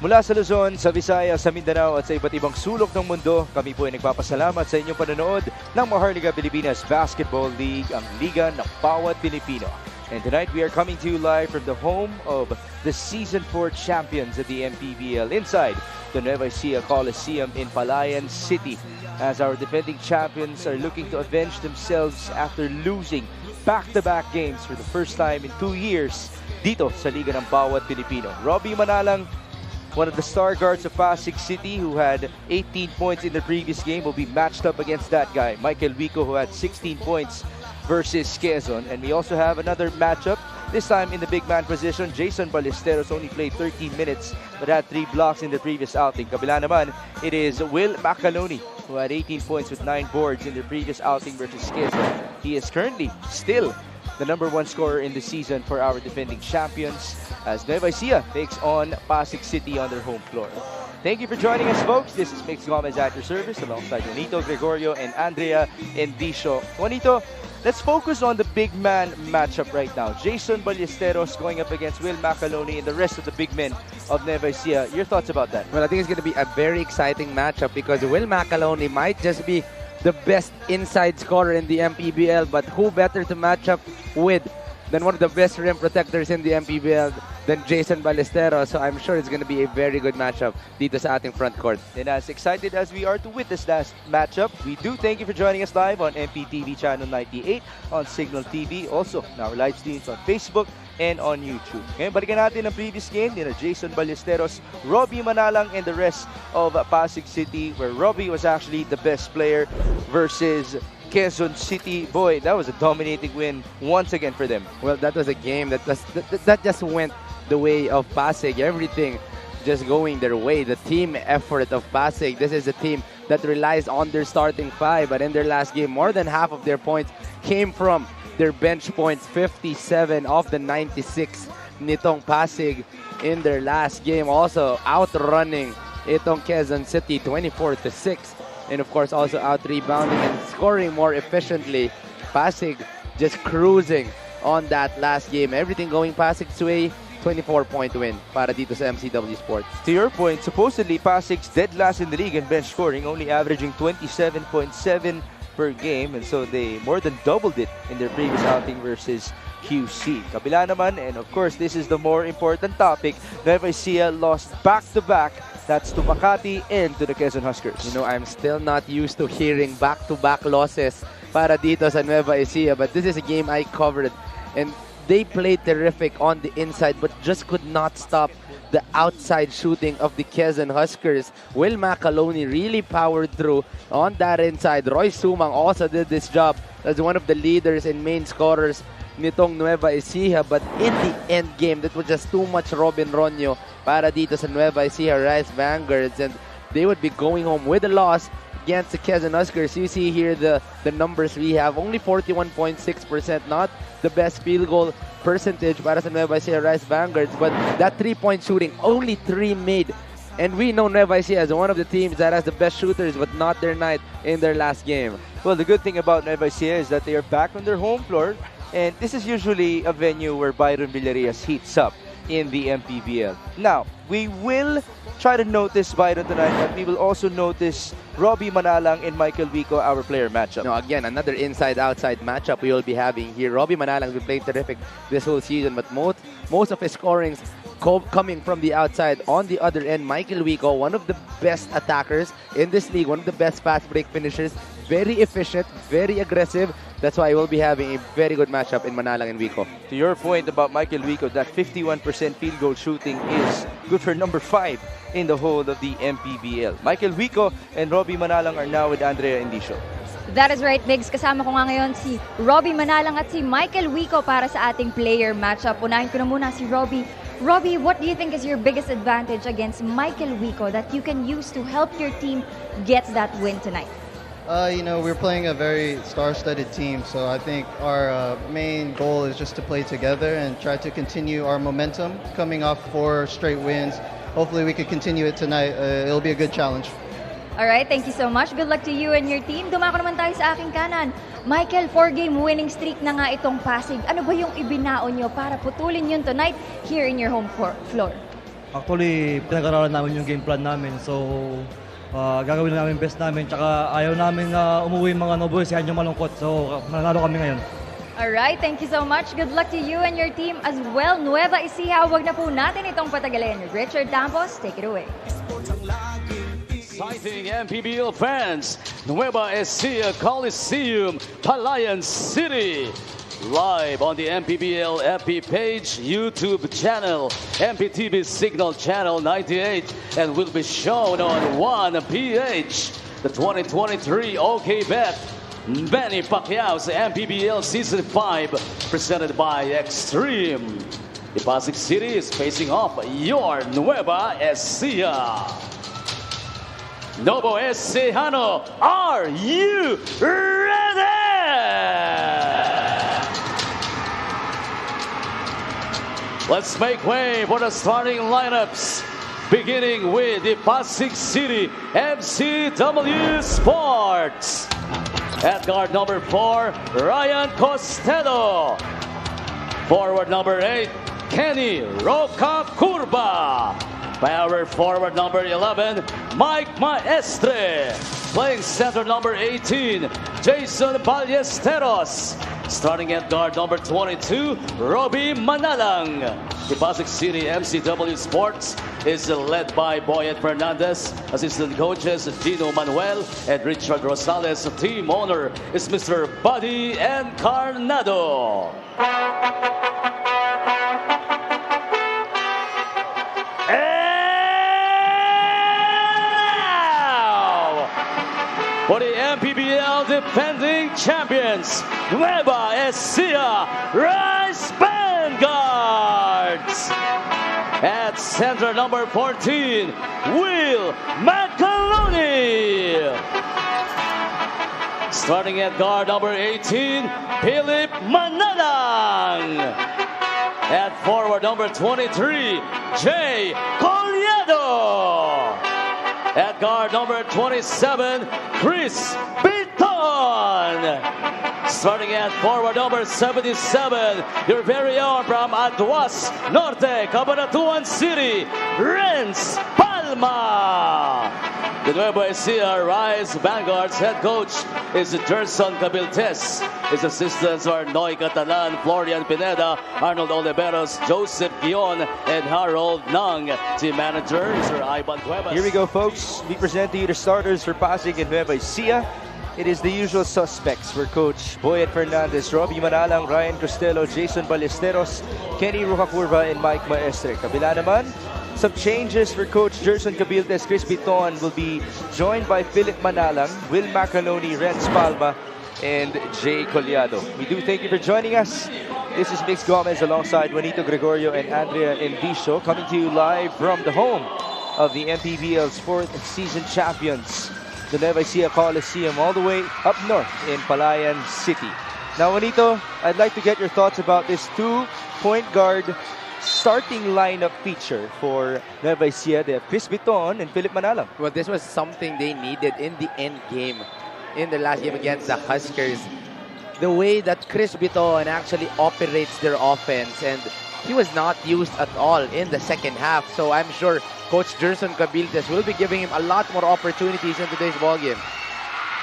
Mula sa Luzon, sa Visayas, sa Mindanao at sa iba't ibang sulok ng mundo, kami po ay nagpapasalamat sa inyong panonood ng Maharlika Pilipinas Basketball League, ang liga ng bawat Pilipino. And tonight we are coming to you live from the home of the Season 4 champions of the MPBL inside the Nueva ECIJA Coliseum in Palayan City, as our defending champions are looking to avenge themselves after losing back-to-back games for the first time in 2 years dito sa liga ng bawat Pilipino. Robbie Manalang, one of the star guards of PASIG City, who had 18 points in the previous game, will be matched up against that guy, Michael Wico, who had 16 points versus Quezon. And we also have another matchup, this time in the big man position. Jason Ballesteros only played 13 minutes but had 3 blocks in the previous outing. Kabila naman, it is Will Macaloni, who had 18 points with 9 boards in the previous outing versus Quezon. He is currently still the #1 scorer in the season for our defending champions, as Nueva ECIJA takes on PASIG City on their home floor. Thank you for joining us, folks. This is Mix Gomez at your service alongside Juanito Gregorio and Andrea Endicio. Juanito, let's focus on the big man matchup right now. Jason Ballesteros going up against Will Macaloni and the rest of the big men of Nueva ECIJA. Your thoughts about that? Well, I think it's going to be a very exciting matchup because Will Macaloni might just be the best inside scorer in the MPBL, but who better to match up with than one of the best rim protectors in the MPBL than Jason Ballesteros. So I'm sure it's going to be a very good matchup dito sa ating front court. And as excited as we are to witness that matchup, we do thank you for joining us live on MPTV Channel 98, on Signal TV, also in our live streams on Facebook and on YouTube. Ngayon, balikan natin ang previous game nila Jason Ballesteros, Robbie Manalang, and the rest of PASIG City, where Robbie was actually the best player versus Quezon City. Boy, that was a dominating win once again for them. Well, that was a game that just went the way of PASIG. Everything just going their way. The team effort of PASIG. This is a team that relies on their starting 5, but in their last game, more than half of their points came from their bench points. 57 of the 96 nitong PASIG in their last game. Also outrunning itong Quezon City 24-6. And of course also out-rebounding and scoring more efficiently. PASIG just cruising on that last game. Everything going PASIG's way. 24-point win para dito sa MCW Sports. To your point, supposedly PASIG's dead last in the league in bench scoring, only averaging 27.7 per game, and so they more than doubled it in their previous outing versus QC. Kabila naman, and of course this is the more important topic, Nueva ECIJA lost back-to-back. That's to Makati and to the Quezon Huskers. You know, I'm still not used to hearing back-to-back losses para dito sa Nueva ECIJA, but this is a game I covered, and they played terrific on the inside but just could not stop the outside shooting of the Quezon Huskers. Will Macaloni really powered through on that inside. Roy Sumang also did this job as one of the leaders and main scorers nitong Nueva ECIJA, but in the end game, that was just too much Robin Ronyo para dito sa Nueva ECIJA Rice Vanguards, and they would be going home with a loss against the Quezon Huskers. You see here the numbers we have. Only 41.6%, not the best field goal percentage para sa Nueva ECIJA Rice Vanguards, but that 3-point shooting, only 3 made. And we know Nueva ECIJA as one of the teams that has the best shooters, but not their night in their last game. Well, the good thing about Nueva ECIJA is that they are back on their home floor, and this is usually a venue where Byron Villarreal heats up in the MPBL. Now, we will try to notice Byron tonight, but we will also notice Robbie Manalang and Michael Wico, our player matchup. No, again, another inside-outside matchup we will be having here. Robbie Manalang has been playing terrific this whole season, but most of his scorings coming from the outside. On the other end, Michael Wico, one of the best attackers in this league, one of the best fast break finishers, very efficient, very aggressive. That's why we'll be having a very good matchup in Manalang and Wico. To your point about Michael Wico, that 51% field goal shooting is good for number 5 in the whole of the MPBL. Michael Wico and Robbie Manalang are now with Andrea Endicio. That is right, Migs. Kasama ko nga ngayon si Robbie Manalang at si Michael Wico para sa ating player matchup. Unahin ko na muna si Robbie. Robbie, what do you think is your biggest advantage against Michael Wico that you can use to help your team get that win tonight? You know, we're playing a very star-studded team, so I think our main goal is just to play together and try to continue our momentum coming off 4 straight wins. Hopefully we could continue it tonight. It'll be a good challenge. Alright, thank you so much. Good luck to you and your team. Dumako naman tayo sa aking kanan. Michael, 4-game winning streak na nga itong PASIG. Ano ba yung ibinaon nyo para putulin yun tonight here in your home floor? Actually, pinag-aralan namin yung game plan namin. So, gagawin namin best namin. Tsaka ayaw namin na umuwi yung mga Noboys, yan yung malungkot. So, mananalo kami ngayon. Alright, thank you so much. Good luck to you and your team as well. Nueva Ecija, wag na po natin itong patagalin. Richard Campos, take it away. Exciting MPBL fans, Nueva Ecija Coliseum, Palayan City. Live on the MPBL FB page, YouTube channel, MPTV Signal Channel 98, and will be shown on 1PH. The 2023 OK Bet, Manny Pacquiao's MPBL Season 5, presented by Extreme. The PASIG City is facing off your Nueva Ecija. Novo Ecijano, are you ready? Let's make way for the starting lineups, beginning with the PASIG City MCW Sports. At guard number 4, Ryan Costello. Forward number 8, Kenny Roca Curva. Power forward number 11, Mike Maestre. Playing center number 18, Jason Ballesteros. Starting at guard number 22, Robbie Manalang. The PASIG City MCW Sports is led by Boyet Fernandez. Assistant coaches Gino Manuel and Richard Rosales. Team owner is Mr. Buddy Encarnado. For the MPBL defending champions, Nueva Ecija Rice Vanguards. At center number 14, Will McAloney. Starting at guard number 18, Philip Manalang. At forward number 23, Jay Collado. At guard number 27, Chris Biton. Starting at forward number 77, your very own from Aduas Norte, Cabanatuan City, Renz Palma. The Nueva Ecija Rise Vanguard's head coach is Gerson Cabiltes. His assistants are Noy Catalan, Florian Pineda, Arnold Oliveros, Joseph Guion, and Harold Nang. Team manager is Sir Ivan Cuevas. Here we go, folks. We present to you the starters for PASIG and Nueva Ecija. It is the usual suspects for Coach Boyet Fernandez, Robbie Manalang, Ryan Costello, Jason Ballesteros, Kenny Rocacurva, and Mike Maestre. Kabila naman, some changes for Coach Gerson Cabiltes. Chris Biton will be joined by Philip Manalang, Will Macanoni, Renz Palma, and Jay Collado. We do thank you for joining us. This is Mix Gomez alongside Juanito Gregorio and Andrea Endicio, coming to you live from the home of the MPBL's 4th season champions, the Nueva Ecija Coliseum, all the way up north in Palayan City. Now, Juanito, I'd like to get your thoughts about this two-point guard starting lineup feature for Nueva Ecija. They have Chris Biton and Philip Manalang. Well, this was something they needed in the end game, in the last game against the Huskers. The way that Chris Biton actually operates their offense, and he was not used at all in the second half. So I'm sure Coach Gerson Cabiltes will be giving him a lot more opportunities in today's ballgame.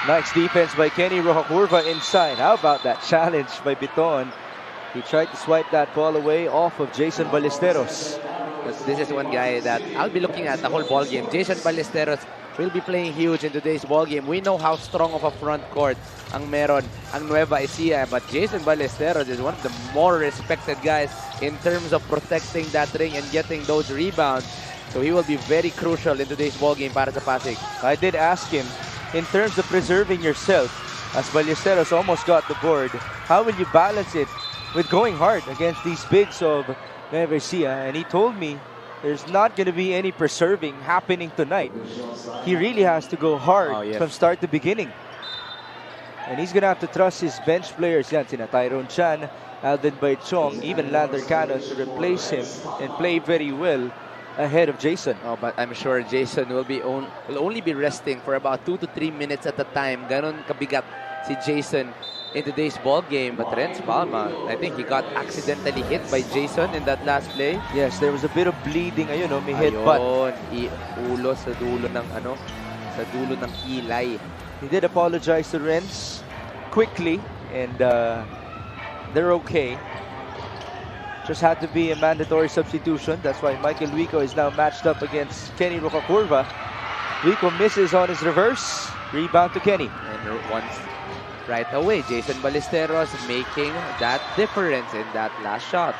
Nice defense by Kenny Rocacurva inside. How about that challenge by Biton? He tried to swipe that ball away off of Jason Ballesteros. This is one guy that I'll be looking at the whole ballgame. Jason Ballesteros will be playing huge in today's ballgame. We know how strong of a front court ang meron ang Nueva Ecija, but Jason Ballesteros is one of the more respected guys in terms of protecting that ring and getting those rebounds. So he will be very crucial in today's ballgame para sa PASIG. I did ask him, in terms of preserving yourself, as Ballesteros almost got the board, how will you balance it with going hard against these bigs of Nueva Ecija? And he told me there's not going to be any preserving happening tonight. He really has to go hard from start to beginning. And he's going to have to trust his bench players, yan, sina Tyrone Chan, Alden Baichong, even Lander Cannon, to replace him and play very well ahead of Jason. Oh, but I'm sure Jason will only be resting for about 2 to 3 minutes at a time. Ganon kabigat si Jason in today's ball game. But Renz Palma, I think he got accidentally hit by Jason in that last play. Yes, there was a bit of bleeding. Ayun, no, may headbutt. Ulo sa dulo ng sa dulo ng kilay. He did apologize to Renz quickly, and they're okay. Just had to be a mandatory substitution. That's why Michael Wico is now matched up against Kenny Rocacurva. Wico misses on his reverse. Rebound to Kenny. And once right away, Jason Ballesteros making that difference in that last shot.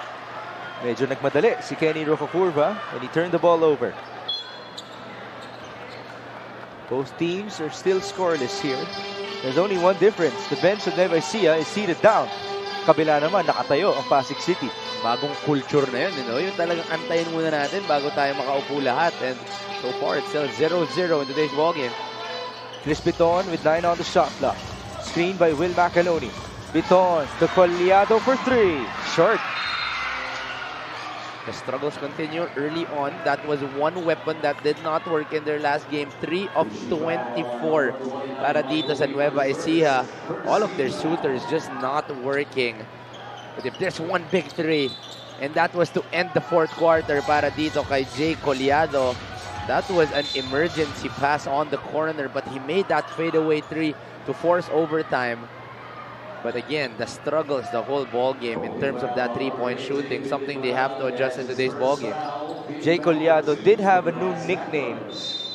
Medyo nagmadali si Kenny Rocacurva, and he turned the ball over. Both teams are still scoreless here. There's only one difference. The bench of Nueva Ecija is seated down. Kabila naman, nakatayo ang Pasig City. Bagong culture na yun, Yung talagang antayin muna natin bago tayo makaupo lahat. And so far, it's still 0-0 in today's ballgame. Chris Biton with 9 on the shot clock. Screen by Will Macaloni. Biton to Collado for 3. Short. The struggles continue early on. That was one weapon that did not work in their last game. 3 of 24 para dito sa Nueva Ecija. All of their shooters just not working. But if there's one big 3, and that was to end the fourth quarter para dito kay Jay Collado, that was an emergency pass on the corner, but he made that fadeaway 3 to force overtime. But again, the struggles the whole ball game in terms of that three-point shooting, something they have to adjust in today's ball game. Jay Collado did have a new nickname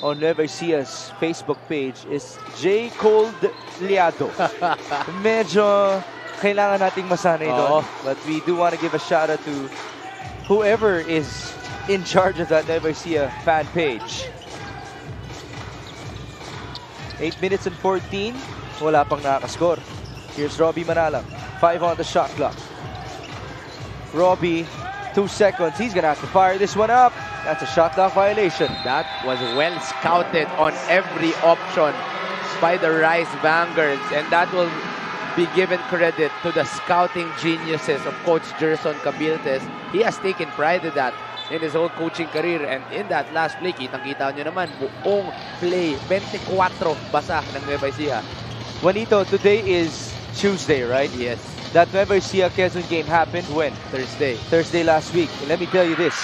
on Nueva Ecija's Facebook page. Is Jay Cold Liado. Medyo kailangan nating masanay doon. But we do want to give a shout out to whoever is in charge of that Nueva Ecija fan page. 8 minutes and 14. Wala pang nakakascore. Here's Robbie Manalang. 5 on the shot clock. Robbie, 2 seconds. He's going to have to fire this one up. That's a shot clock violation. That was well scouted on every option by the Rice Vanguards. And that will be given credit to the scouting geniuses of Coach Gerson Cabiltes. He has taken pride in that in his whole coaching career. And in that last play, kitang-kita nyo naman, buong play, 24 basa ng Nueva Ecija. Juanito, today is Tuesday, right? Yes. That Nueva Ecija Quezon game happened when? Thursday. Thursday last week. And let me tell you this.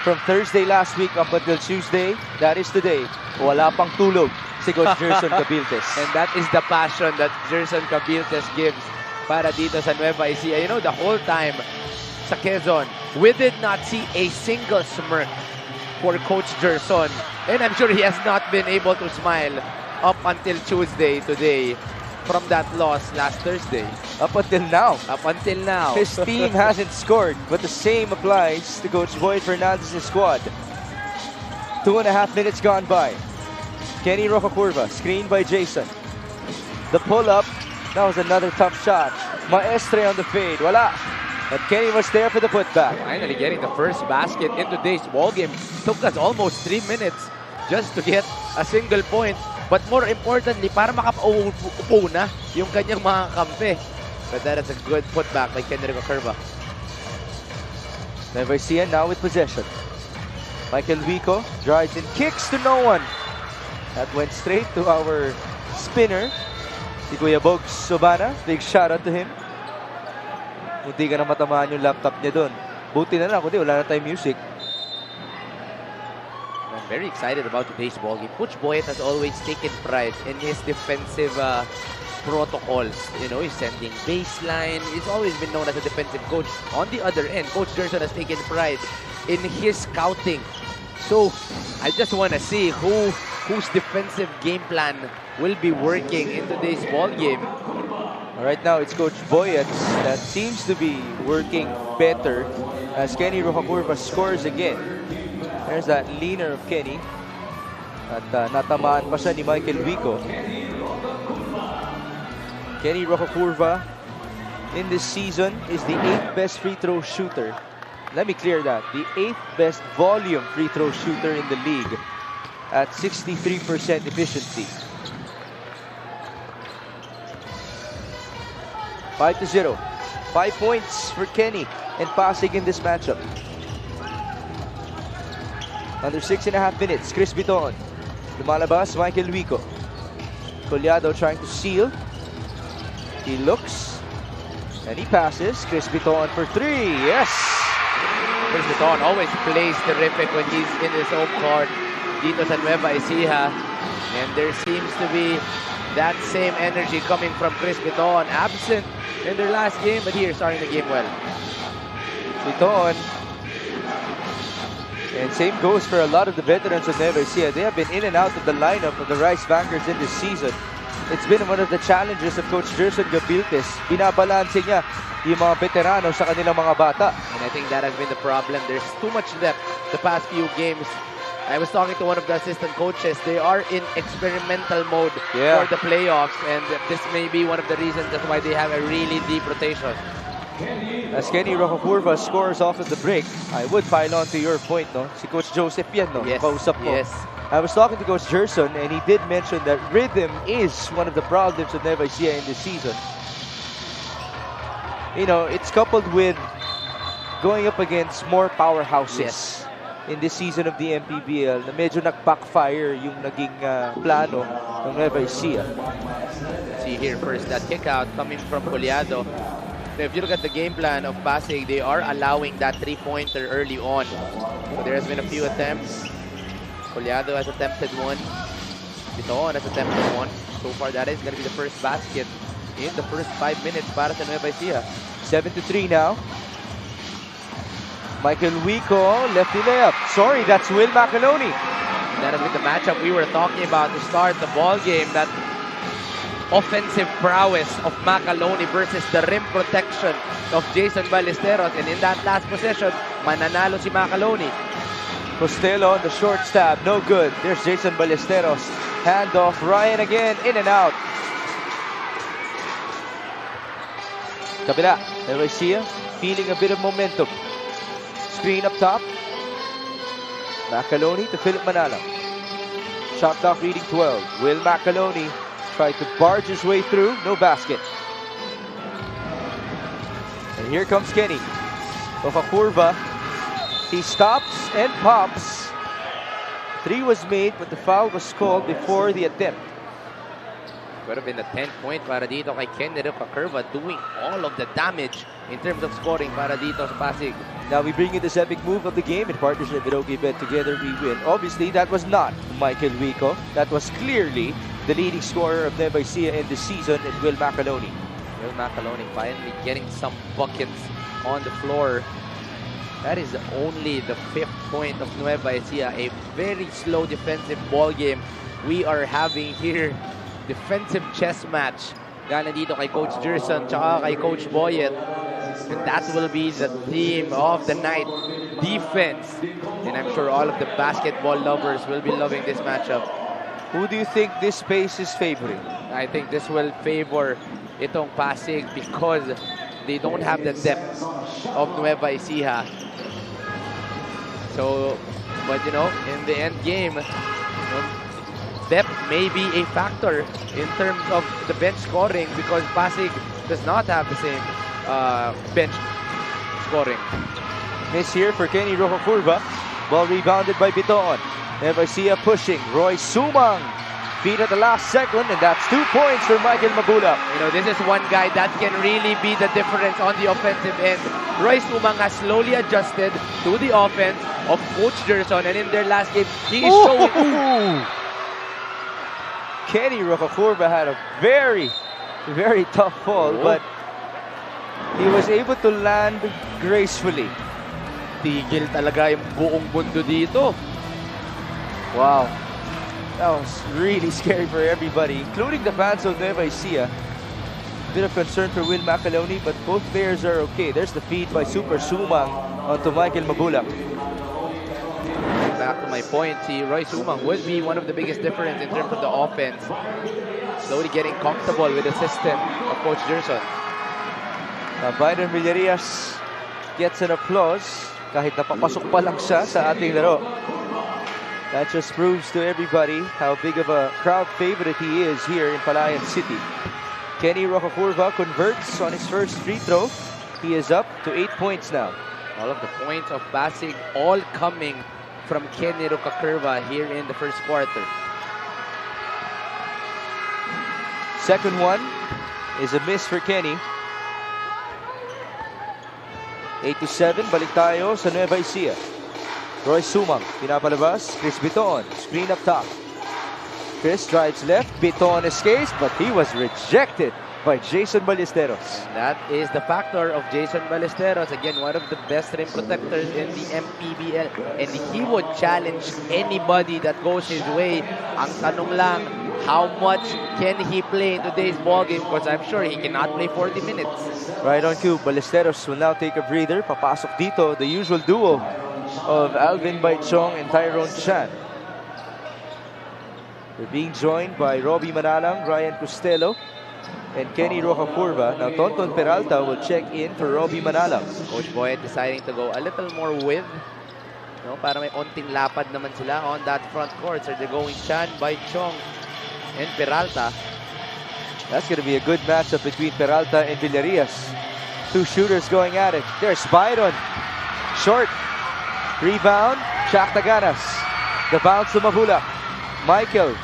From Thursday last week up until Tuesday, that is today, wala pang tulog si Coach Gerson Cabiltes. And that is the passion that Gerson Cabiltes gives para dito sa Nueva Ecija. The whole time sa Quezon, we did not see a single smirk for Coach Gerson. And I'm sure he has not been able to smile up until Tuesday today from that loss last Thursday. Up until now. Up until now. His team hasn't scored, but the same applies to Coach Boyd Fernandez's squad. 2.5 minutes gone by. Kenny Rocacurva, screened by Jason. The pull-up, that was another tough shot. Maestre on the fade, wala. But Kenny was there for the putback. Finally getting the first basket in today's ballgame. Took us almost 3 minutes just to get a single point. But more importantly, para makapaupo na yung kanyang mga kampe. But that is a good putback by Kenny Rocacurva. Nueva Ecija now with possession. Michael Wico drives and kicks to no one. That went straight to our spinner, si Kuya Bogs Sobana. Big shout out to him. Munti ka na matamaan yung laptop niya doon. Buti na lang, kundi wala na tayong music. I'm very excited about today's ballgame. Coach Boyet has always taken pride in his defensive protocols. He's sending baseline. He's always been known as a defensive coach. On the other end, Coach Gerson has taken pride in his scouting. So, I just want to see whose defensive game plan will be working in today's ballgame. Right now, it's Coach Boyet that seems to be working better as Kenny Rocacurva scores again. There's that leaner of Kenny. At natamaan pa siya ni Michael Wico. Kenny Rocacurva in this season is the 8th best free throw shooter. Let me clear that. The 8th best volume free throw shooter in the league at 63% efficiency. 5-0. 5 points for Kenny and Pasig in this matchup. Under 6.5 minutes, Chris Biton. Lumalabas, Michael Wico. Collado trying to seal. He looks, And he passes. Chris Biton for 3. Yes! Chris Biton always plays terrific when he's in his home court dito sa Nueva Ecija. And there seems to be that same energy coming from Chris Biton, absent in their last game, but here starting the game well. Biton. And same goes for a lot of the veterans of Nueva Ecija. They have been in and out of the lineup of the Rice Bankers in this season. It's been one of the challenges of Coach Gerson Gabiltes. Binabalanse niya yung mga veterano sa kanilang mga bata. And I think that has been the problem. There's too much depth the past few games. I was talking to one of the assistant coaches. They are in experimental mode for the playoffs, and this may be one of the reasons that's why they have a really deep rotation. As Kenny Rococurva scores off of the break, I would pile on to your point, no? Si Coach Joseph yan, no? Yes, Kausap mo. yes. I was talking to Coach Gerson, and he did mention that rhythm is one of the problems of Nueva Ecija in this season. You know, it's coupled with going up against more powerhouses in this season of the MPBL na medyo nag-backfire yung naging plano ng Nueva Ecija. See here first that kick out coming from Collado. So if you look at the game plan of PASIG, they are allowing that three-pointer early on. So there has been a few attempts. Collado has attempted one. Biton has attempted one. So far, that is going to be the first basket in the first 5 minutes para sa Nueva Ecija. 7-3 now. Michael Wico, lefty layup. Sorry, that's Will McAloney. That has been the matchup we were talking about to start the ball game. That offensive prowess of McAloney versus the rim protection of Jason Ballesteros. And in that last possession, mananalo si McAloney. Costello on the short stab, no good. There's Jason Ballesteros. Handoff, Ryan again, in and out. Kabila, Nueva Ecija feeling a bit of momentum. Screen up top. McAloney to Philip Manalang. Shot clock reading 12. Will McAloney tried to barge his way through, no basket. And here comes Kenny. Rococurva. He stops and pops. 3 was made, but the foul was called before the attempt. Could have been a 10-point para dito kay Kenny Rococurva, doing all of the damage in terms of scoring para dito sa PASIG. Now we bring you this epic move of the game in partnership with OKBet. Together we win. Obviously, that was not Michael Wico. That was clearly the leading scorer of Nueva Ecija in this season, and Will McAloney. Will McAloney finally getting some buckets on the floor. That is only the 5th point of Nueva Ecija. A very slow defensive ball game we are having here. Defensive chess match. Galing dito kay Coach Gerson tsaka kay Coach Boyet. And that will be the theme of the night. Defense. And I'm sure all of the basketball lovers will be loving this matchup. Who do you think this pace is favoring? I think this will favor itong PASIG because they don't have the depth of Nueva Ecija. So, but you know, in the end game, depth may be a factor in terms of the bench scoring because PASIG does not have the same bench scoring. Miss here for Kenny Rococurva. Ball rebounded by Biton. Nueva Ecija pushing. Roy Sumang. Feed at the last second, and that's 2 points for Michael Mabula. You know, this is one guy that can really be the difference on the offensive end. Roy Sumang has slowly adjusted to the offense of Coach Gerson, and in their last game, he is showing. Kenny Rococurva had a very, very tough fall, but he was able to land gracefully. Tigil talaga yung buong mundo dito. Wow. That was really scary for everybody, including the fans of Nueva Ecija. Bit of concern for Will McAloney, but both players are okay. There's the feed by Super Sumang onto Michael Mabula. Back to my point, see, Roy Sumang would be one of the biggest difference in terms of the offense. Slowly getting comfortable with the system of Coach Gerson. Now, Byron Villarias gets an applause kahit napapasok pa lang siya sa ating laro. That just proves to everybody how big of a crowd favorite he is here in Palayan City. Kenny Rococurva converts on his first free throw. He is up to 8 points now. All of the points of PASIG all coming from Kenny Rococurva here in the first quarter. Second one is a miss for Kenny. 8-7, balik tayo sa Nueva Ecija. Roy Sumang, pinapalabas. Chris Biton, screen up top. Chris drives left, Biton escapes, but he was rejected by Jason Ballesteros. That is the factor of Jason Ballesteros. Again, one of the best rim protectors in the MPBL. And he would challenge anybody that goes his way. Ang tanong lang, how much can he play in today's ballgame? Because I'm sure he cannot play 40 minutes. Right on cue, Ballesteros will now take a breather. Papasok dito, the usual duo of Alvin Baichong and Tyrone Chan. They're being joined by Robbie Manalang, Ryan Costello, and Kenny Rocapurva. Now, Tonton Peralta will check in for Robbie Manalang. Coach Boyd deciding to go a little more width. No, para may onting lapad naman sila on that front court. So they're going Chan, Baichong, and Peralta. That's going to be a good matchup between Peralta and Villarias. Two shooters going at it. There's Byron. Short. Rebound. Shaq Taganas. The bounce to Mabula. Michael.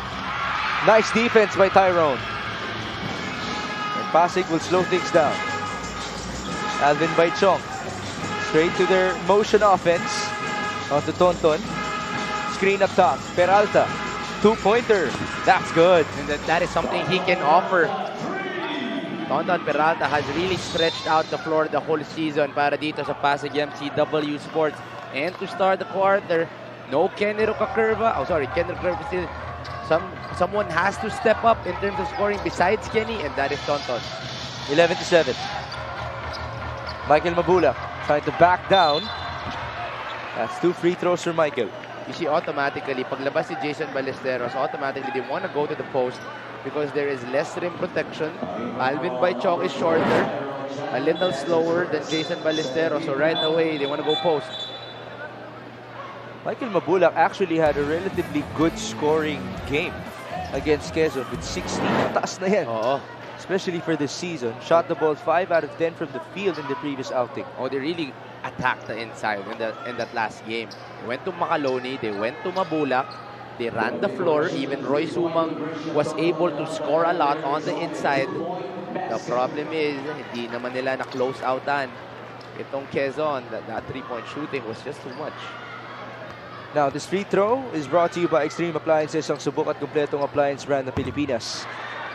Nice defense by Tyrone. And PASIG will slow things down. Alvin Baichong. Straight to their motion offense. Onto Tonton. Screen up top. Peralta. Two-pointer. That's good. And that is something he can offer. Tonton Peralta has really stretched out the floor the whole season para dito sa PASIG MCW Sports. And to start the quarter, no Kenny Rocapurva. Oh, sorry, Kenny Rocapurva still. Someone has to step up in terms of scoring besides Kenny, and that is Tonton. 11-7. Michael Mabula trying to back down. That's two free throws for Michael. You see, automatically, paglabas si Jason Ballesteros, automatically they want to go to the post because there is less rim protection. Alvin Baichong is shorter, a little slower than Jason Ballesteros, so right away they want to go post. Michael Mabulak actually had a relatively good scoring game against Quezon with 16. Taas na yan. Oo. Especially for this season. Shot the ball 5 out of 10 from the field in the previous outing. Oh, they really attacked the inside in that last game. They went to Macaloni, they went to Mabulak, they ran the floor. Even Roy Sumang was able to score a lot on the inside. The problem is, hindi naman nila na-close outan. Itong Quezon, that three-point shooting was just too much. Now, this free throw is brought to you by Extreme Appliances, ang subok at kumpletong appliance brand ng Pilipinas.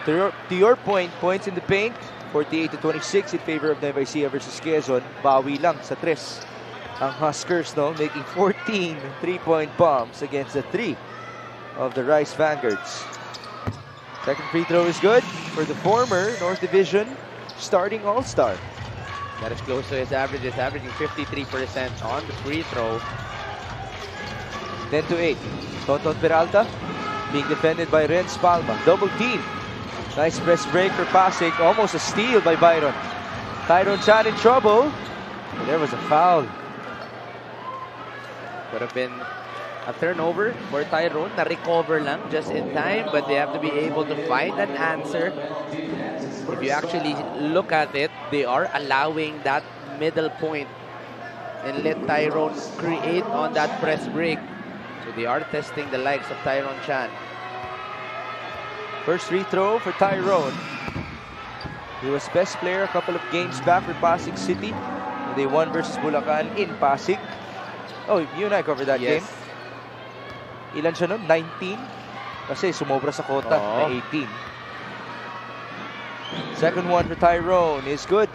To your point, points in the paint, 48-26 in favor of Nueva Ecija versus Quezon. Bawi lang sa tres. Ang Huskers, no, making 14 three-point bombs against the 3 of the Rice Vanguards. Second free throw is good for the former North Division starting All-Star. That is close to his average. He's averaging 53% on the free throw. 10-8. Tonton Peralta being defended by Renz Palma. Double team. Nice press break for PASIG. Almost a steal by Byron. Tyrone Chan in trouble. And there was a foul. Could have been a turnover for Tyrone. Na-recover lang just in time. But they have to be able to find an answer. If you actually look at it, they are allowing that middle point and let Tyrone create on that press break. So they are testing the likes of Tyrone Chan. First free throw for Tyrone. He was best player a couple of games back for PASIG City. They won versus Bulacan in PASIG. Oh, you and I covered that game. Ilan siya nun? 19? Kasi sumobra sa kota na 18. Second one for Tyrone is good.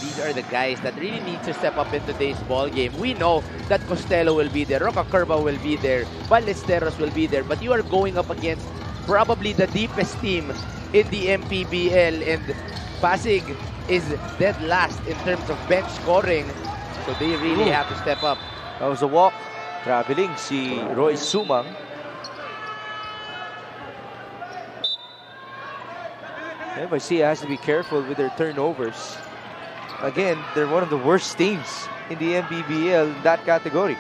These are the guys that really need to step up in today's ball game. We know that Costello will be there, Rocapurva will be there, Ballesteros will be there, but you are going up against probably the deepest team in the MPBL, and PASIG is dead last in terms of bench scoring, so they really have to step up. That was a walk. Traveling si Roy Sumang. Nueva Ecija has to be careful with their turnovers. Again, they're one of the worst teams in the MPBL in that category.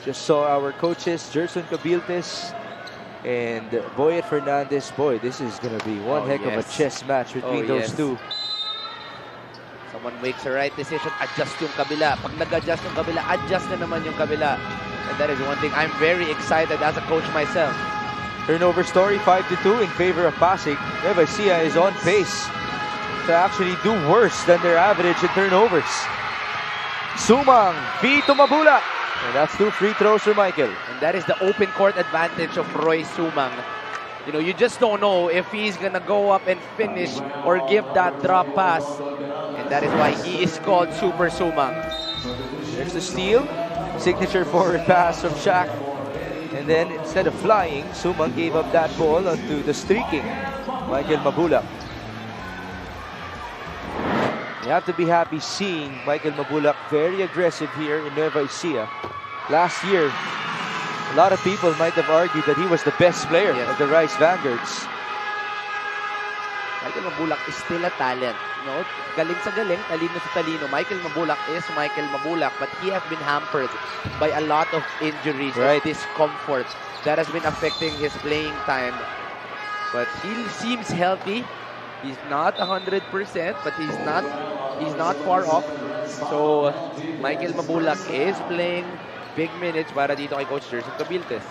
Just saw our coaches, Gerson Cabiltes and Boyet Fernandez. Boy, this is going to be one heck of a chess match between those two. Someone makes the right decision, adjust yung kabila. Pag nag-adjust yung kabila, adjust na naman yung kabila. And that is one thing I'm very excited as a coach myself. Turnover story 5-2 in favor of PASIG. Nueva Ecija is on pace to actually do worse than their average in turnovers. Sumang, Vito Mabulak. And that's 2 free throws for Michael. And that is the open court advantage of Roy Sumang. You know, you just don't know if he's gonna go up and finish or give that drop pass. And that is why he is called Super Sumang. There's the steal. Signature forward pass from Shaq. And then instead of flying, Sumang gave up that ball onto the streaking Michael Mabulak. You have to be happy seeing Michael Mabulak very aggressive here in Nueva Ecija. Last year, a lot of people might have argued that he was the best player of the Rice Vanguards. Michael Mabulak is still a talent. No? Galing sa galing, talino sa talino. Michael Mabulak is Michael Mabulak, but he has been hampered by a lot of injuries and discomfort that has been affecting his playing time. But he seems healthy. He's not 100%, but he's not far off. So Michael Mabulak is playing big minutes para dito kay Coach Jerson Cabiltes.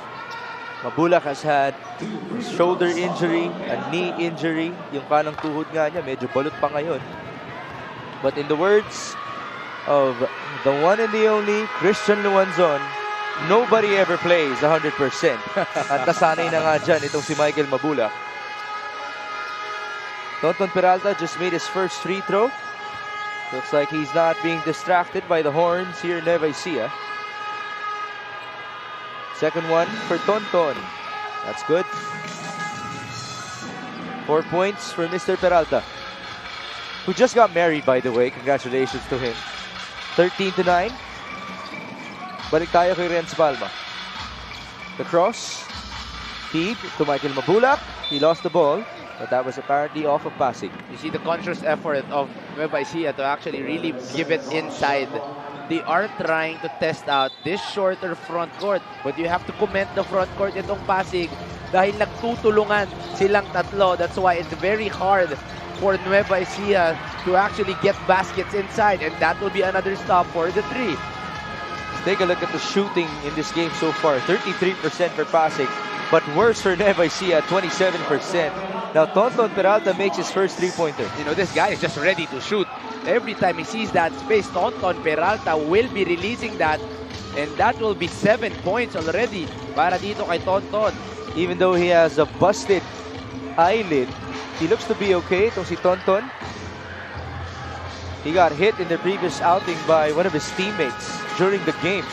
Mabulak has had a shoulder injury, a knee injury. Yung kanang tuhod nga niya, medyo balot pa ngayon. But in the words of the one and the only Christian Luanzon, nobody ever plays 100%. At nasanay na nga dyan itong si Michael Mabulak. Tonton Peralta just made his first free throw. Looks like he's not being distracted by the horns here in Nueva Ecija. Second one for Tonton. That's good. 4 points for Mr. Peralta, who just got married, by the way. Congratulations to him. 13-9. Balik tayo kay Renz Palma. The cross. Feed to Michael Mabulak. He lost the ball, but that was apparently off of PASIG. You see the conscious effort of Nueva Ecija to actually really give it inside. They are trying to test out this shorter front court. But you have to commend the front court itong PASIG dahil nagtutulungan silang tatlo. That's why it's very hard for Nueva Ecija to actually get baskets inside. And that will be another stop for the 3. Let's take a look at the shooting in this game so far. 33% for PASIG, but worse for Nueva Ecija, 27%. Now Tonton Peralta makes his first 3-pointer. You know, this guy is just ready to shoot. Every time he sees that space, Tonton Peralta will be releasing that. And that will be 7 points already para dito kay Tonton. Even though he has a busted eyelid, he looks to be okay. Itong si Tonton. He got hit in the previous outing by one of his teammates during the game.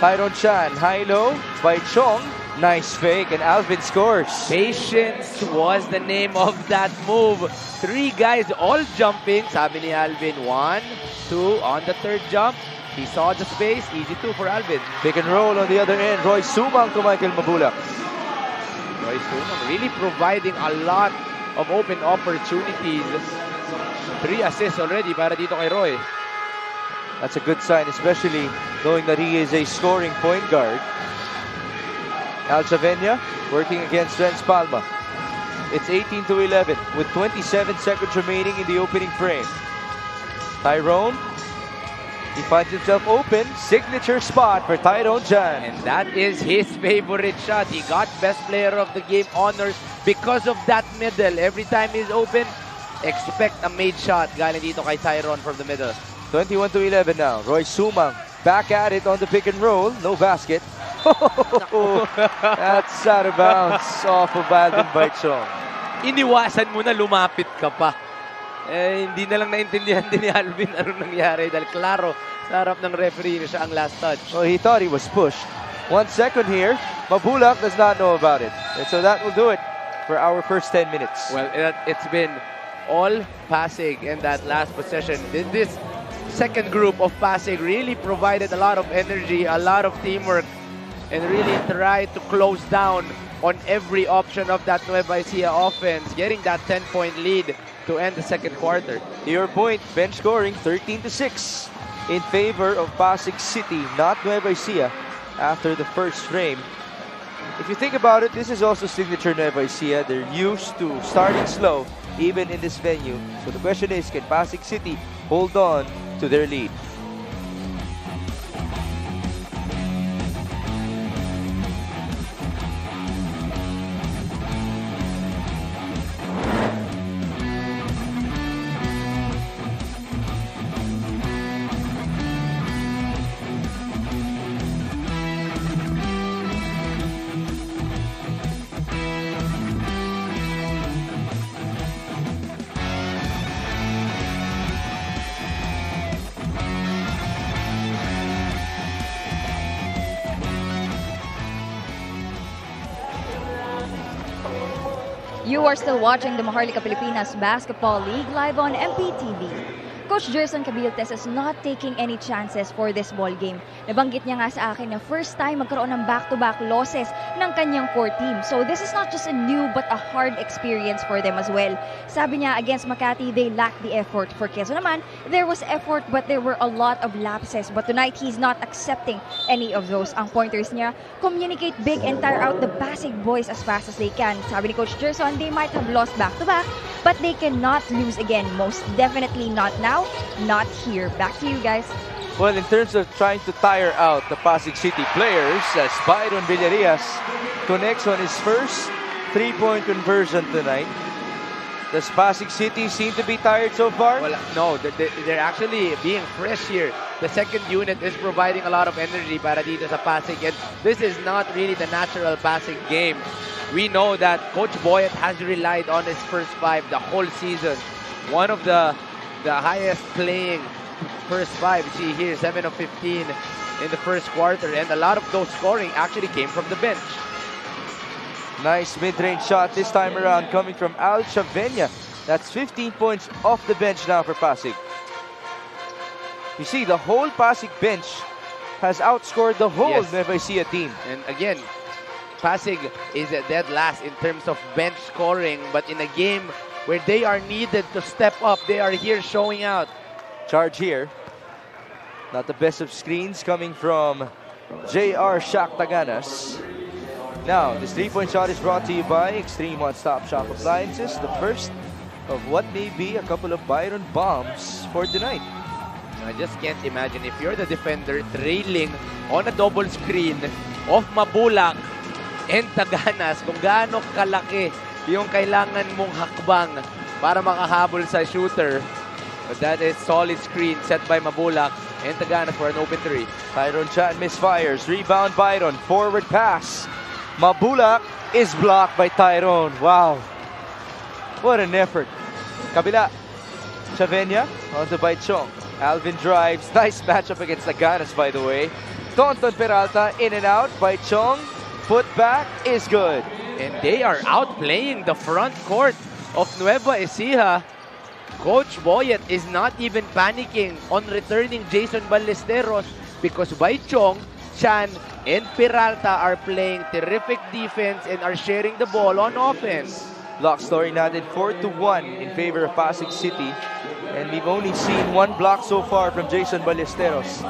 Tyron Chan, high-low by Chong. Nice fake, and Alvin scores. Patience was the name of that move. 3 guys all jumping. Sabi ni Alvin, 1, 2. On the third jump, he saw the space. Easy 2 for Alvin. Pick and roll on the other end. Roy Sumang to Michael Mabulak. Roy Sumang really providing a lot of open opportunities. 3 assists already para dito kay Roy. That's a good sign, especially knowing that he is a scoring point guard. Al Chavenya working against Renz Palma. It's 18-11 with 27 seconds remaining in the opening frame. Tyrone, he finds himself open. Signature spot for Tyrone Chan. And that is his favorite shot. He got best player of the game honors because of that middle. Every time he's open, expect a made shot. Galing dito kay Tyrone from the middle. 21-11 now. Roy Sumang back at it on the pick and roll. No basket. That's out of bounds off of Alvin Baichong. Iniwasan mo na lumapit ka pa. Eh, hindi na lang naintindihan din ni Alvin ano nangyari dahil klaro sa harap ng referee na siya ang last touch. Well, he thought he was pushed. 1 second here. Mabulak does not know about it. And so that will do it for our first 10 minutes. Well, it's been all PASIG in that last possession. This second group of PASIG really provided a lot of energy, a lot of teamwork, and really tried to close down on every option of that Nueva Ecija offense, getting that 10-point lead to end the second quarter. To your point, bench scoring 13-6 in favor of PASIG City, not Nueva Ecija, after the first frame. If you think about it, this is also signature Nueva Ecija. They're used to starting slow, even in this venue. So the question is, can PASIG City hold on to their lead? You are still watching the Maharlika Pilipinas Basketball League live on MPTV. Coach Gerson Cabiltes is not taking any chances for this ball game. Nabanggit niya nga sa akin na first time magkaroon ng back-to-back losses ng kanyang core team. So this is not just a new but a hard experience for them as well. Sabi niya, against Makati, they lacked the effort. For Quezon naman, there was effort but there were a lot of lapses. But tonight, he's not accepting any of those. Ang pointers niya, communicate big and tire out the PASIG boys as fast as they can. Sabi ni Coach Gerson, they might have lost back-to-back, but they cannot lose again. Most definitely not now, not here. Back to you guys. Well, in terms of trying to tire out the Pasig City players, as Byron Villarias connects on his first three-point conversion tonight. Does Pasig City seem to be tired so far? Well, no, they're actually being fresh here. The second unit is providing a lot of energy para dito sa Pasig, and this is not really the natural Pasig game. We know that Coach Boyet has relied on his first five the whole season. One of the highest playing first five. You see here, 7 of 15 in the first quarter, and a lot of those scoring actually came from the bench. Nice mid-range shot this time around coming from Al Chavenya. That's 15 points off the bench now for Pasig. You see, the whole Pasig bench has outscored the whole Nueva Ecija team. And again, Pasig is dead last in terms of bench scoring, but in a game where they are needed to step up, they are here showing out. Charge here. Not the best of screens coming from J.R. Shak-Taganas. Now, this three-point shot is brought to you by Extreme One-Stop Shop Appliances, the first of what may be a couple of Byron bombs for tonight. I just can't imagine if you're the defender trailing on a double screen of Mabulak and Taganas, kung gaano kalaki yung kailangan mong hakbang para makahabol sa shooter. But that is solid screen set by Mabulak and Taganas for an open three. Tyrone Chan misfires. Rebound Byron. Forward pass. Mabulak is blocked by Tyrone. Wow. What an effort. Kabila. Chavenya onto by Chong. Alvin drives. Nice matchup against Taganas, by the way. Tonton Peralta in and out by Chong. Put back is good. And they are outplaying the front court of Nueva Ecija. Coach Boyet is not even panicking on returning Jason Ballesteros because by Chong, Chan, and Peralta are playing terrific defense and are sharing the ball on offense. Block story natin 4-1 in favor of Pasig City. And we've only seen one block so far from Jason Ballesteros.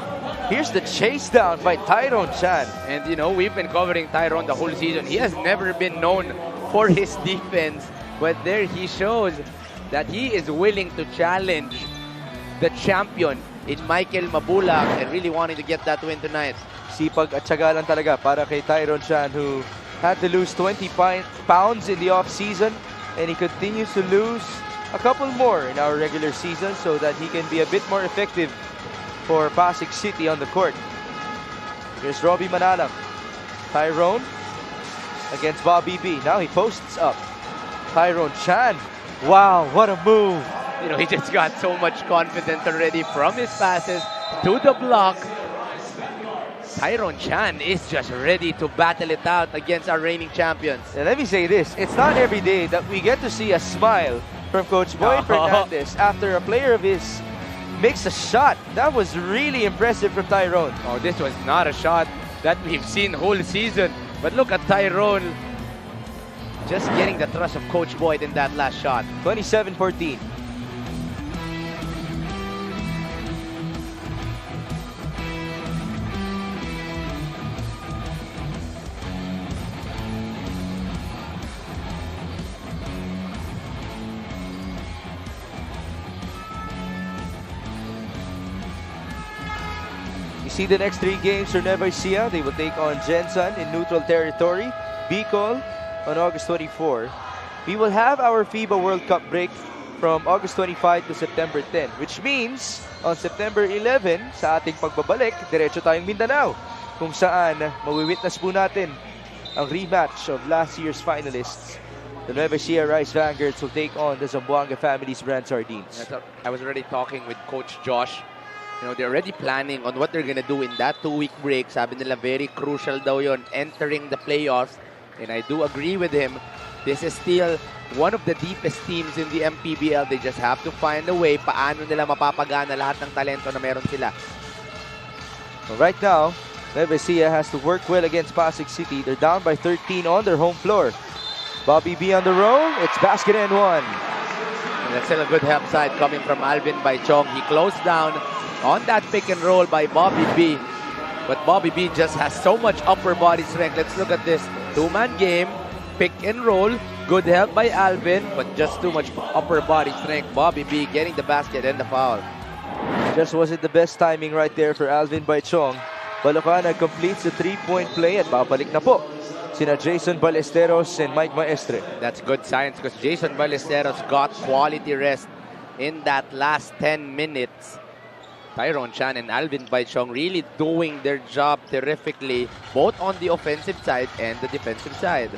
Here's the chase down by Tyrone Chan. And you know, we've been covering Tyrone the whole season. He has never been known for his defense. But there he shows that he is willing to challenge the champion in Michael Mabulak and really wanting to get that win tonight. Sipag at tiyaga lang talaga para kay Tyrone Chan, who had to lose 20 pounds in the off-season, and he continues to lose a couple more in our regular season so that he can be a bit more effective for Pasig City on the court. Here's Robbie Manalang. Tyrone against Bobby B. Now he posts up. Tyrone Chan. Wow, what a move. You know, he just got so much confidence already from his passes to the block. Tyrone Chan is just ready to battle it out against our reigning champions. And let me say this, it's not every day that we get to see a smile from Coach Boy Fernandez after a player of his makes a shot. That was really impressive from Tyrone. Oh, this was not a shot that we've seen whole season. But look at Tyrone just getting the trust of Coach Boyd in that last shot. 27-14. See the next three games for Nueva Ecija. They will take on Jensen in neutral territory, Bicol on August 24. We will have our FIBA World Cup break from August 25 to September 10, which means on September 11, sa ating pagbabalik, diretso tayong Mindanao, kung saan mawiwitness po natin ang rematch of last year's finalists. The Nueva Ecija Rice Vanguards will take on the Zamboanga Family's Brand Sardines. I was already talking with Coach Josh. You know, they're already planning on what they're gonna do in that 2-week break. Sabi nila, very crucial daw yon entering the playoffs. And I do agree with him. This is still one of the deepest teams in the MPBL. They just have to find a way paano nila mapapagana lahat ng talento na meron sila. Well, right now, Nueva Ecija has to work well against Pasig City. They're down by 13 on their home floor. Bobby B on the roll. It's basket and one. And that's still a good help side coming from Alvin Baichong. He closed down on that pick and roll by Bobby B. But Bobby B just has so much upper body strength. Let's look at this. Two-man game, pick and roll. Good help by Alvin, but just too much upper body strength. Bobby B getting the basket and the foul. Just wasn't the best timing right there for Alvin Baichong. Balocana completes the three-point play at babalik na po sina Jason Ballesteros and Mike Maestre. That's good science because Jason Ballesteros got quality rest in that last 10 minutes. Tyrone Chan and Alvin Baichong really doing their job terrifically, both on the offensive side and the defensive side.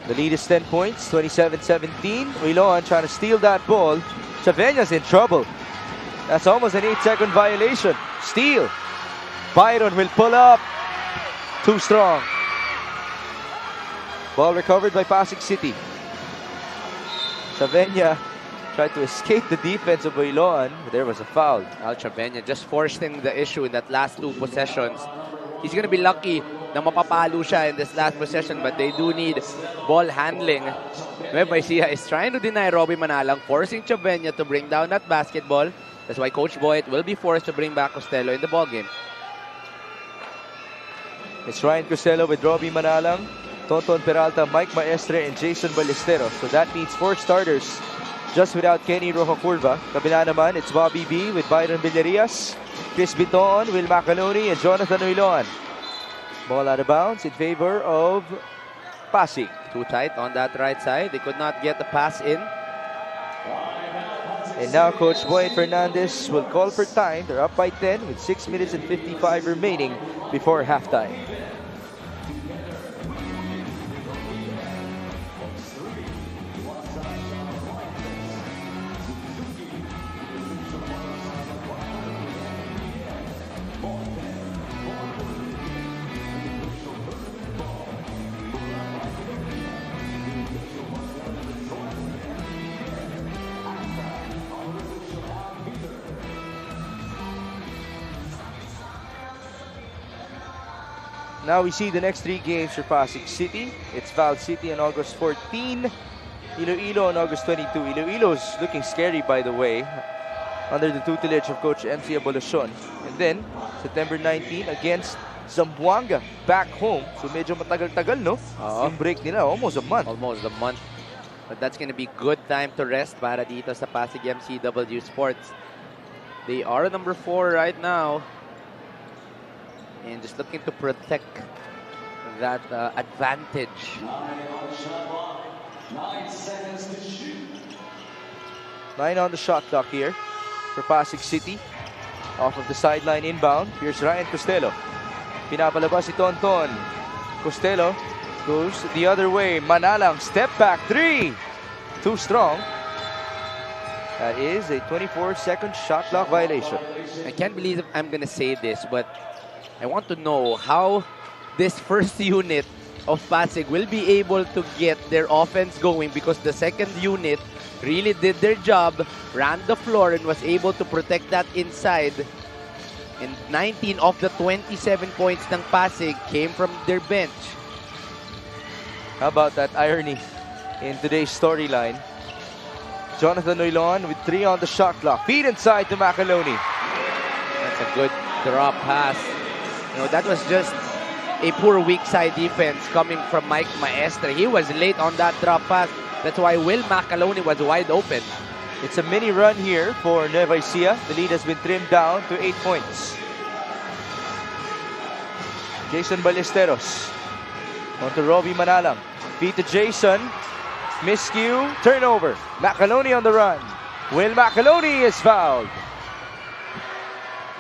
The lead is 10 points, 27-17. Uiloan trying to steal that ball. Chaveña's in trouble. That's almost an 8-second violation. Steal. Byron will pull up. Too strong. Ball recovered by Pasig City. Chaveña tried to escape the defense of Uiloan, but there was a foul. Al Chaveña just forcing the issue in that last two possessions. He's going to be lucky na mapapalo siya in this last possession, but they do need ball handling. Nueva Ecija is trying to deny Robbie Manalang, forcing Chaveña to bring down that basketball. That's why Coach Boyd will be forced to bring back Costello in the ballgame. It's Ryan Costello with Robbie Manalang, Tonton Peralta, Mike Maestre, and Jason Ballesteros. So that means 4 starters just without Kenny Rojacurva. Kabila naman, it's Bobby B with Byron Villarias, Chris Biton, Will Macaloni, and Jonathan Uiloan. Ball out of bounds in favor of Pasig. Too tight on that right side. They could not get the pass in. And now Coach Boyd Fernandez will call for time. They're up by 10 with 6 minutes and 55 remaining before halftime. Now we see the next 3 games for Pasig City. It's Val City on August 14, Iloilo on August 22. Iloilo's looking scary, by the way, under the tutelage of Coach MC Abolacion. And then, September 19 against Zamboanga, back home. So medyo matagal-tagal, no? Yung break nila, almost a month. Almost a month. But that's going to be good time to rest para dito sa Pasig MCW Sports. They are number 4 right now. And just looking to protect that advantage. 9 on the shot clock here for Pasig City. Off of the sideline inbound. Here's Ryan Costello. Pinapalabas si Tonton. Costello goes the other way. Manalang, step back 3. Too strong. That is a 24-second shot clock violation. I can't believe I'm going to say this, but I want to know how this first unit of Pasig will be able to get their offense going, because the second unit really did their job, ran the floor, and was able to protect that inside. And 19 of the 27 points ng Pasig came from their bench. How about that irony in today's storyline? Jonathan Uiloan with 3 on the shot clock. Feed inside to Macaloni. That's a good drop pass. You know, that was just a poor weak side defense coming from Mike Maestre. He was late on that drop pass. That's why Will Macaloni was wide open. It's a mini run here for Nueva Ecija. The lead has been trimmed down to 8 points. Jason Ballesteros. On to Robbie Manalang. Feed to Jason. Miscue. Turnover. Macaloni on the run. Will Macaloni is fouled.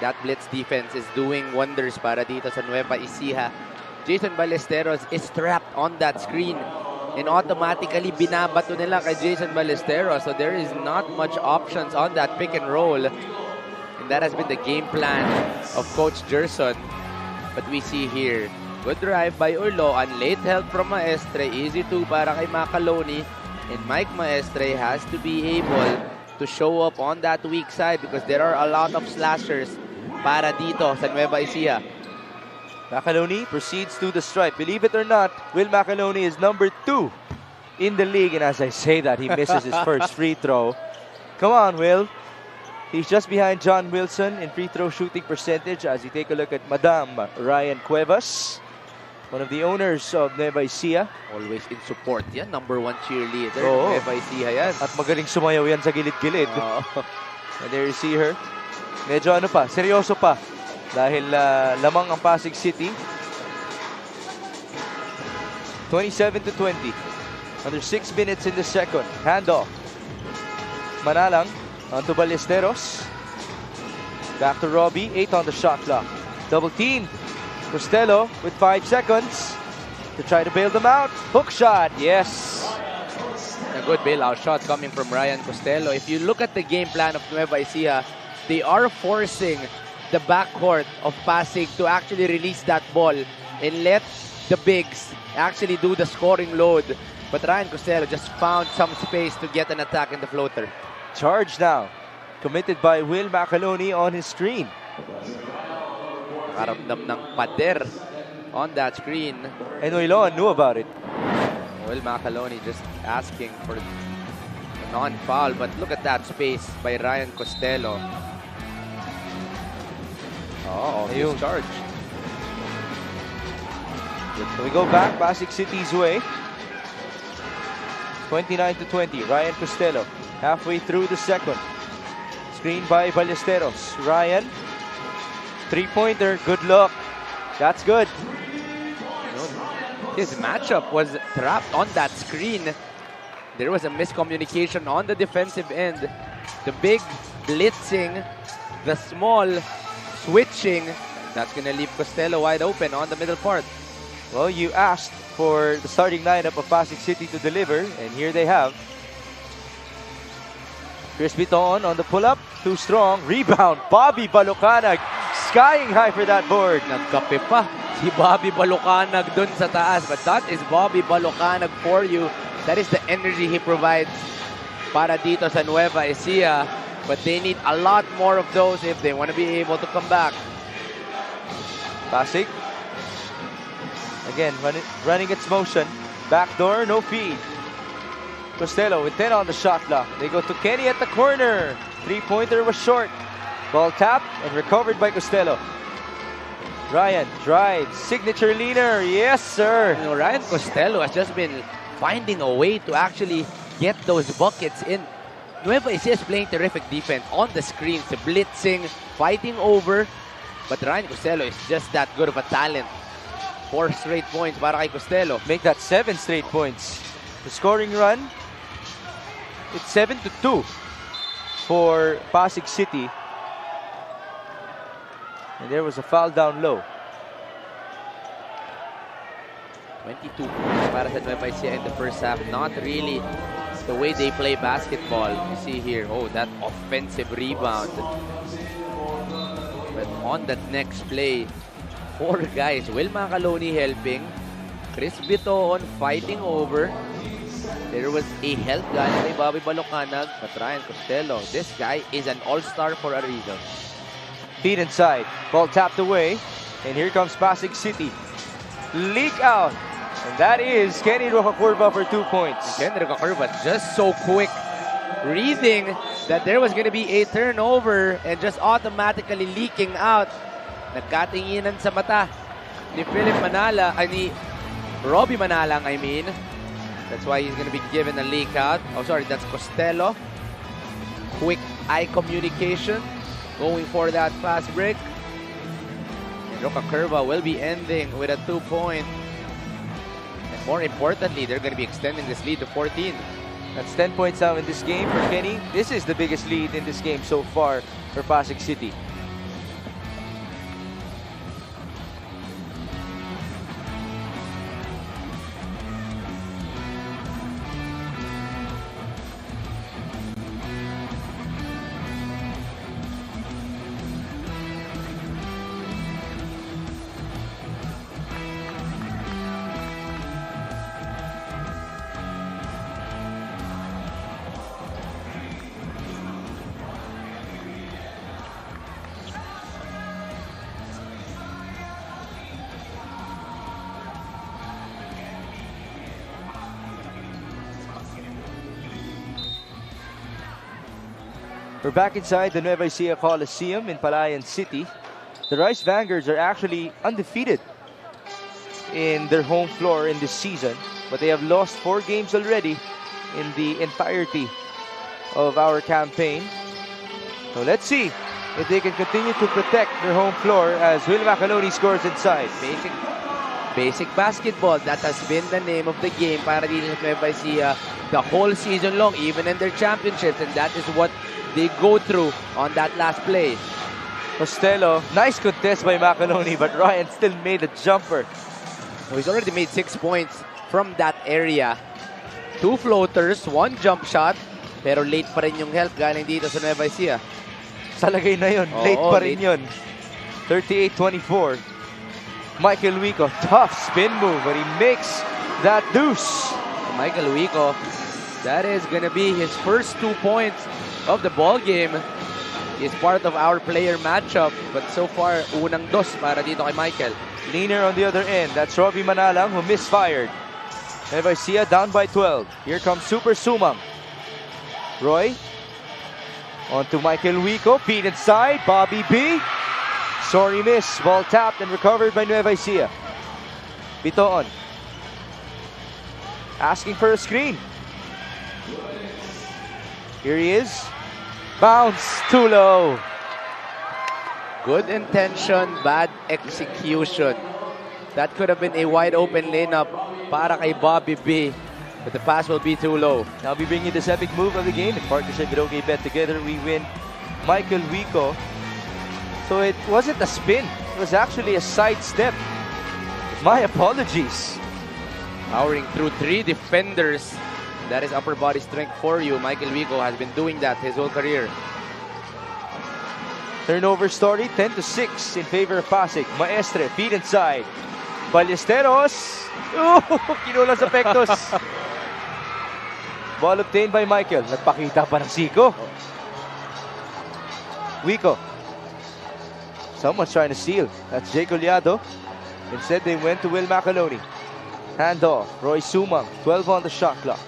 That blitz defense is doing wonders para dito sa Nueva Ecija. Jason Ballesteros is trapped on that screen, and automatically binabato nila kay Jason Ballesteros. So there is not much options on that pick and roll. And that has been the game plan of Coach Gerson. But we see here, good drive by Uiloan, late help from Maestre, easy 2 para kay Macaloni. And Mike Maestre has to be able to show up on that weak side because there are a lot of slashers para dito sa Nueva Ecija. Macaloni proceeds to the stripe. Believe it or not, Will Macaloni is number 2 in the league. And as I say that, he misses his first free throw. Come on, Will. He's just behind John Wilson in free throw shooting percentage as you take a look at Madam Ryan Cuevas, one of the owners of Nueva Ecija. Always in support yan. Number 1 cheerleader. Oo. Nueva Ecija yan. At magaling sumayaw yan sa gilid-gilid. And there you see her. Medyo ano pa, seryoso pa. Dahil lamang ang Pasig City. 27-20. Under 6 minutes in the second. Handoff. Manalang onto Ballesteros. Back to Robbie. 8 on the shot clock. Double team. Costello with 5 seconds to try to bail them out. Hook shot. Yes. A good bailout shot coming from Ryan Costello. If you look at the game plan of Nueva Ecija, they are forcing the backcourt of Pasig to actually release that ball and let the bigs actually do the scoring load. But Ryan Costello just found some space to get an attack in the floater. Charge now. Committed by Will Macaloni on his screen. Karamdam ng pader on that screen. And Oilon knew about it. Will Macaloni just asking for a non-foul. But look at that space by Ryan Costello. Oh, Ayun. charge. So we go back Pasig City's way. 29-20. Ryan Costello halfway through the second. Screen by Ballesteros. Ryan. 3-pointer. Good look. That's good. His matchup was trapped on that screen. There was a miscommunication on the defensive end. The big blitzing, the small switching. That's going to leave Costello wide open on the middle part. Well, you asked for the starting lineup of Pasig City to deliver, and here they have. Chris Biton on the pull-up. Too strong. Rebound. Bobby Balucanag skying high for that board. Nagkape pa si Bobby Balucanag dun sa taas. But that is Bobby Balucanag for you. That is the energy he provides para dito sa Nueva Ecija. But they need a lot more of those if they want to be able to come back. Pasig. Again, running its motion. Backdoor, no feed. Costello with 10 on the shot clock. They go to Kenny at the corner. 3-pointer was short. Ball tapped and recovered by Costello. Ryan drives. Signature leaner. Yes, sir. You know, Ryan Costello has just been finding a way to actually get those buckets in. Nueva Ecija is playing terrific defense on the screens, blitzing, fighting over. But Ryan Costello is just that good of a talent. 4 straight points para kay Costello. Make that 7 straight points. The scoring run, it's 7-2 for Pasig City. And there was a foul down low. 22 points para sa Nueva Ecija in the first half. Not really the way they play basketball. You see here, oh, that offensive rebound. But on that next play, 4 guys. Will Macaloni helping. Chris Biton fighting over. There was a help guy kay Bobby Balucanag. But Ryan Costello, this guy is an all-star for a reason. Feet inside. Ball tapped away. And here comes Pasig City. Leak out. And that is Kenny Rocacurva for 2 points. Kenny Rocacurva just so quick. Reading that there was going to be a turnover and just automatically leaking out. Nagkatinginan sa mata ni Philip Manala, ni Robbie Manalang, I mean. That's why he's going to be given a leak out. Oh, sorry, that's Costello. Quick eye communication. Going for that fast break. Rocacurva will be ending with a 2-point. And more importantly, they're going to be extending this lead to 14. That's 10 points now in this game for Kenny. This is the biggest lead in this game so far for Pasig City. We're back inside the Nueva Ecija Coliseum in Palayan City. The Rice Vanguards are actually undefeated in their home floor in this season, but they have lost 4 games already in the entirety of our campaign. So let's see if they can continue to protect their home floor as Will Macanoni scores inside. Basic basketball, that has been the name of the game para dito sa Nueva Ecija the whole season long, even in their championships, and that is what they go through on that last play. Costello, nice contest by Macanoni, but Ryan still made a jumper. So he's already made 6 points from that area. 2 floaters, 1 jump shot, pero late pa rin yung help galing dito sa Nueva Ecija. Sa lagay na yun, late pa rin yun. 38-24. Michael Wico, tough spin move, but he makes that deuce. Michael Wico, that is gonna be his first 2 points of the ball game. He's part of our player matchup, but so far, unang dos para dito kay Michael. Leaner on the other end, that's Robbie Manalang who misfired. Nueva Ecija down by 12. Here comes Super Sumang. Roy, on to Michael Wico, feed inside, Bobby B. Sorry miss, ball tapped and recovered by Nueva Ecija. Bitoon. Asking for a screen. Here he is. Bounce, too low. Good intention, bad execution. That could have been a wide open layup para kay Bobby B. But the pass will be too low. Now we bring you this epic move of the game in partnership with OK Bet. Together we win. Michael Wico. So it wasn't a spin. It was actually a side step. My apologies. Powering through 3 defenders. That is upper body strength for you. Michael Wico has been doing that his whole career. Turnover story, 10-6 in favor of PASIG. Maestre, feed inside. Ballesteros. Kinulang sa pektos. Ball obtained by Michael. Nagpakita pa ng siko. Wico. Someone's trying to steal. That's Jay Collado. Instead, they went to Will Macanoni. Handoff. Roy Sumang. 12 on the shot clock.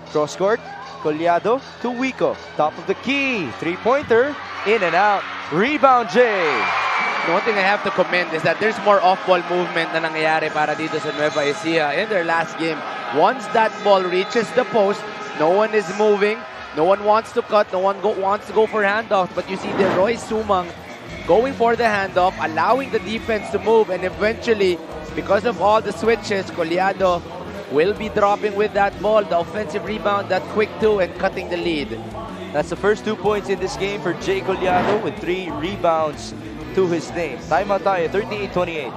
Cross court. Collado to Wico. Top of the key. 3-pointer. In and out. Rebound, Jay. The one thing I have to commend is that there's more off-ball movement na nangyayari para dito sa Nueva Ecija in their last game. Once that ball reaches the post, no one is moving. No one wants to cut. No one wants to go for handoff. But you see the Roy Sumang going for the handoff, allowing the defense to move, and eventually, because of all the switches, Collado will be dropping with that ball, the offensive rebound, that quick 2, and cutting the lead. That's the first 2 points in this game for Jay Collado with 3 rebounds to his name. Timeout tayo, 38-28.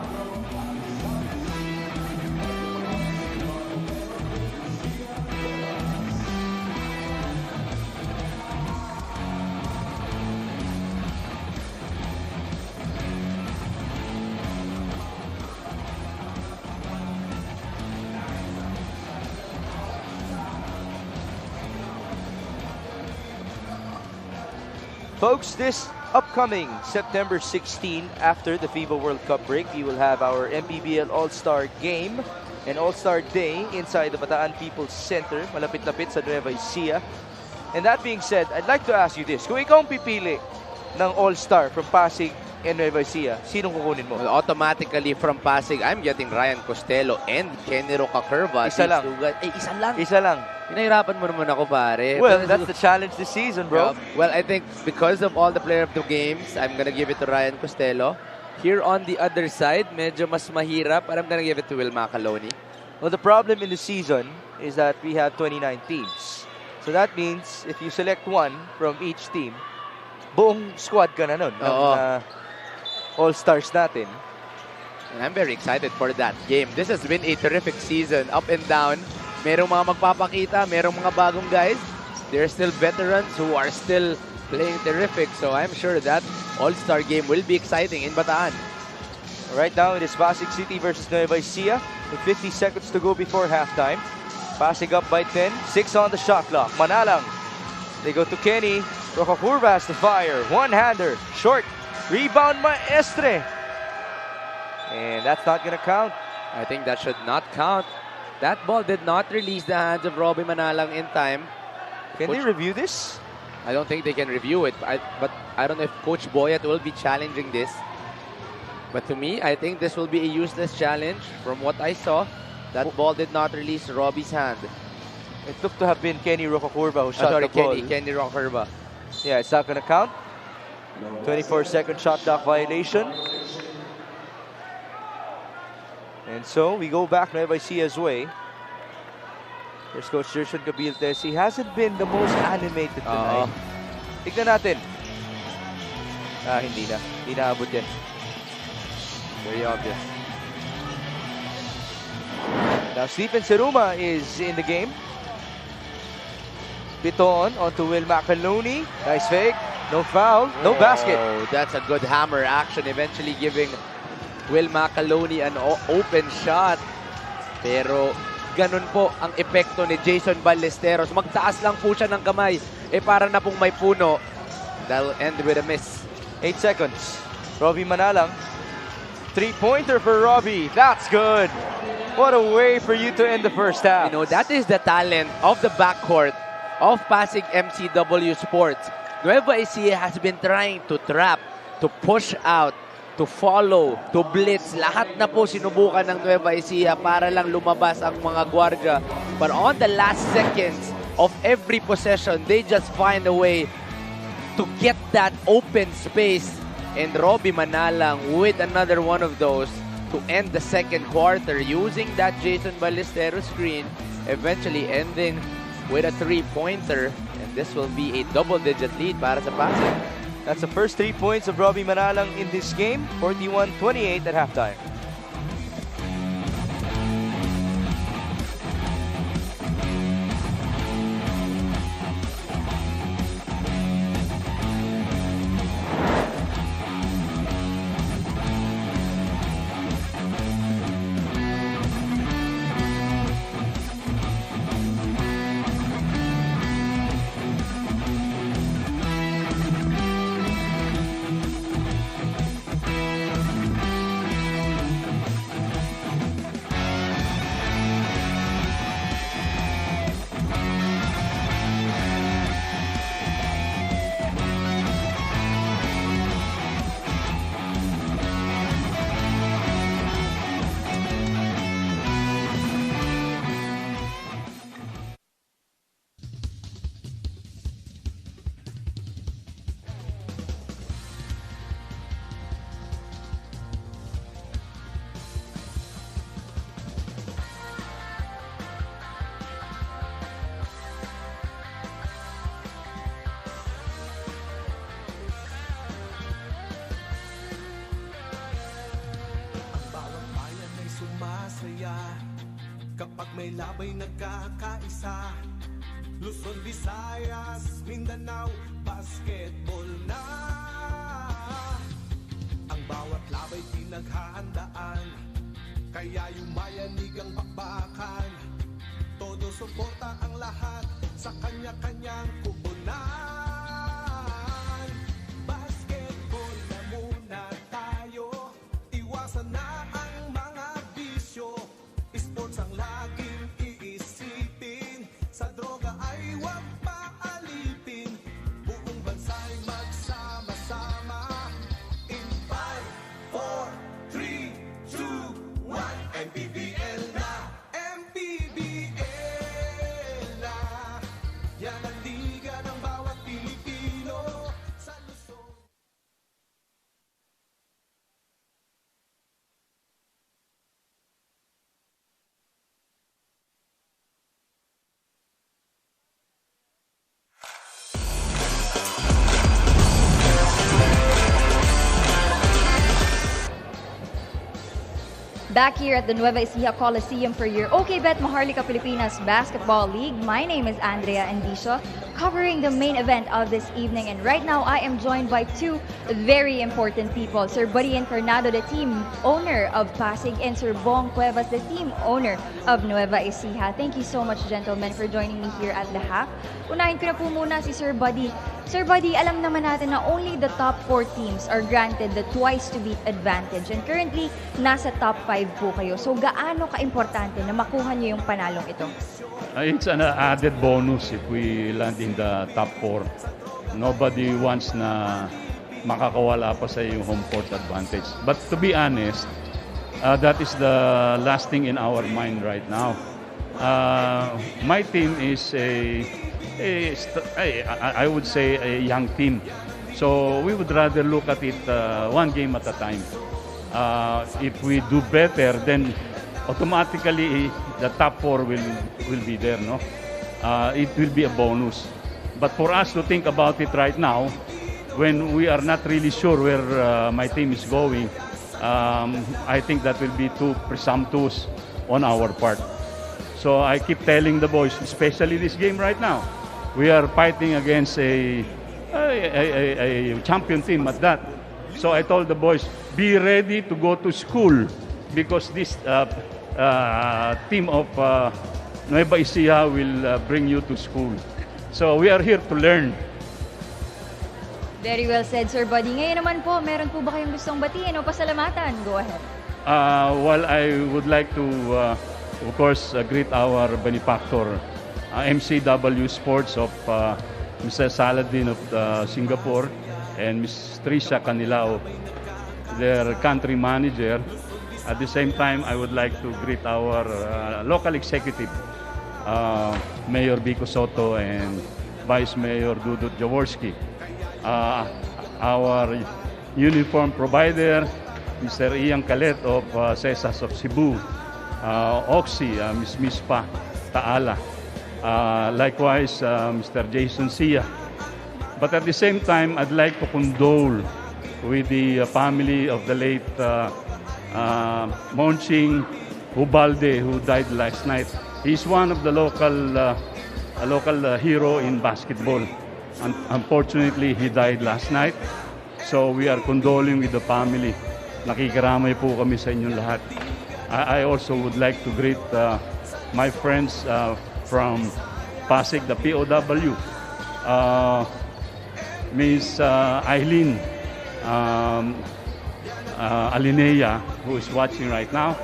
Folks, this upcoming September 16, after the FIBA World Cup break, we will have our MPBL All-Star Game and All-Star Day inside the Bataan People's Center, malapit-lapit sa Nueva Ecija. And that being said, I'd like to ask you this. Kung ikaw ang pipili ng All-Star from PASIG and Nueva Ecija, sinong kukunin mo? Well, automatically from PASIG, I'm getting Ryan Costello and Kenny Rocacurva. Isa lang. Isa lang. Isa lang. Pinahirapan mo naman ako, pare. Well, that's the challenge this season, bro. Well, I think because of all the player of the games, I'm gonna give it to Ryan Costello. Here on the other side, medyo mas mahirap, but I'm gonna give it to Will Macanoni. Well, the problem in the season is that we have 29 teams. So that means if you select one from each team, buong squad ka na nun ng All-Stars natin. And I'm very excited for that game. This has been a terrific season, up and down. Merong mga magpapakita, merong mga bagong guys. There are still veterans who are still playing terrific. So I'm sure that All-Star game will be exciting in Bataan. Right now, it is PASIG City versus Nueva Ecija with 50 seconds to go before halftime. PASIG up by 10, 6 on the shot clock. Manalang. They go to Kenny. Rocacurva has to fire. One-hander. Short. Rebound, Maestre. And that's not going to count. I think that should not count. That ball did not release the hands of Robbie Manalang in time. Can they review this? I don't think they can review it. But I don't know if Coach Boyat will be challenging this. But to me, I think this will be a useless challenge. From what I saw, that ball did not release Robbie's hand. It looked to have been Kenny Rocacorba who shot the ball. Kenny Rocacorba. Yeah, it's not going to count. 24-second shot clock violation. And so we go back Nueva Ecija's way. Here's Coach Jerson Cabiltes. He hasn't been the most animated tonight. Tignan natin. Hindi na. Hindi naabot yan. Very obvious. Now Stephen Seruma is in the game. Piton onto Will McAlooney. Nice fake. No foul. No basket. Oh, that's a good hammer action. Eventually giving Will McAlooney an open shot. Pero ganun po ang epekto ni Jason Ballesteros. Magtaas lang po siya ng kamay. Para na pong may puno. That'll end with a miss. 8 seconds. Robbie Manalang. Three-pointer for Robbie. That's good. What a way for you to end the first half. You know, that is the talent of the backcourt of PASIG MCW Sports. Nueva Ecija has been trying to trap, to push out, to follow, to blitz. Lahat na po sinubukan ng Nueva Ecija para lang lumabas ang mga gwardiya. But on the last seconds of every possession, they just find a way to get that open space. And Robbie Manalang with another one of those to end the second quarter using that Jason Ballesteros screen, eventually ending with a three-pointer. And this will be a double-digit lead para sa PASIG. That's the first 3 points of Robbie Manalang in this game. 41-28 at halftime. Kapag may labay nagkakaisa, Luzon, Visayas, Mindanao, basketball na. Ang bawat labay pinaghahandaan, kaya yumayanig ang bakbakan. Todo suporta ang lahat sa kanya-kanyang kupunan. Basketball na muna tayo, iwasan na ang mga bisyo. Sports ang laging iisipin, sa droga ay huwag paalipin. Buong bansa'y magsama-sama. In 5, 4, 3, 2, 1, MPBL na! MPBL na! Yan ang liga ng bawat Pilipino sa Luzon. Back here at the Nueva Ecija Coliseum for your OKBet Maharlika Pilipinas Basketball League. My name is Andrea Andisha, covering the main event of this evening. And right now, I am joined by two very important people. Sir Buddy Encarnado, the team owner of PASIG, and Sir Bong Cuevas, the team owner of Nueva Ecija. Thank you so much, gentlemen, for joining me here at the half. Unahin ko na po muna si Sir Buddy. Sir Buddy, alam naman natin na only the top 4 teams are granted the twice to beat advantage. And currently, nasa top 5 po kayo. So gaano ka-importante na makuha niyo yung panalong ito? It's an added bonus if we land in the top 4. Nobody wants na makakawala pa sa yung home court advantage. But to be honest, that is the last thing in our mind right now. My team is I would say a young team. So we would rather look at it one game at a time. If we do better, then automatically the top 4 will be there, no? It will be a bonus. But for us to think about it right now, when we are not really sure where my team is going, I think that will be too presumptuous on our part. So I keep telling the boys, especially this game right now, we are fighting against a champion team at that. So I told the boys, be ready to go to school because this team of Nueva ECIJA will bring you to school. So we are here to learn. Very well said, Sir Buddy. Ngayon naman po, meron po ba kayong gustong batiin o pasalamatan? Go ahead. Well, I would like to, of course, greet our benefactor, MCW Sports of Mr. Saladin of Singapore and Ms. Trisha Canilao, their country manager. At the same time, I would like to greet our local executive, Mayor Vico Soto and Vice Mayor Dudut Jaworski. Our uniform provider, Mr. Ian Calet of CESAS of Cebu, Oxy, Ms. Mispa Taala, likewise Mr. Jason Sia. But at the same time, I'd like to condole with the family of the late Monching Ubalde, who died last night. He's one of the local hero in basketball. Unfortunately, he died last night. So we are condoling with the family. Nakikiramay po kami sa inyong lahat. I also would like to greet my friends from PASIG, the POW. Miss Eileen Alinea, who is watching right now.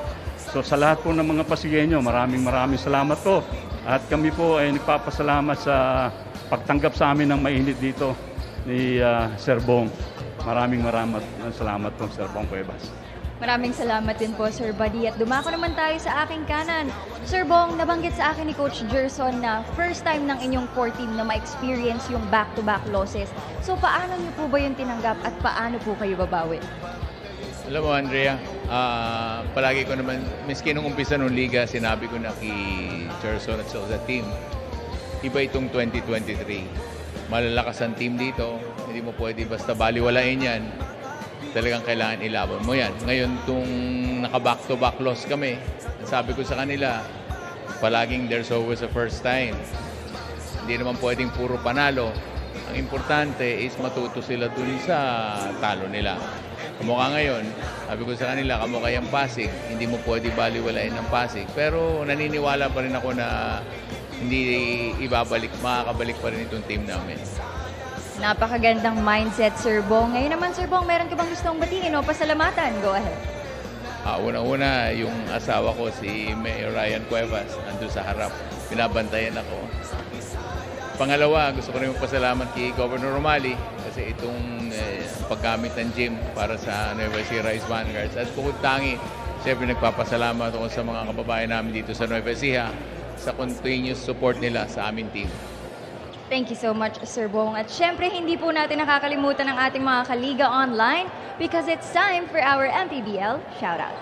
So sa lahat po ng mga Pasigenyo, maraming salamat po. At kami po ay nagpapasalamat sa pagtanggap sa amin ng mainit dito ni Sir Bong. Maraming salamat po, Sir Bong Cuevas. Maraming salamat din po, Sir Buddy. At dumako naman tayo sa aking kanan. Sir Bong, nabanggit sa akin ni Coach Gerson na first time ng inyong core team na ma-experience yung back-to-back losses. So paano niyo po ba yung tinanggap at paano po kayo babawi? Alam mo, Andrea, palagi ko naman, miski nung umpisa ng liga, sinabi ko na kay Gerson at sa team, iba itong 2023. Malalakas ang team dito, hindi mo pwede basta baliwalain yan. Talagang kailangan ilaban mo yan. Ngayon, itong naka-back-to-back loss kami, sabi ko sa kanila, palaging there's always a first time. Hindi naman pwedeng puro panalo. Ang importante is matuto sila dun sa talo nila. Kamukha ngayon, sabi ko sa kanila, kamukha yung PASIG, hindi mo pwede baliwalain ng PASIG. Pero naniniwala pa rin ako na hindi makakabalik pa rin itong team namin. Napakagandang mindset, Sir Bong. Ngayon naman, Sir Bong, meron ka bang gustong batiin o pasalamatan? Go ahead. Una-una, yung asawa ko, si Mayor Ryan Cuevas, nandun sa harap. Binabantayan ako. Pangalawa, gusto ko rin magpasalamat kay Governor Romali kasi itong paggamit ng gym para sa Nueva Ecija Rice Vanguards. At bukod tangi, siyempre nagpapasalamat ako sa mga kababayan namin dito sa Nueva Ecija sa continuous support nila sa aming team. Thank you so much, Sir Bong. At syempre, hindi po natin nakakalimutan ang ating mga kaliga online because it's time for our MPBL Shoutout.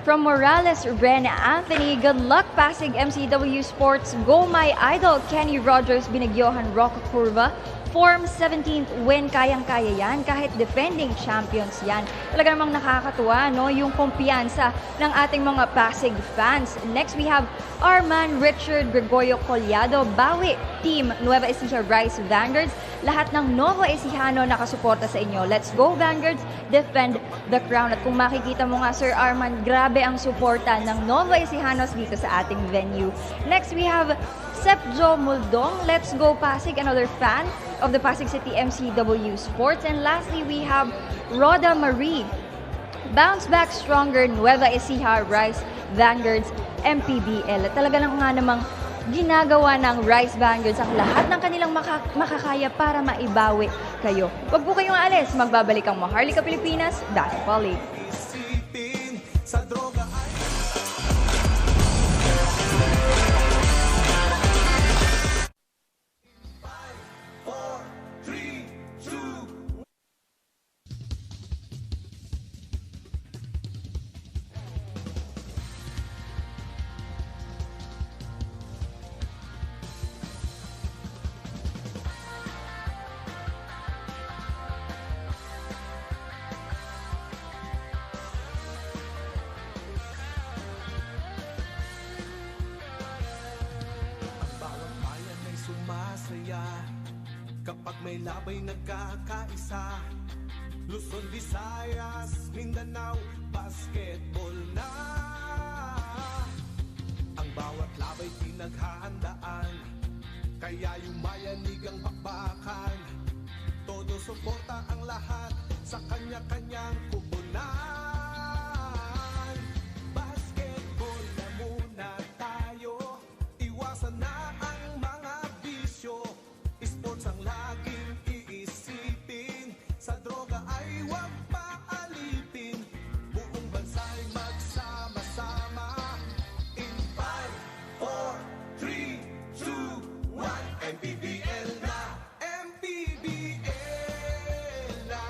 From Morales, Ren Anthony, good luck Pasig MCW Sports. Go my idol, Kenny Rogers, Binagyohan, Rock Curva. Form 17th win, kayang-kaya yan kahit defending champions yan. Talaga namang nakakatuwa, no? Yung kumpiyansa ng ating mga Pasig fans. Next, we have Arman Richard Gregorio Collado, Bawi, Team Nueva Ecija Rice Vanguards. Lahat ng Novo Ecijano nakasuporta sa inyo. Let's go Vanguards, defend the crown. At kung makikita mo nga, Sir Arman, grabe ang suporta ng Novo Ecijanos dito sa ating venue. Next, we have Sepjo Muldong, let's go Pasig, another fan of the Pasig City MCW Sports. And lastly, we have Rhoda Marie. Bounce back stronger, Nueva Ecija Rice Vanguards MPBL. At talaga lang nga namang ginagawa ng Rice Vanguards ang lahat ng kanilang makakaya para maibawi kayo. Huwag po kayong aalis, magbabalik ang Maharlika Pilipinas Basketball League. Isipin sa droga ay sumasaya kapag may labay nagkakaisa. Luzon, Visayas, Mindanao, basketball na. Ang bawat labay pinaghahandaan, kaya yumayanig ang bakbakan. Todo suporta ang lahat sa kanya-kanyang kupunan. Basketball na muna tayo, iwasan na ang mga bisyo. Sports ang laging iisipin, sa droga ay huwag paalipin. Buong bansa'y magsama-sama. In 5, 4, 3, 2, 1, MPBL na, MPBL na.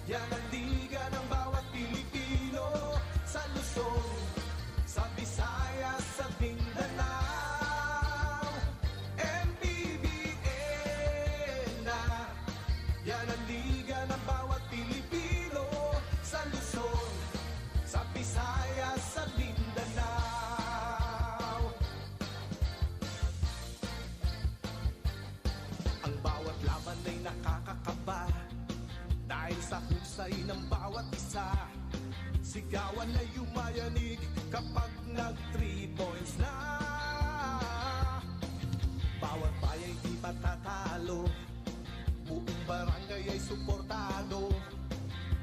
Yan ang liga ng bawat Pilipino, sa Luzon, sa Visayas, sa Mindanao. MPBL na, yan ang liga ng bawat Pilipino, sa Luzon, sa Visayas, sa Mindanao. Ang bawat laban ay nakakakaba, dahil sa husay ng bawat isa. Sigawan ay yumayanig kapag nag-3 points na. Bawat bayay di matatalo, buong barangay ay suportado.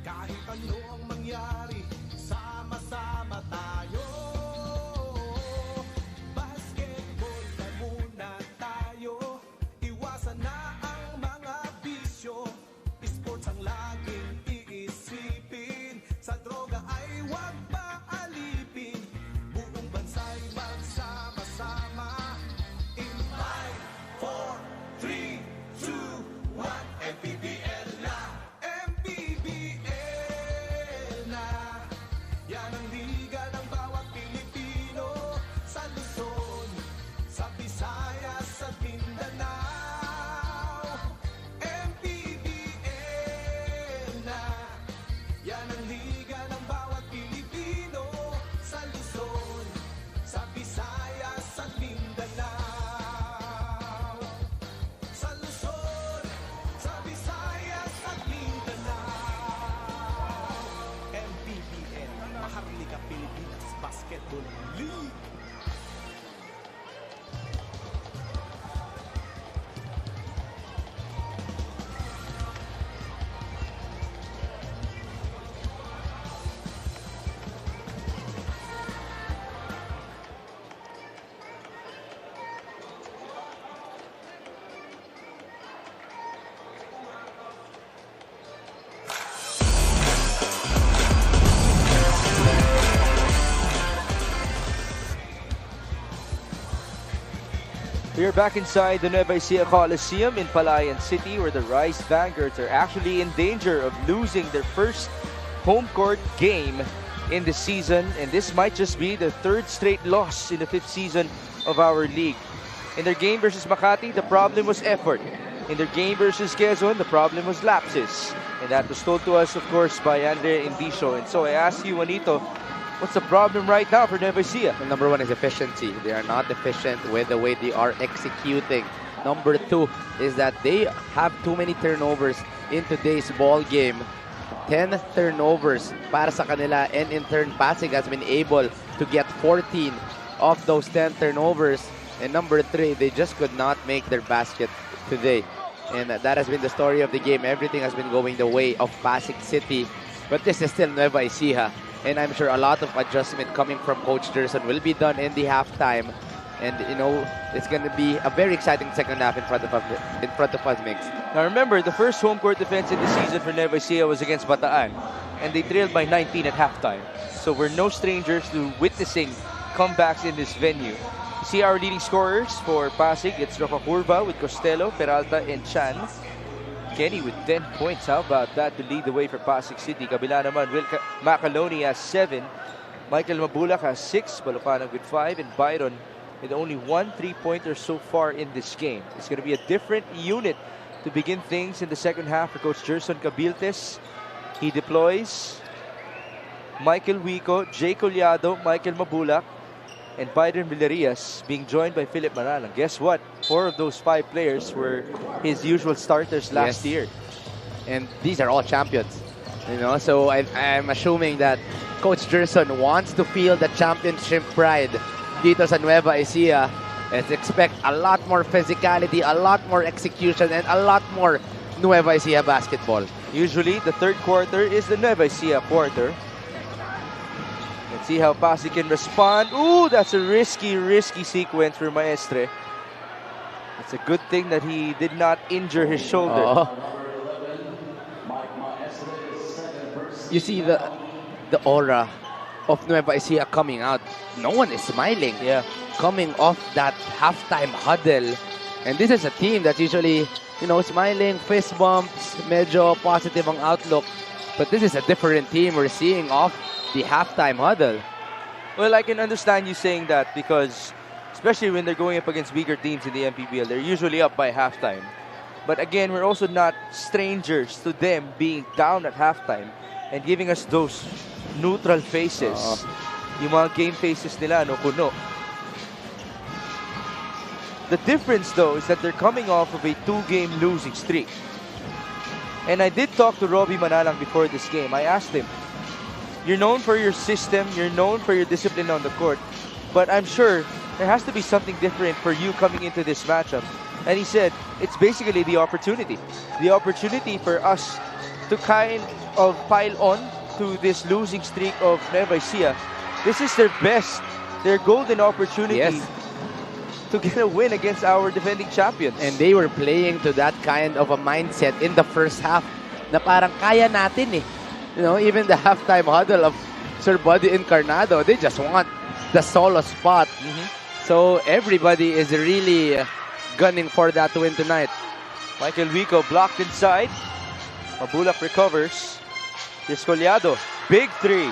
Kahit ano ang mangyari, sama-sama tayo. Basketball na muna tayo, iwasan na ang mga bisyo. Sports ang laging iisipin, sa droga ay huwag paalipin. Buong bansa'y magsama-sama. In 5, 4, 3, 2, 1, MPBL na, MPBL na. Yan ang liga ng bawat Pilipino, sa Luzon, sa Visayas, sa Mindanao. MPBL na, yan ang liga ng bawat Pilipino, sa Luzon, sa Visayas, sa Mindanao. Sa Luzon, sa Visayas, sa Mindanao. MPBL, Maharlika Pilipinas Basketball League. We are back inside the Nueva Ecija Coliseum in Palayan City, where the Rice Vanguards are actually in danger of losing their first home court game in the season, and this might just be the third straight loss in the 5th season of our league. In their game versus Makati, the problem was effort. In their game versus Quezon, the problem was lapses. And that was told to us, of course, by Andre Indicio. And so I ask you, Juanito, what's the problem right now for Nueva Ecija? Well, number one is efficiency. They are not efficient with the way they are executing. Number two is that they have too many turnovers in today's ball game. 10 turnovers para sa kanila, and in turn, Pasig has been able to get 14 of those 10 turnovers. And number 3, they just could not make their basket today. And that has been the story of the game. Everything has been going the way of PASIG City. But this is still Nueva Ecija. And I'm sure a lot of adjustment coming from Coach Gerson will be done in the halftime. And, you know, it's going to be a very exciting second half in front of us, Migs. Now remember, the first home court defense in the season for Nueva Ecija was against Bataan. And they trailed by 19 at halftime. So we're no strangers to witnessing comebacks in this venue. See our leading scorers for PASIG. It's Rafa Curva with Costello, Peralta, and Chan. Kenny with 10 points. How about that to lead the way for PASIG City? Kabila naman, Will Macaloni has 7. Michael Mabulak has 6. Balucanang with 5. And Byron with only 1 3-pointer so far in this game. It's going to be a different unit to begin things in the second half for Coach Gerson Cabiltes. He deploys Michael Wico, Jay Collado, Michael Mabulak, and Byron Villarias, being joined by Philip Manalang. Guess what? 4 of those 5 players were his usual starters last year. And these are all champions. You know, so I'm assuming that Coach Gerson wants to feel the championship pride dito sa Nueva Ecija. Let's expect a lot more physicality, a lot more execution, and a lot more Nueva Ecija basketball. Usually, the third quarter is the Nueva Ecija quarter. Let's see how PASIG can respond. Ooh, that's a risky sequence for Maestre. It's a good thing that he did not injure his shoulder. You see the aura of Nueva Ecija coming out. No one is smiling. Yeah. Coming off that halftime huddle. And this is a team that's usually, you know, smiling, fist bumps, medyo positive ang outlook. But this is a different team we're seeing off the halftime huddle. Well, I can understand you saying that because especially when they're going up against bigger teams in the MPBL, they're usually up by halftime. But again, we're also not strangers to them being down at halftime and giving us those neutral faces. Yung mga game faces nila, no, kuno. The difference, though, is that they're coming off of a 2-game losing streak. And I did talk to Robbie Manalang before this game. I asked him, you're known for your system, you're known for your discipline on the court, but I'm sure there has to be something different for you coming into this matchup. And he said, it's basically the opportunity. The opportunity for us to kind of pile on to this losing streak of Nueva Ecija. This is their best, their golden opportunity to get a win against our defending champions. And they were playing to that kind of a mindset in the first half na parang kaya natin eh. You know, even the halftime huddle of Sir Buddy Encarnado, they just want the solo spot. So everybody is really gunning for that win tonight. Michael Wico blocked inside. Mabulak recovers. Here's Collado. Big 3.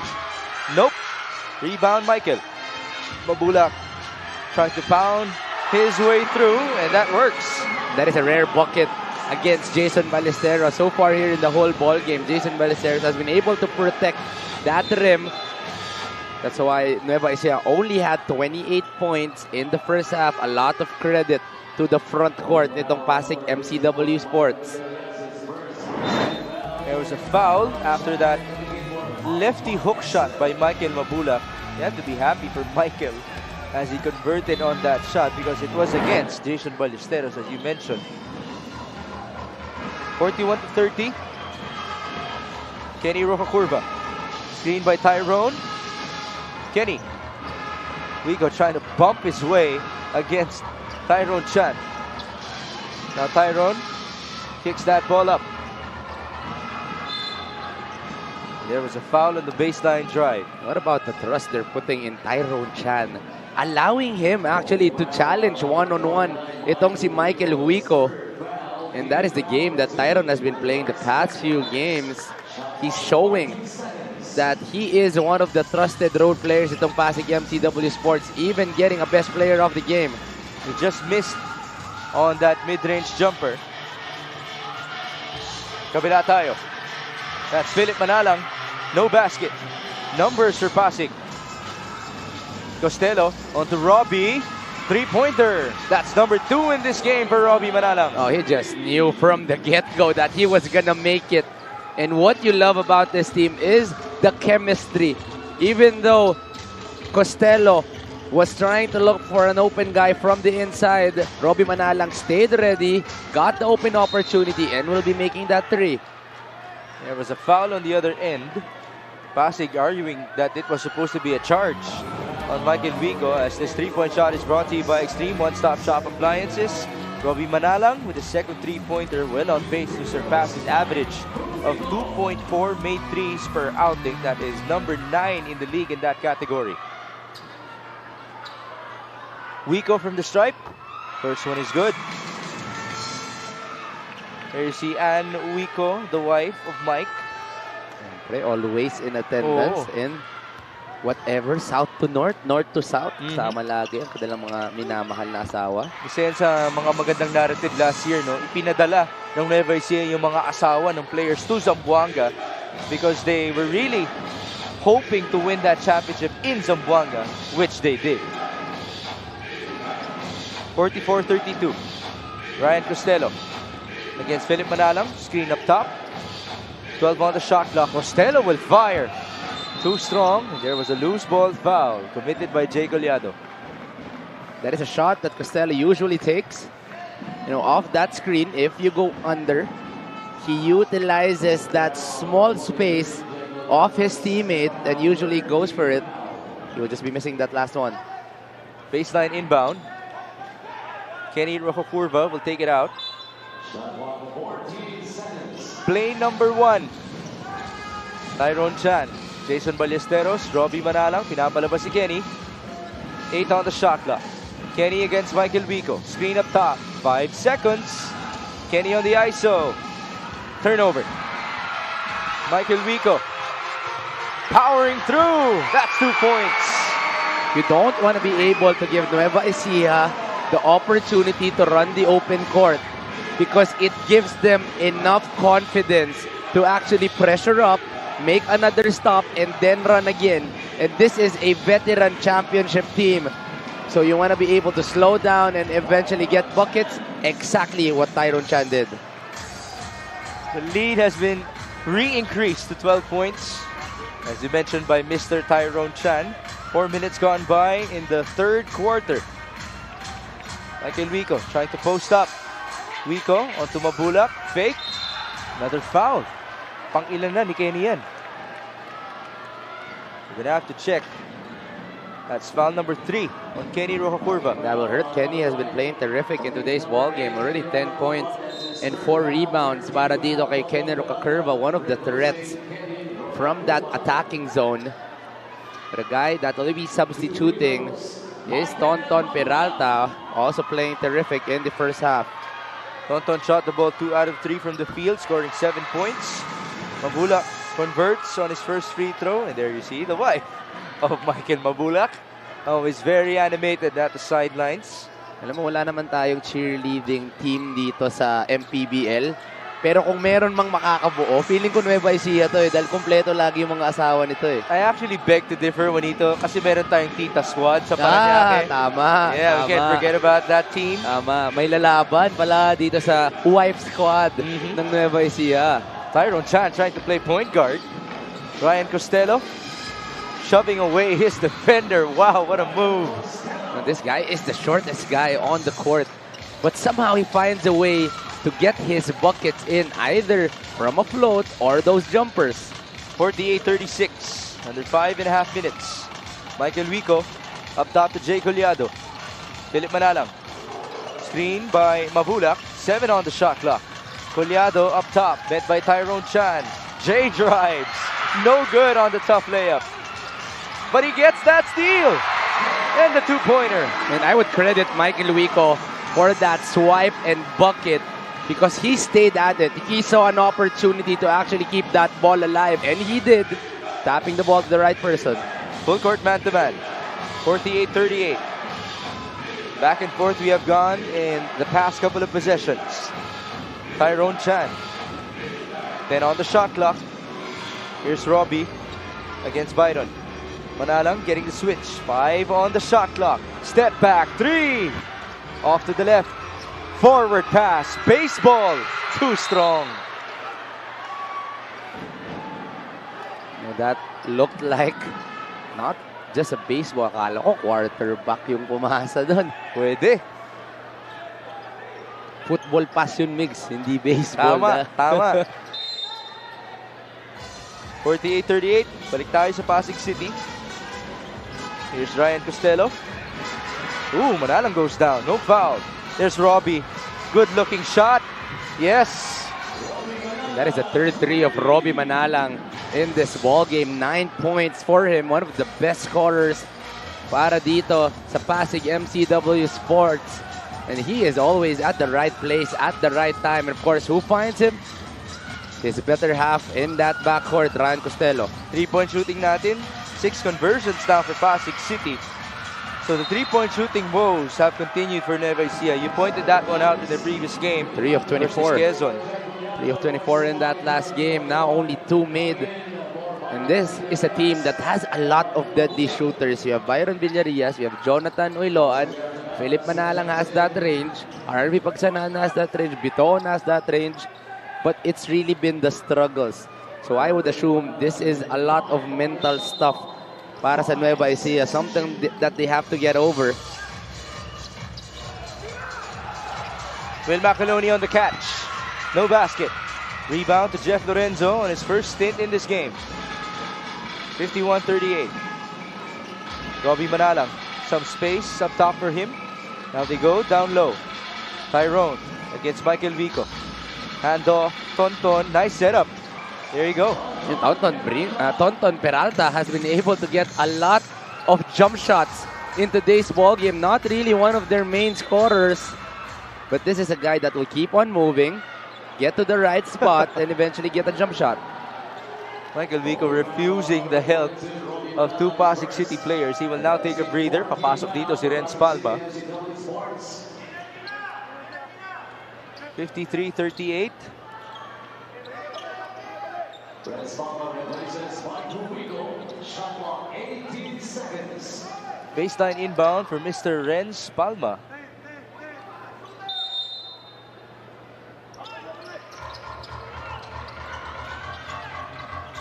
Nope. Rebound, Michael. Mabulak trying to pound his way through, and that works. That is a rare bucket against Jason Ballesteros. So far here in the whole ball game, Jason Ballesteros has been able to protect that rim. That's why Nueva Ecija only had 28 points in the first half. A lot of credit to the front court nitong PASIG MCW Sports. There was a foul after that lefty hook shot by Michael Mabulak. You have to be happy for Michael as he converted on that shot because it was against Jason Ballesteros, as you mentioned. 41-30. Kenny Roca Curva. Screen by Tyrone. Kenny. Wico trying to bump his way against Tyrone Chan. Now Tyrone kicks that ball up. There was a foul on the baseline drive. What about the thrust they're putting in Tyrone Chan? Allowing him actually to challenge one-on-one itong si Michael Wico. And that is the game that Tyrone has been playing the past few games. He's showing that he is one of the trusted role players itong PASIG MCW Sports, even getting a best player of the game. He just missed on that mid-range jumper. Kabila tayo. That's Philip Manalang. No basket. Numbers for PASIG. Costello onto Robbie. 3-pointer. That's number 2 in this game for Robbie Manalang. Oh, he just knew from the get-go that he was gonna make it. And what you love about this team is the chemistry. Even though Costello was trying to look for an open guy from the inside. Robbie Manalang stayed ready, got the open opportunity, and will be making that three. There was a foul on the other end. PASIG arguing that it was supposed to be a charge on Michael Vico, as this three-point shot is brought to you by Extreme One-Stop Shop Appliances. Robbie Manalang with a second three-pointer, well on pace to surpass his average of 2.4 made threes per outing. That is number 9 in the league in that category. Vico from the stripe. First one is good. There you see Ann Vico, the wife of Mike. Siyempre, always in attendance in whatever, south to north, north to south. Kasama lagi ang kanilang mga minamahal na asawa. Isa yan sa mga magandang narrative last year, no? Ipinadala ng Nueva Ecija yung mga asawa ng players to Zamboanga because they were really hoping to win that championship in Zamboanga, which they did. 44-32. Ryan Costello against Philip Manalang. Screen up top. 12 on the shot clock. Costello will fire. Too strong. And there was a loose ball foul committed by Jay Collado. That is a shot that Costello usually takes. You know, off that screen, if you go under, he utilizes that small space off his teammate and usually goes for it. He will just be missing that last one. Baseline inbound. Kenny Rojo-Curva will take it out. Play number 1. Tyrone Chan, Jason Ballesteros, Robbie Manalang. Pinapalabas si Kenny. 8 on the shot clock. Kenny against Michael Vico. Screen up top. 5 seconds. Kenny on the ISO. Turnover. Michael Vico powering through. That's 2 points. You don't want to be able to give Nueva Ecija the opportunity to run the open court because it gives them enough confidence to actually pressure up, make another stop, and then run again. And this is a veteran championship team. So you want to be able to slow down and eventually get buckets, exactly what Tyrone Chan did. The lead has been re-increased to 12 points, as you mentioned by Mr. Tyrone Chan. 4 minutes gone by in the third quarter. Michael Vico trying to post up. Vico onto Mabulak. Fake. Another foul. Pang-ilan na ni Kenny yan. We're gonna have to check. That's foul number 3 on Kenny Rojo-Curva. That will hurt. Kenny has been playing terrific in today's ball game. Already 10 points and 4 rebounds para dito kay Kenny Rojo-Curva. One of the threats from that attacking zone. But a guy that will be substituting is Tonton Peralta, also playing terrific in the first half. Tonton shot the ball 2 out of 3 from the field, scoring 7 points. Mabulak converts on his first free throw, and there you see the wife of Michael Mabulak. Oh, is very animated at the sidelines. Alam mo, wala naman tayong cheerleading team dito sa MPBL. Pero kung meron mang makakabuo, feeling ko Nueva Ecija to dahil kompleto lagi yung mga asawa nito I actually beg to differ, Juanito, kasi meron tayong Tita Squad sa Paranaque. Tama. Yeah, we can't forget about that team. Tama. May lalaban pala dito sa wife squad ng Nueva Ecija. Tyrone Chan trying to play point guard. Ryan Costello shoving away his defender. Wow, what a move. Now, this guy is the shortest guy on the court, but somehow he finds a way to get his buckets in either from a float or those jumpers. 48-36, under 5.5 minutes. Michael Vico up top to Jay Collado. Philip Manalang. Screen by Mabulak. 7 on the shot clock. Collado up top, met by Tyrone Chan. Jay drives. No good on the tough layup. But he gets that steal. And the two-pointer. And I would credit Michael Vico for that swipe and bucket because he stayed at it. He saw an opportunity to actually keep that ball alive, and he did, tapping the ball to the right person. Full court man-to-man. 48-38. Back and forth we have gone in the past couple of possessions. Tyrone Chan. Then on the shot clock, here's Robbie against Byron. Manalang getting the switch. 5 on the shot clock. Step back, 3. Off to the left. Forward pass. Baseball. Too strong. That looked like not just a baseball. Akala ko quarterback yung pumasa doon. Pwede. Football pass yun, Migs, hindi baseball. Tama. 48-38. Balik tayo sa Pasig City. Here's Ryan Costello. Ooh, Manalang goes down. No foul. There's Robbie. Good-looking shot. Yes. That is the third three of Robbie Manalang in this ball game. 9 points for him. One of the best scorers para dito sa Pasig MCW Sports. And he is always at the right place at the right time. And of course, who finds him? His better half in that backcourt, Ryan Costello. 3-point shooting natin. 6 conversions now for Pasig City. So the 3-point shooting woes have continued for Nueva Ecija. You pointed that one out in the previous game. 3 of 24. versus Quezon. 3 of 24 in that last game. Now only 2 made. And this is a team that has a lot of deadly shooters. You have Byron Villarias, you have Jonathan Uiloan, Philip Manalang has that range, RV Pagsanan has that range, Biton has that range. But it's really been the struggles. So I would assume this is a lot of mental stuff para sa Nueva Ecija, something that they have to get over. Will Macaloni on the catch. No basket. Rebound to Jeff Lorenzo on his first stint in this game. 51-38. Robbie Manalang. Some space up top for him. Now they go down low. Tyrone against Michael Vico. Handoff. Tonton. Nice setup. There you go. Tonton Peralta has been able to get a lot of jump shots in today's ball game. Not really one of their main scorers, but this is a guy that will keep on moving, get to the right spot, and eventually get a jump shot. Michael Vico refusing the help of 2 Pasig City players. He will now take a breather. Papasok dito si Renz Palma. 53-38. Baseline inbound for Mr. Renz Palma.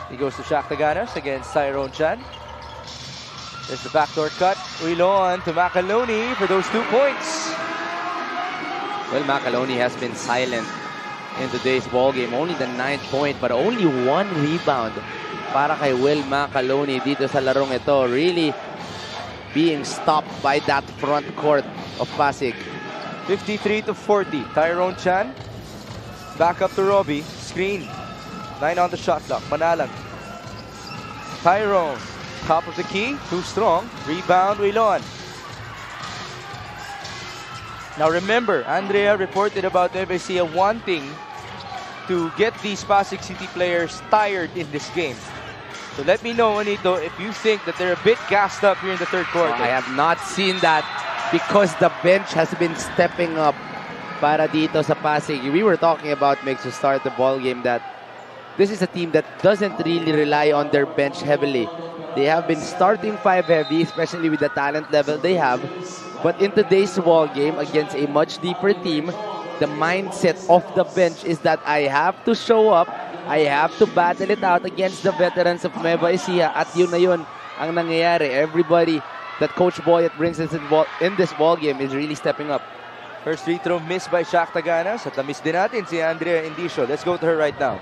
He goes to Shaq Taganas against Tyrone Chan. There's the backdoor cut. Uilon to Macaloni for those 2 points. Well, Macaloni has been silent in today's ball game. Only the 9th point, but only 1 rebound para kay Will Macaloni dito sa larong ito. Really being stopped by that front court of Pasig. 53-40. Tyrone Chan. Back up to Robbie. Screen. 9 on the shot clock. Manalang. Tyrone. Top of the key. Too strong. Rebound. Uilon. Now remember, Andrea reported about Nueva Ecija wanting to get these Pasig City players tired in this game. So let me know, Anito, if you think that they're a bit gassed up here in the third quarter. I have not seen that because the bench has been stepping up para dito sa Pasig. We were talking about, Mix, to start the ball game, that this is a team that doesn't really rely on their bench heavily. They have been starting 5 heavy, especially with the talent level they have. But in today's ball game against a much deeper team, the mindset of the bench is that I have to show up, I have to battle it out against the veterans of Nueva Ecija. At yun na yun ang nangyayari. Everybody that Coach Boyet brings in this ball game is really stepping up. First free throw missed by Shaq Taganas. At na-miss din natin si Andrea Indicio. Let's go to her right now.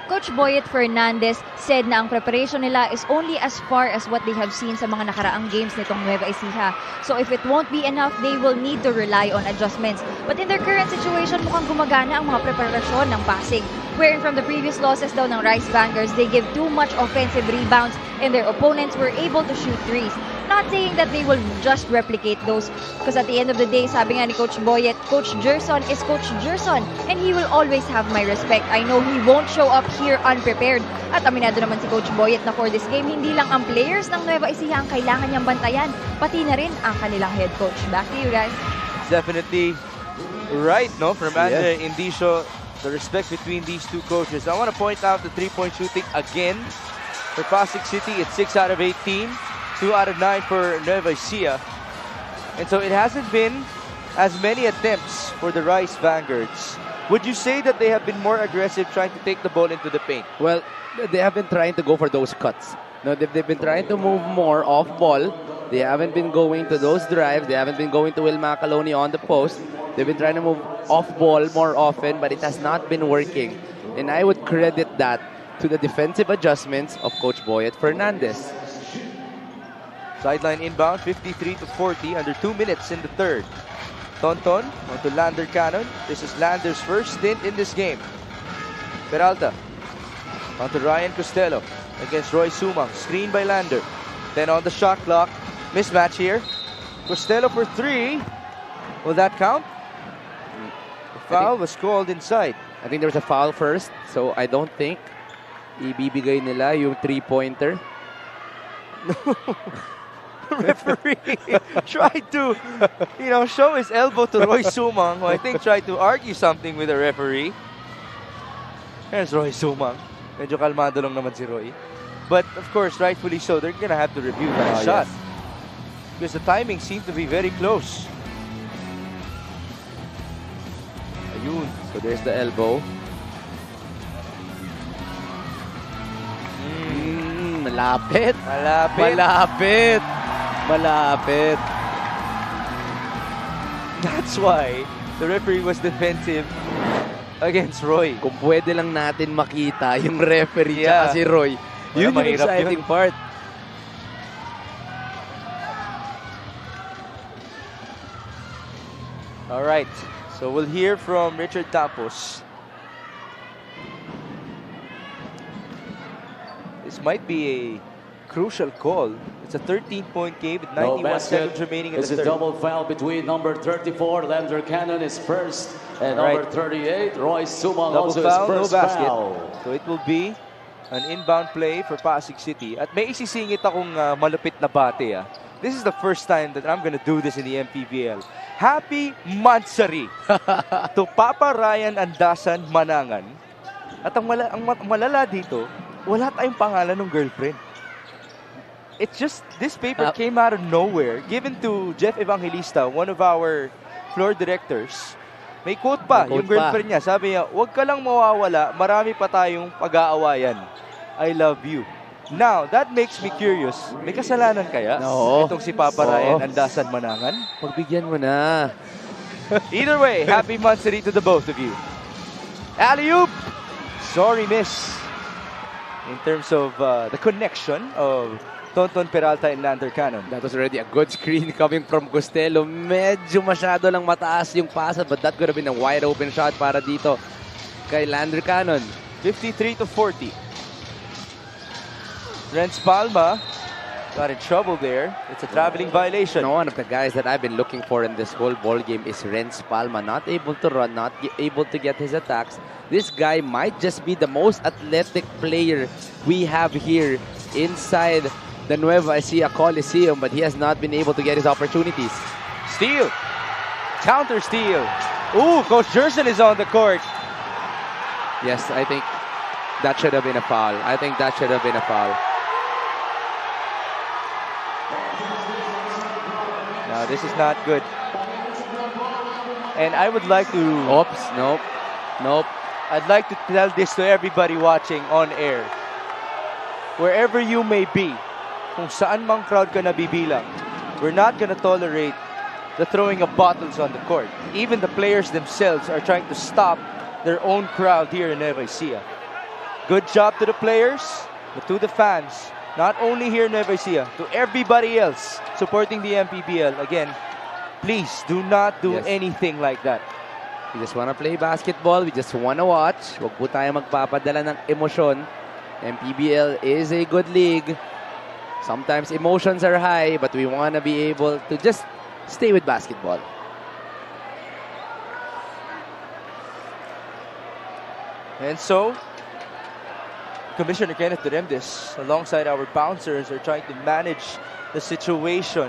Coach Boyet Fernandez said na ang preparation nila is only as far as what they have seen sa mga nakaraang games nitong Nueva Ecija. So if it won't be enough, they will need to rely on adjustments. But in their current situation, mukhang gumagana ang mga preparasyon ng Pasig. Wherein from the previous losses daw ng Rice Vanguards, they give too much offensive rebounds and their opponents were able to shoot threes. Not saying that they will just replicate those, because at the end of the day, sabi nga ni Coach Boyet, Coach Gerson is Coach Gerson and he will always have my respect. I know he won't show up here unprepared. At aminado naman si Coach Boyet na for this game, hindi lang ang players ng Nueva Ecija ang kailangan niyang bantayan, pati na rin ang kanilang head coach. Back to you guys. Definitely right, no? From Andrea Indicio, the respect between these two coaches. I want to point out the 3-point shooting again for Pasig City. It's 6 out of 18. 2 out of 9 for Nueva Ecija. And so it hasn't been as many attempts for the Rice Vanguards. Would you say that they have been more aggressive trying to take the ball into the paint? Well, they have been trying to go for those cuts. No, they've been trying to move more off ball. They haven't been going to those drives. They haven't been going to Will Macaloni on the post. They've been trying to move off ball more often, but it has not been working. And I would credit that to the defensive adjustments of Coach Boyet Fernandez. Sideline inbound, 53-40, under 2 minutes in the third. Tonton onto Lander Cannon. This is Lander's first stint in this game. Peralta onto Ryan Costello against Roy Sumang. Screen by Lander. Then on the shot clock. Mismatch here. Costello for 3. Will that count? The foul was called inside. I think there was a foul first, so I don't think ibibigay nila yung 3-pointer. Referee tried to, show his elbow to Roy Sumang, who I think tried to argue something with the referee. There's Roy Sumang. Medyo kalmado lang naman si Roy. But of course, rightfully so, they're gonna have to review that shot. Yes. Because the timing seemed to be very close. Ayun. So there's the elbow. Malapit. Malapit. Malapit. Malapit. That's why the referee was defensive against Roy. Kung pwede lang natin makita yung referee Yeah. tsaka si Roy. Yun yung mahirap exciting yun. part. All right, so we'll hear from Richard Tapos. This might be a crucial call. It's a 13-point game with 91 seconds remaining in It's the a third. double foul between number 34, Lander Cannon is first, and All number right. 38, Roy Sumang Double also foul, his no first basket. foul. So it will be an inbound play for Pasig City. At may isisingit akong malupit na bate. This is the first time that I'm gonna do this in the MPBL. Happy Mansari to Papa Ryan Andasan Manangan. At ang malala dito, wala tayong pangalan ng girlfriend. It's just, this paper came out of nowhere, given to Jeff Evangelista, one of our floor directors. May quote pa, yung girlfriend niya. Sabi niya, huwag ka lang mawawala, marami pa tayong pag-aawayan. I love you. Now, that makes me curious. May kasalanan kaya? No. Itong si Papa Ryan Andasan Manangan? Pagbigyan mo na. Either way, happy Mansari to the both of you. Alley-oop! Sorry, miss. In terms of the connection of Tonton Peralta and Lander Cannon. That was already a good screen coming from Costello. Medyo masyado lang mataas yung pasa, but that could have been a wide open shot para dito kay Lander Cannon. 53-40. Renz Palma got in trouble there. It's a traveling violation. One of the guys that I've been looking for in this whole ball game is Renz Palma. Not able to run, not able to get his attacks. This guy might just be the most athletic player we have here inside the Nueva Ecija Coliseum, but he has not been able to get his opportunities. Steal. Counter steal. Ooh, Coach Jerson is on the court. Yes, I think that should have been a foul. I think that should have been a foul. No, this is not good. And I would like to... Oops, nope. Nope. I'd like to tell this to everybody watching on air. Wherever you may be, kung saan mang crowd ka nabibilang, we're not gonna tolerate the throwing of bottles on the court. Even the players themselves are trying to stop their own crowd here in Nueva Ecija. Good job to the players, but to the fans, not only here in Nueva Ecija, to everybody else supporting the MPBL. Again, please do not do anything like that. We just want to play basketball. We just want to watch. Huwag po tayo magpapadala ng emosyon. MPBL is a good league. Sometimes emotions are high, but we want to be able to just stay with basketball. And so, Commissioner Kenneth Duremdes, alongside our bouncers, are trying to manage the situation.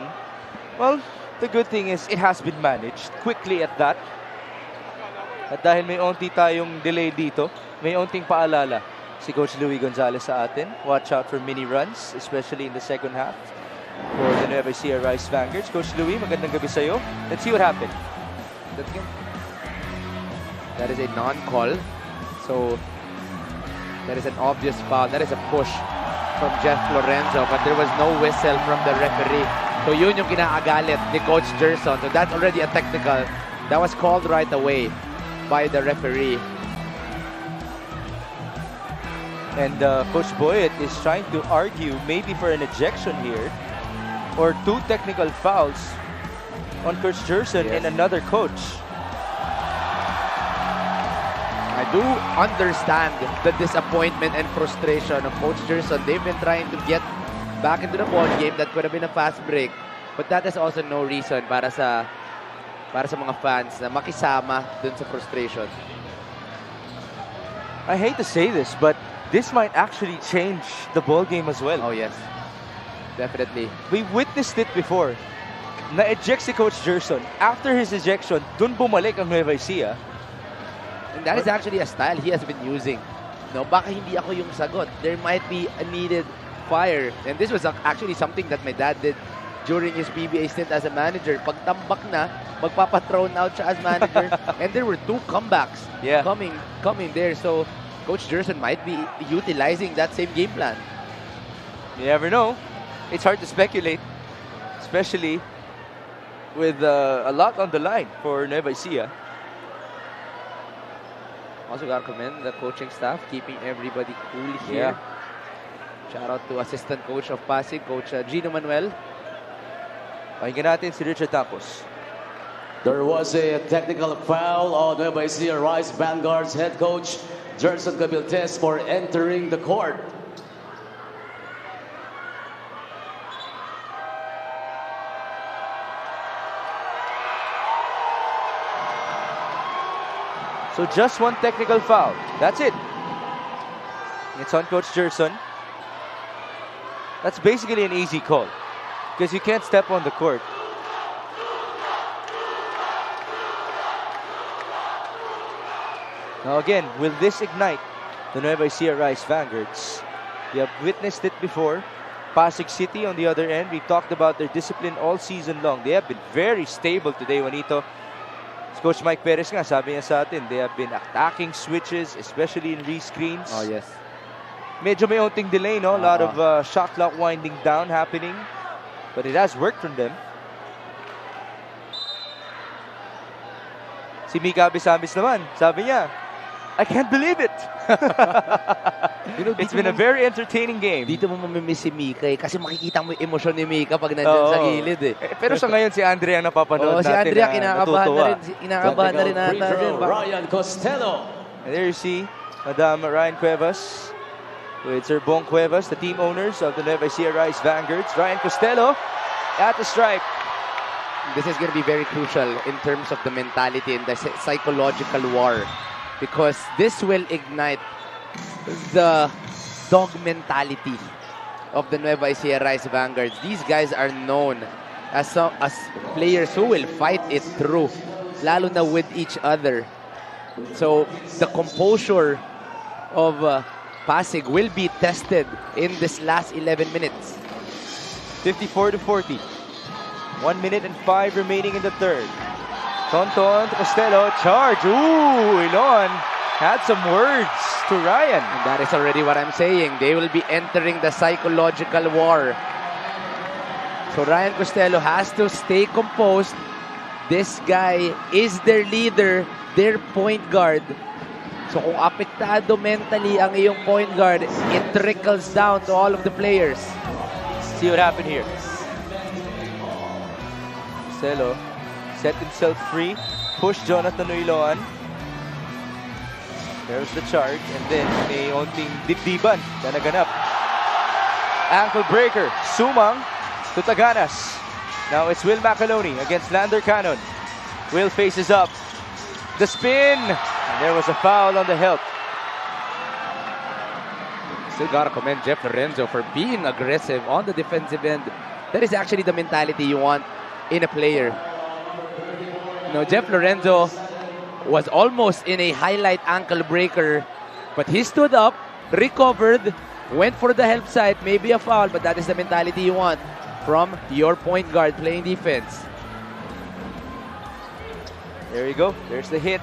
Well, the good thing is it has been managed quickly at that. At dahil may onti tayong delay dito, may onting paalala si Coach Louie Gonzalez sa atin. Watch out for mini runs, especially in the second half for the Nueva Ecija Rice Vanguards. Coach Louie, magandang gabi sa'yo. Let's see what happened. That is a non-call. So, that is an obvious foul. That is a push from Jeff Lorenzo, but there was no whistle from the referee. So yun yung kinaagalit ni Coach Gerson. So that's already a technical. That was called right away by the referee. And Coach Boyet is trying to argue maybe for an ejection here or 2 technical fouls on Coach Gerson and another coach. I do understand the disappointment and frustration of Coach Gerson. They've been trying to get back into the ball game. That could have been a fast break. But that is also no reason para sa mga fans na makisama dun sa frustration. I hate to say this, but this might actually change the ball game as well. Oh, yes. Definitely. We witnessed it before. Na-eject si Coach Gerson. After his ejection, dun bumalik ang Nueva Ecija. And that is actually a style he has been using. No, baka hindi ako yung sagot. There might be a needed fire. And this was actually something that my dad did during his PBA stint as a manager. Pag tambak na, magpapa-thrown out siya as manager. And there were 2 comebacks coming there. So Coach Gerson might be utilizing that same game plan. You never know. It's hard to speculate, especially with a lot on the line for Nueva Ecija. Also got to commend the coaching staff, keeping everybody cool here. Shout out to assistant coach of PASIG, Coach Gino Manuel. Pakinggan natin si Richard Tapos. There was a technical foul on Nueva Ecija Rice Vanguard's head coach, Gerson Cabiltes, for entering the court. So just 1 technical foul. That's it. It's on Coach Gerson. That's basically an easy call because you can't step on the court. Now again, will this ignite the Nueva Ecija Rice Vanguards? We have witnessed it before. Pasig City on the other end, we talked about their discipline all season long. They have been very stable today, Juanito. Coach Mike Perez nga, sabi niya sa atin, they have been attacking switches, especially in re-screens. Oh, yes. Medyo may onting delay, no? A lot of shot clock winding down happening. But it has worked from them. Si Mika Abisambis naman, sabi niya, I can't believe it. It's been a very entertaining game. Dito mo mamimiss si Mika kasi makikita mo yung emosyon ni Mika pag nandun sa gilid Pero sa ngayon si Andrea ang napapanood natin. Si Andrea kinakabahan na rin ata. Ryan Costello. And there you see Madam Ryan Cuevas with Sir Bong Cuevas, the team owners of the Nueva Ecija Rice Vanguards. Ryan Costello at the strike. This is going to be very crucial in terms of the mentality and the psychological war. Because this will ignite the dog mentality of the Nueva Ecija Rice Vanguards. These guys are known as players who will fight it through, lalo na with each other. So the composure of Pasig will be tested in this last 11 minutes. 54-40. 1 minute and 5 remaining in the third. Tonton to Costello, charge. Ooh, Ilon had some words to Ryan. And that is already what I'm saying. They will be entering the psychological war. So Ryan Costello has to stay composed. This guy is their leader, their point guard. So kung apektado mentally ang iyong point guard, it trickles down to all of the players. See what happened here. Costello set himself free, push Jonathan Uiloan. There's the charge, and then may onting dibdiban na naganap. Ankle breaker, Sumang to Taganas. Now it's Will Macaloni against Lander Cannon. Will faces up. The spin, and there was a foul on the help. Still gotta commend Jeff Lorenzo for being aggressive on the defensive end. That is actually the mentality you want in a player. No, Jeff Lorenzo was almost in a highlight ankle breaker, but he stood up, recovered, went for the help side, maybe a foul, but that is the mentality you want from your point guard playing defense. There you go. There's the hit.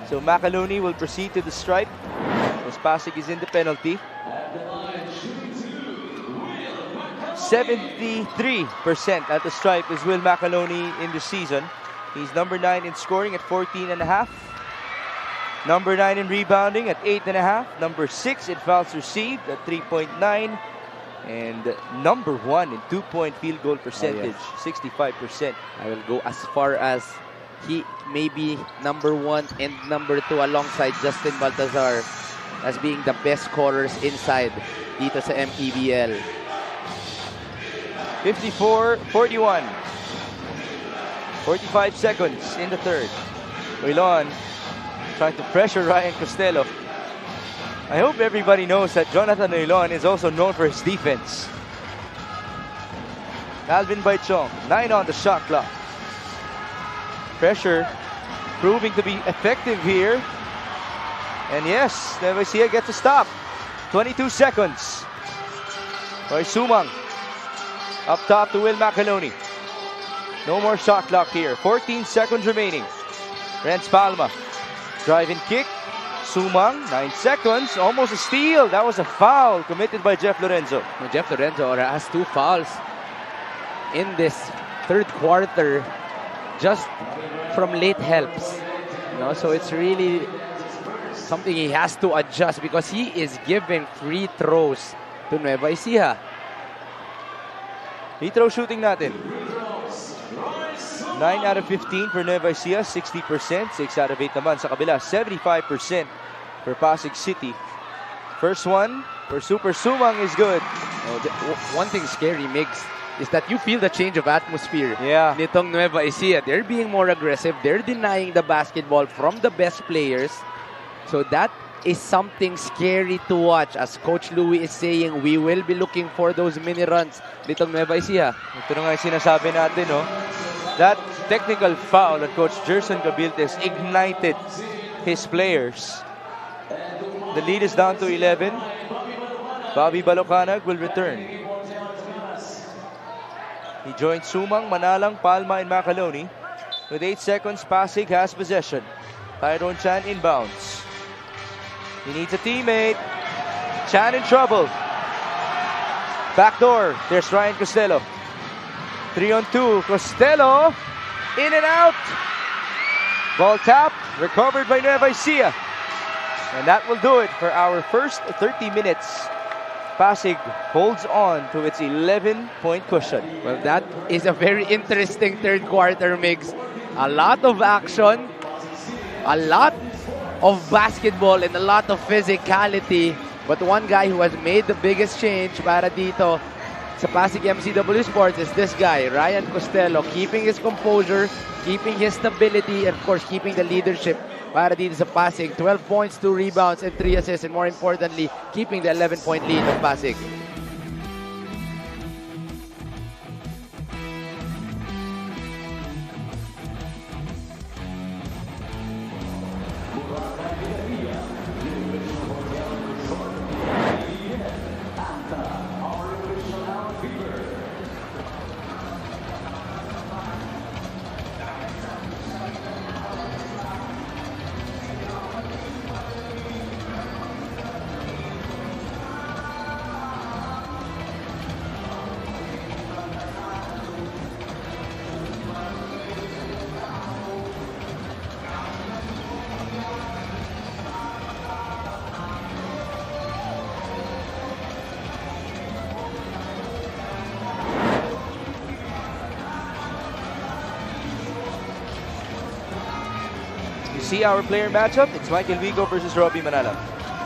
So Macaloni will proceed to the stripe as Pasig is in the penalty. 73% at the stripe is Will Macaloni in the season. He's number 9 in scoring at 14.5. Number 9 in rebounding at 8.5. Number 6 in fouls received at 3.9. And number 1 in 2-point field goal percentage, 65%. I will go as far as he may be number 1 and number 2 alongside Justin Baltazar as being the best scorers inside dito sa MPBL. 54-41. 45 seconds in the third. Uylon trying to pressure Ryan Costello. I hope everybody knows that Jonathan Uylon is also known for his defense. Alvin Baichong, 9 on the shot clock. Pressure proving to be effective here. And yes, Nueva Ecija gets a stop. 22 seconds. By Sumang. Up top to Will Macaloni. No more shot clock here. 14 seconds remaining. Renz Palma. Driving kick. Sumang, 9 seconds. Almost a steal. That was a foul committed by Jeff Lorenzo. Jeff Lorenzo has 2 fouls in this third quarter just from late helps. So it's really something he has to adjust because he is giving free throws to Nueva Ecija. Free throw shooting natin. 9 out of 15 for Nueva Ecija, 60%. 6 out of 8 naman sa kabila, 75% for Pasig City. First one for Super Sumang is good. One thing scary, Migs, is that you feel the change of atmosphere. Yeah. Nitong Nueva Ecija, they're being more aggressive. They're denying the basketball from the best players. So that is something scary to watch. As Coach Louie is saying, we will be looking for those mini runs nitong Nueva Ecija. Ito na nga yung sinasabi natin, no? That technical foul that Coach Gerson Gabiltes ignited his players. The lead is down to 11. Bobby Balocanag will return. He joins Sumang, Manalang, Palma, and Macaloni. With 8 seconds, Pasig has possession. Tyrone Chan inbounds. He needs a teammate. Chan in trouble. Backdoor. There's Ryan Costello. 3-on-2. Costello. In and out. Ball tap. Recovered by Nueva Ecija. And that will do it for our first 30 minutes. Pasig holds on to its 11-point cushion. Well, that is a very interesting third quarter, Migs. A lot of action. A lot of basketball and a lot of physicality. But one guy who has made the biggest change para dito sa Pasig MCW Sports is this guy, Ryan Costello, keeping his composure, keeping his stability, and of course, keeping the leadership para dito sa Pasig. 12 points, 2 rebounds, and 3 assists, and more importantly, keeping the 11-point lead of Pasig. See our player matchup? It's Michael Vigo versus Robbie Manalang.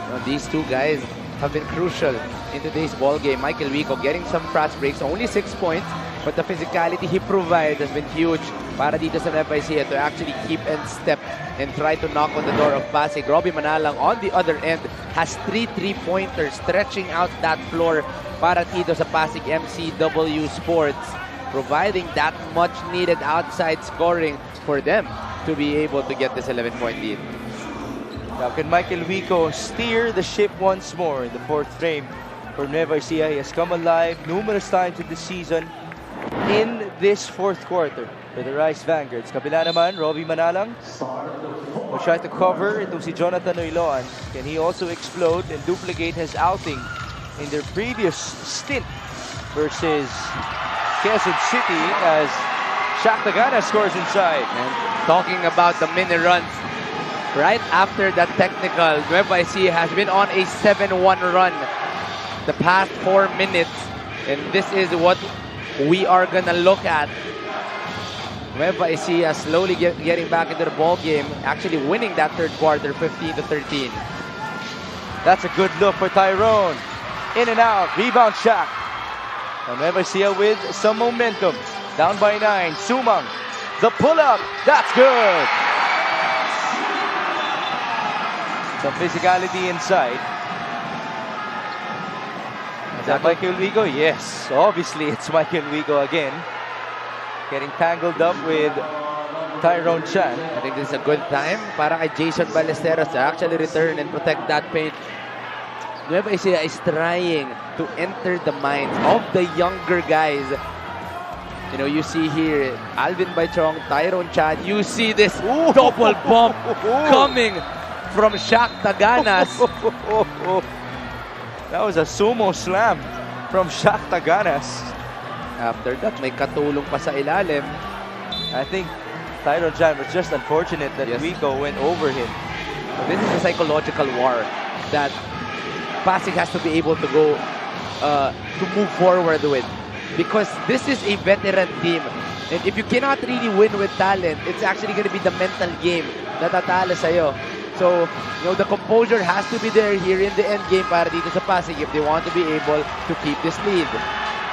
Well, these two guys have been crucial in today's ball game. Michael Vico getting some fast breaks, only 6 points, but the physicality he provides has been huge para dito sa Nueva Ecija to actually keep and step and try to knock on the door of Pasig. Robbie Manalang on the other end has 3 3-pointers stretching out that floor para dito sa Pasig MCW Sports, providing that much needed outside scoring for them to be able to get this 11-point lead. Now can Michael Vico steer the ship once more in the fourth frame for Nueva Ecija? He has come alive numerous times in the season in this fourth quarter for the Rice Vanguards. Kabila naman, Robbie Manalang will try to cover itong si Jonathan Uylon. Can he also explode and duplicate his outing in their previous stint versus Quezon City as Shakhtagana scores inside. And talking about the mini runs, right after that technical, Nueva Ecija has been on a 7-1 run the past 4 minutes. And this is what we are gonna look at. Nueva Ecija slowly getting back into the ball game, actually winning that third quarter 15-13. That's a good look for Tyrone. In and out, rebound shot. And Nueva Ecija with some momentum. Down by 9, Sumang. The pull-up, that's good. Some physicality inside. Is that Michael Wigo? Yes, obviously it's Michael Wigo again. Getting tangled up with Tyrone Chan. I think this is a good time para kay Jason Ballesteros to actually return and protect that paint. Nueva Ecija is trying to enter the minds of the younger guys. You know, you see here, Alvin Baichong, Tyrone Chan. You see this double bump coming from Shakhtaganas. That was a sumo slam from Shakhtaganas. After that, may katulong pa sa ilalim. I think Tyrone Chan was just unfortunate that Wigo went over him. This is a psychological war that PASIG has to be able to go to move forward with, because this is a veteran team, and if you cannot really win with talent, it's actually going to be the mental game na tatalo sa'yo. So, you know, the composure has to be there here in the end game para dito sa PASIG if they want to be able to keep this lead.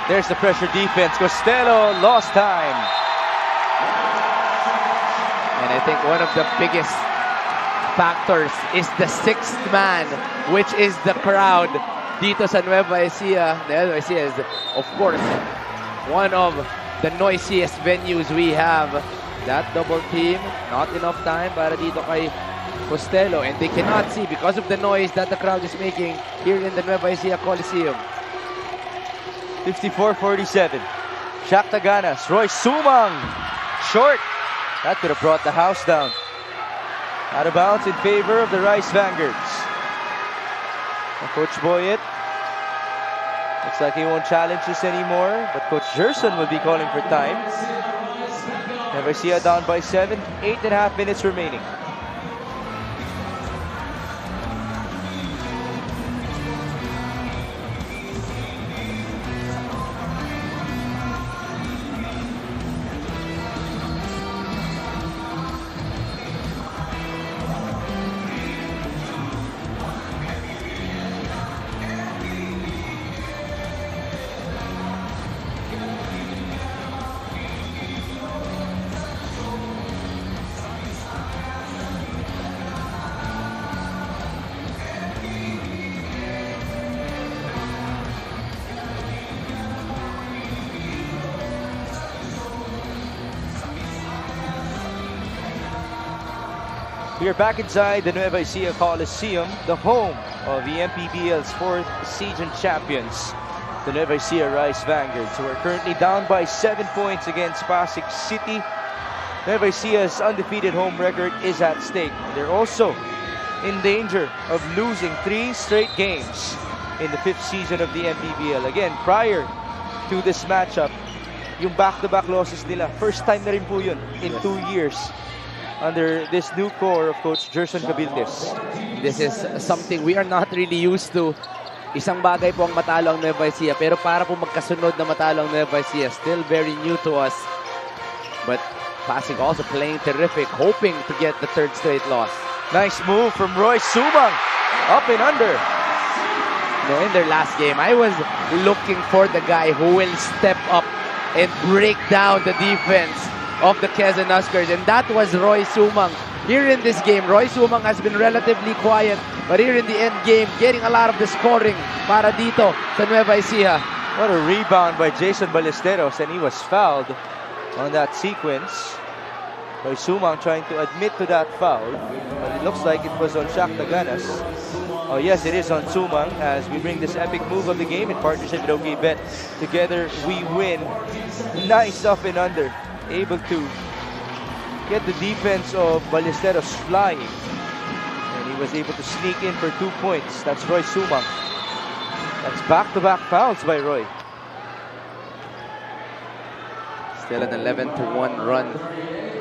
There's the pressure defense. Costello lost time. And I think one of the biggest factors is the sixth man, which is the crowd dito sa Nueva Ecija. Nueva Ecija is, of course, one of the noisiest venues we have. That double team, not enough time para dito kay Costello, and they cannot see because of the noise that the crowd is making here in the Nueva Ecija Coliseum. 54-47. Shakhtaganas, Roy Sumang, short. That could have brought the house down. Out of bounds in favor of the Rice Vanguards. And Coach Boyet, looks like he won't challenge this anymore, but Coach Gerson will be calling for time. Nueva Ecija down by 7, 8.5 minutes remaining. We are back inside the Nueva Ecija Coliseum, the home of the MPBL's 4th season champions, the Nueva Ecija Rice Vanguards, who are currently down by 7 points against Pasig City. Nueva Ecija's undefeated home record is at stake. They're also in danger of losing 3 straight games in the 5th season of the MPBL. Again, prior to this matchup, yung back-to-back losses nila, first time na rin po yun in 2 years. Under this new core of Coach Gerson Cabildes. This is something we are not really used to. Isang bagay po ang matalo ang Nueva Ecija, pero para po magkasunod na matalo ang Nueva Ecija, still very new to us. But PASIG also playing terrific, hoping to get the 3rd straight loss. Nice move from Roy Sumang, up and under. No, in their last game, I was looking for the guy who will step up and break down the defense of the Quezon Huskers, and that was Roy Sumang. Here in this game, Roy Sumang has been relatively quiet, but here in the end game, getting a lot of the scoring para dito sa Nueva Ecija. What a rebound by Jason Ballesteros, and he was fouled on that sequence. Roy Sumang trying to admit to that foul, but it looks like it was on Shakhtaganas. Oh yes, it is on Sumang as we bring this epic move of the game in partnership with OKBet. Together we win. Nice up and under. Able to get the defense of Ballesteros flying. And he was able to sneak in for 2 points. That's Roy Sumang. That's back-to-back fouls by Roy. Still an 11-1 run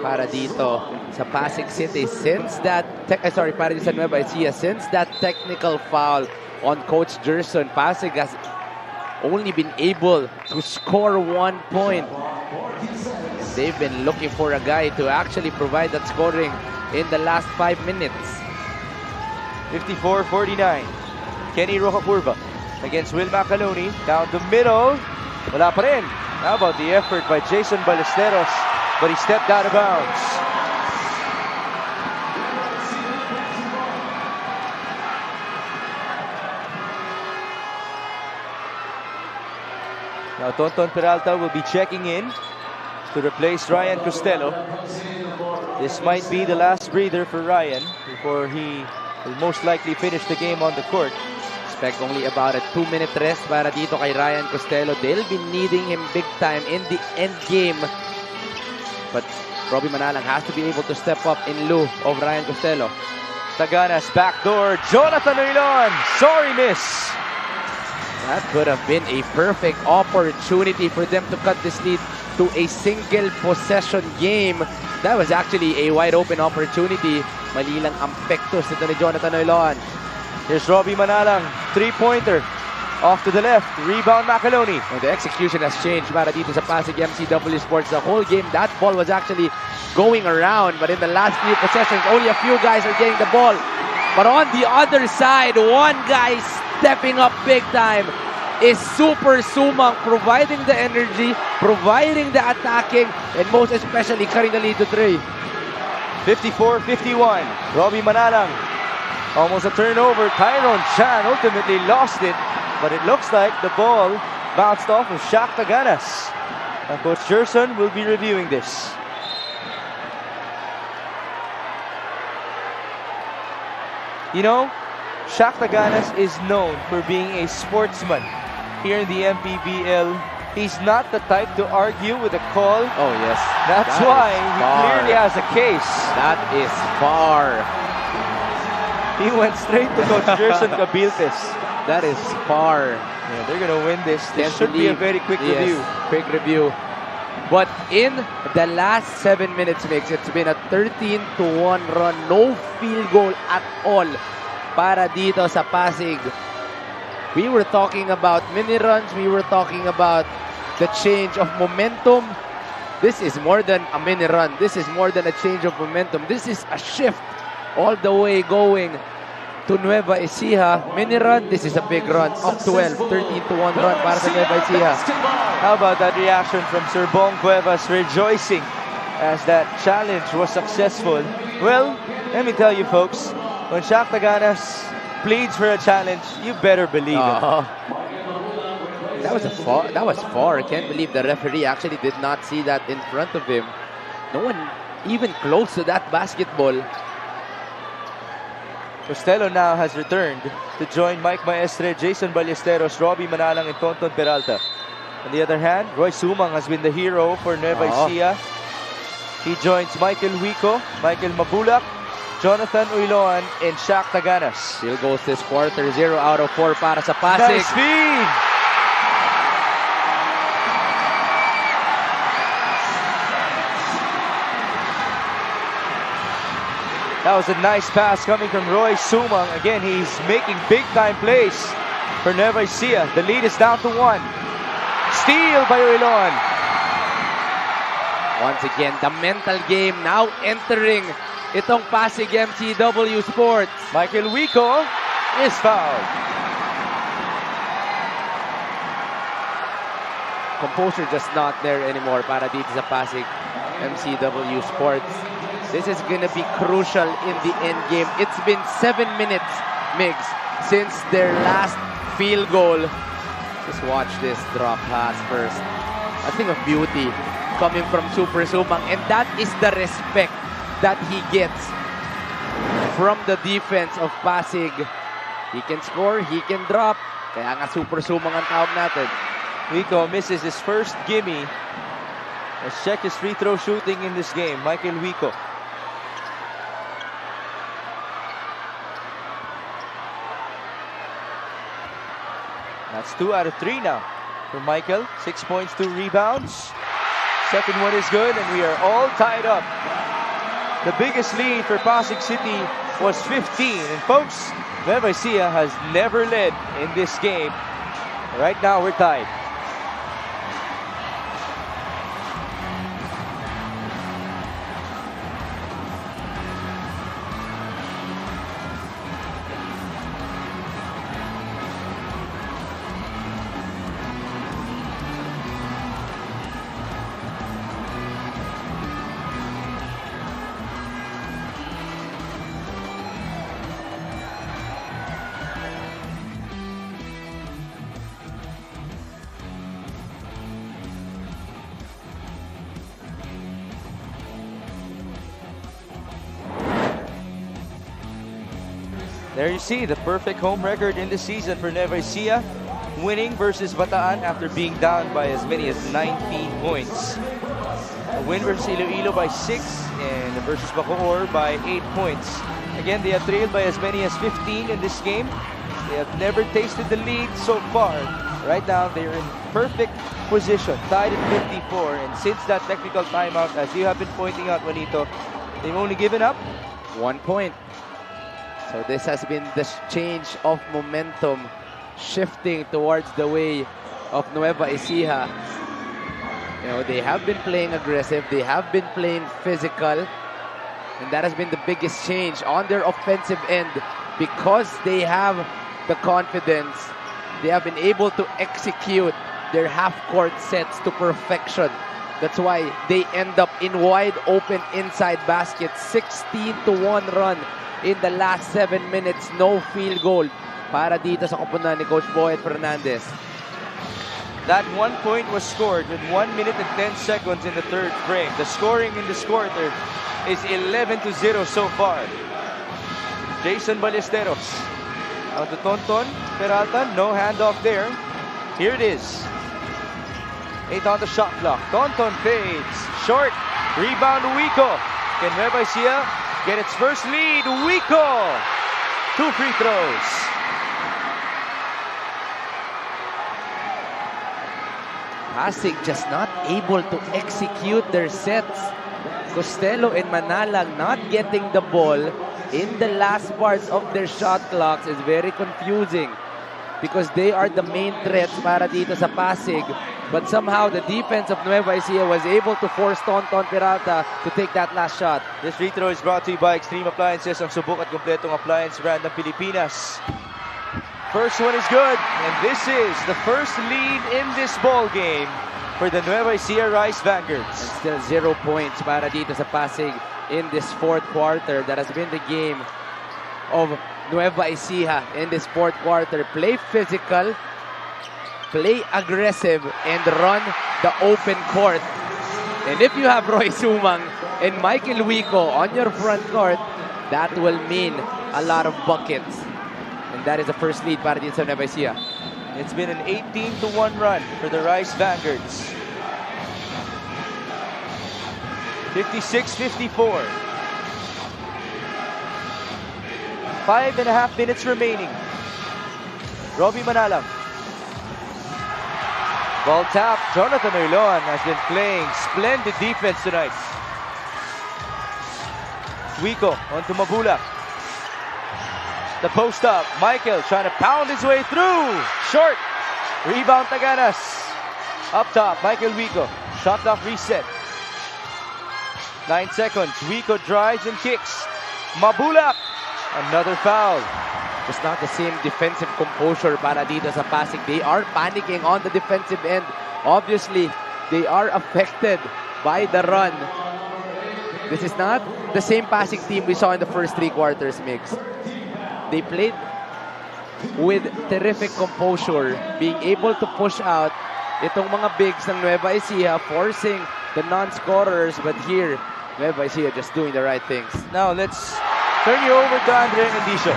para dito sa Pasig City since that para dito sa Nueva Ecija, since that technical foul on Coach Gerson. Pasig has only been able to score 1 point. They've been looking for a guy to actually provide that scoring in the last 5 minutes. 54-49. Kenny Rocapurva against Will Macaloni. Down the middle. Wala pa rin. How about the effort by Jason Ballesteros? But he stepped out of bounds. Now Tonton Peralta will be checking in to replace Ryan Costello. This might be the last breather for Ryan before he will most likely finish the game on the court. Expect only about a 2-minute rest para dito kay Ryan Costello. They'll be needing him big time in the end game. But Robbie Manalang has to be able to step up in lieu of Ryan Costello. Taganas backdoor. Jonathan Oilon. Sorry, miss. That could have been a perfect opportunity for them to cut this lead to a single possession game. That was actually a wide open opportunity. Mali lang ang pektos nito ni Jonathan Oilon. Here's Robbie Manalang, three-pointer. Off to the left, rebound Macaloni. And the execution has changed para dito sa Pasig MCW Sports. The whole game, that ball was actually going around. But in the last few possessions, only a few guys are getting the ball. But on the other side, one guy stepping up big time is Super Sumang, providing the energy, providing the attacking, and most especially cutting the lead to 3. 54-51. Robbie Manalang. Almost a turnover. Tyrone Chan ultimately lost it. But it looks like the ball bounced off of Shaq Taganas. And Coach Gerson will be reviewing this. You know, Shaq Taganas is known for being a sportsman here in the MPBL. He's not the type to argue with a call. Oh, yes. That's that why he clearly has a case. That is far. He went straight to Coach Gerson Cabiltes. That is far. Yeah, they're going to win this. This should be a very quick review. Quick review. But in the last 7 minutes, Mix, it's been a 13-1 run. No field goal at all para dito sa Pasig. We were talking about mini runs. We were talking about the change of momentum. This is more than a mini run. This is more than a change of momentum. This is a shift all the way going to Nueva Ecija. Mini run, this is a big run. Up 12, 13-1 run para sa Nueva Ecija. How about that reaction from Sir Bong Cuevas, rejoicing as that challenge was successful? Well, let me tell you folks, when Shaq Taganas pleads for a challenge, you better believe it. That was far. I can't believe the referee actually did not see that in front of him. No one even close to that basketball. Costello now has returned to join Mike Maestre, Jason Ballesteros, Robbie Manalang, and Tonton Peralta. On the other hand, Roy Sumang has been the hero for Nueva Ecija. He joins Michael Wico, Michael Mabulak, Jonathan Uiloan, and Shaq Taganas. Still goes this quarter, 0 out of 4 para sa Pasig. Nice speed! That was a nice pass coming from Roy Sumang. Again, he's making big-time plays for Nueva Ecija. The lead is down to 1. Steal by Uiloan. Once again, the mental game now entering itong Pasig MCW Sports. Michael Wico is fouled. Composure just not there anymore para dito sa Pasig MCW Sports. This is gonna be crucial in the end game. It's been 7 minutes, Migs, since their last field goal. Just watch this drop pass first. A thing of beauty coming from Super Sumang, and that is the respect that he gets from the defense of Pasig. He can score, he can drop. Kaya nga Super Sumang ang tawag natin. Wico misses his first gimme. Let's check his free throw shooting in this game. Michael Wico. That's 2 out of 3 now for Michael. 6 points, 2 rebounds. Second one is good, and we are all tied up. The biggest lead for Pasig City was 15. And folks, Nueva Ecija has never led in this game. Right now, we're tied. There you see the perfect home record in the season for Nueva Ecija, winning versus Bataan after being down by as many as 19 points. A win versus Iloilo by 6 and versus Bacoor by 8 points. Again, they have trailed by as many as 15 in this game. They have never tasted the lead so far. Right now, they're in perfect position, tied at 54. And since that technical timeout, as you have been pointing out, Juanito, they've only given up 1 point. So this has been the change of momentum shifting towards the way of Nueva Ecija. You know, they have been playing aggressive, they have been playing physical, and that has been the biggest change on their offensive end. Because they have the confidence, they have been able to execute their half-court sets to perfection. That's why they end up in wide open inside basket, 16-1 run in the last 7 minutes, no field goal para dito sa koponan ni Coach Boyet Fernandez. That 1 point was scored with 1 minute and 10 seconds in the third frame. The scoring in this quarter is 11-0 so far. Jason Ballesteros. Out to Tonton Peralta, no handoff there. Here it is. 8 on the shot clock. Tonton fades. Short. Rebound Wico. Can Nueva Ecija get its first lead? Wico! 2 free throws. Pasig just not able to execute their sets. Costello and Manalang not getting the ball in the last parts of their shot clocks is very confusing because they are the main threats para dito sa Pasig. But somehow the defense of Nueva Ecija was able to force Tonton Peralta to take that last shot. This free throw is brought to you by Extreme Appliances, ang subok at kompletong appliance brand ng Pilipinas. First one is good, and this is the first lead in this ball game for the Nueva Ecija Rice Vanguards. And still 0 points para dito sa Pasig in this fourth quarter. That has been the game of Nueva Ecija in this fourth quarter. Play physical, play aggressive, and run the open court. And if you have Roy Sumang and Michael Wico on your front court, that will mean a lot of buckets. And that is the first lead para dito sa Nueva Ecija. It's been an 18-1 run for the Rice Vanguards. 56-54. 5.5 minutes remaining. Robbie Manalang. Ball tap. Jonathan Oilon has been playing splendid defense tonight. Wico onto Mabula. The post up. Michael trying to pound his way through. Short. Rebound Taganas. Up top. Michael Wico. Shot clock reset. 9 seconds. Wico drives and kicks. Mabula. Another foul. Just not the same defensive composure para dito sa Pasig. They are panicking on the defensive end. Obviously, they are affected by the run. This is not the same Pasig team we saw in the first 3 quarters, Migs. They played with terrific composure, being able to push out itong mga bigs ng Nueva Ecija, forcing the non-scorers. But here, Nueva Ecija just doing the right things. Now let's turn you over to Andre Endicio.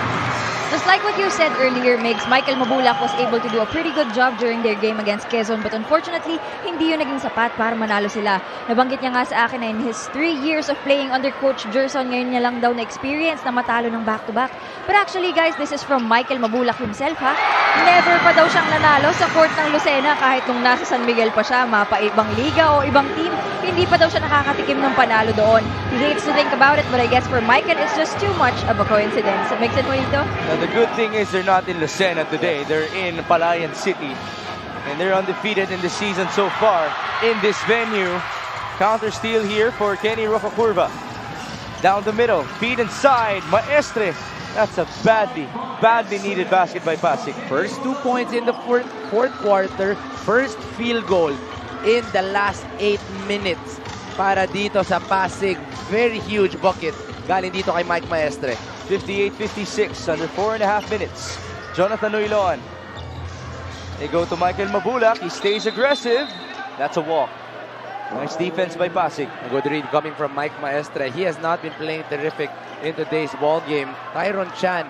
Just like what you said earlier, Migs, Michael Mabulak was able to do a pretty good job during their game against Quezon, but unfortunately, hindi yun naging sapat para manalo sila. Nabanggit niya nga sa akin na in his 3 years of playing under Coach Gerson, ngayon niya lang daw na-experience na matalo ng back-to-back. But actually, guys, this is from Michael Mabulak himself, ha? Never pa daw siyang nanalo sa court ng Lucena kahit nung nasa San Miguel pa siya, mapa-ibang liga o ibang team, hindi pa daw siya nakakatikim ng panalo doon. He hates to think about it, but I guess for Michael, it's just too much of a coincidence. Makes it mo ito? Now, the good thing is they're not in Lucena today. They're in Palayan City. And they're undefeated in the season so far in this venue. Counter steal here for Kenny Rocacurva. Down the middle, feed inside, Maestre. That's a badly needed basket by PASIG. First 2 points in the fourth quarter. First field goal in the last 8 minutes para dito sa PASIG. Very huge bucket galing dito kay Mike Maestre. 58-56, under 4.5 minutes. Jonathan Uiloan. They go to Michael Mabulak. He stays aggressive. That's a walk. Nice defense by PASIG. A good read coming from Mike Maestre. He has not been playing terrific in today's ball game. Tyron Chan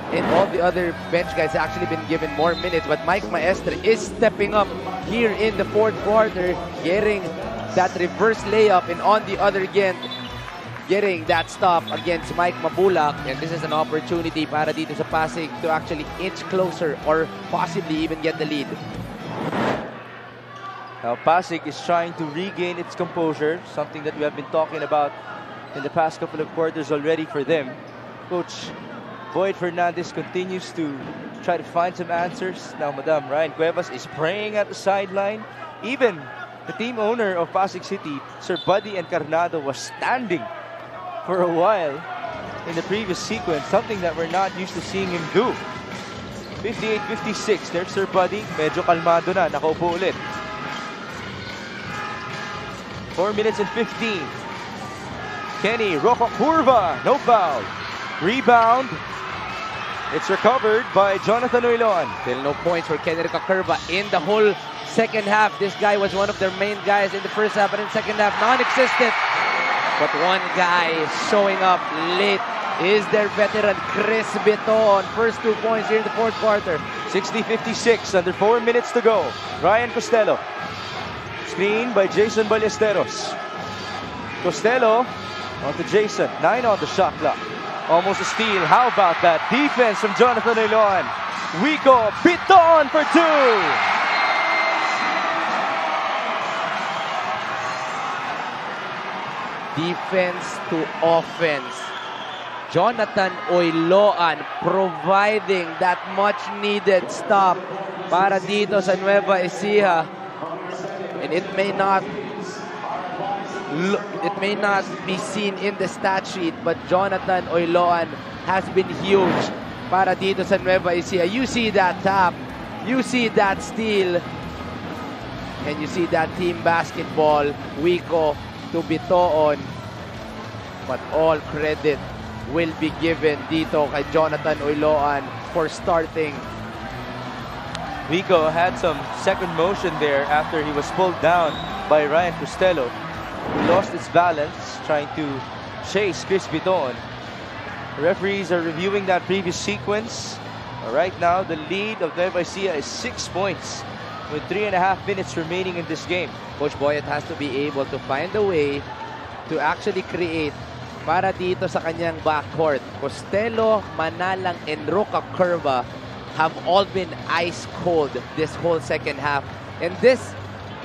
and all the other bench guys have actually been given more minutes, but Mike Maestre is stepping up here in the fourth quarter, getting that reverse layup, and on the other end, getting that stop against Mike Mabulak. And this is an opportunity para dito sa PASIG to actually inch closer or possibly even get the lead. Now PASIG is trying to regain its composure, something that we have been talking about in the past couple of quarters already for them. Coach Boyd Fernandez continues to try to find some answers. Now Madam Ryan Cuevas is praying at the sideline. Even the team owner of PASIG City, Sir Buddy Encarnado, was standing for a while in the previous sequence, something that we're not used to seeing him do. 58-56, there's Sir Buddy. Medyo kalmado na, nakaupo ulit. 4 minutes and 15. Kenny Rocacurva, no foul. Rebound. It's recovered by Jonathan Uiloan. Still no points for Kenny Rocacurva in the whole second half. This guy was one of their main guys in the first half, but in the second half, non-existent. But one guy is showing up late is their veteran, Chris Beton. First 2 points here in the fourth quarter. 60-56, under 4 minutes to go. Ryan Costello. Screen by Jason Ballesteros. Costello onto Jason. 9 on the shot clock. Almost a steal. How about that defense from Jonathan Uiloan? Wico Beton for 2. Defense to offense. Jonathan Uiloan providing that much needed stop para dito sa Nueva Ecija. And it may not be seen in the stat sheet, but Jonathan Uiloan has been huge para dito sa Nueva Ecija. You see that tap, you see that steal, and you see that team basketball. Wico to Bitoon, but all credit will be given dito kay Jonathan Uiloan for starting. Wico had some second motion there after he was pulled down by Ryan Costello, who lost his balance trying to chase Chris Biton. Referees are reviewing that previous sequence. Right now, the lead of Nueva Ecija is 6 points with 3.5 minutes remaining in this game. Coach Boyet has to be able to find a way to actually create para dito sa kanyang backcourt. Costello, Manalang, and Rocacurva have all been ice cold this whole second half. And this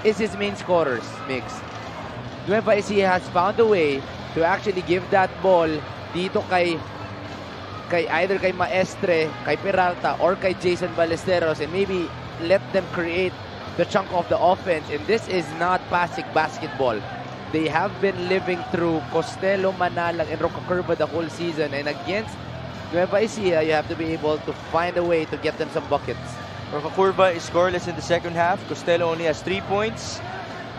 is his main scorers, Mix. Nueva Ecija has found a way to actually give that ball dito kay either kay Maestre, kay Peralta, or kay Jason Ballesteros, and maybe let them create the chunk of the offense. And this is not PASIG basketball. They have been living through Costello, Manalang, and Rocacurva the whole season. And against Nueva Ecija, you have to be able to find a way to get them some buckets. Rocacurva is scoreless in the second half. Costello only has 3 points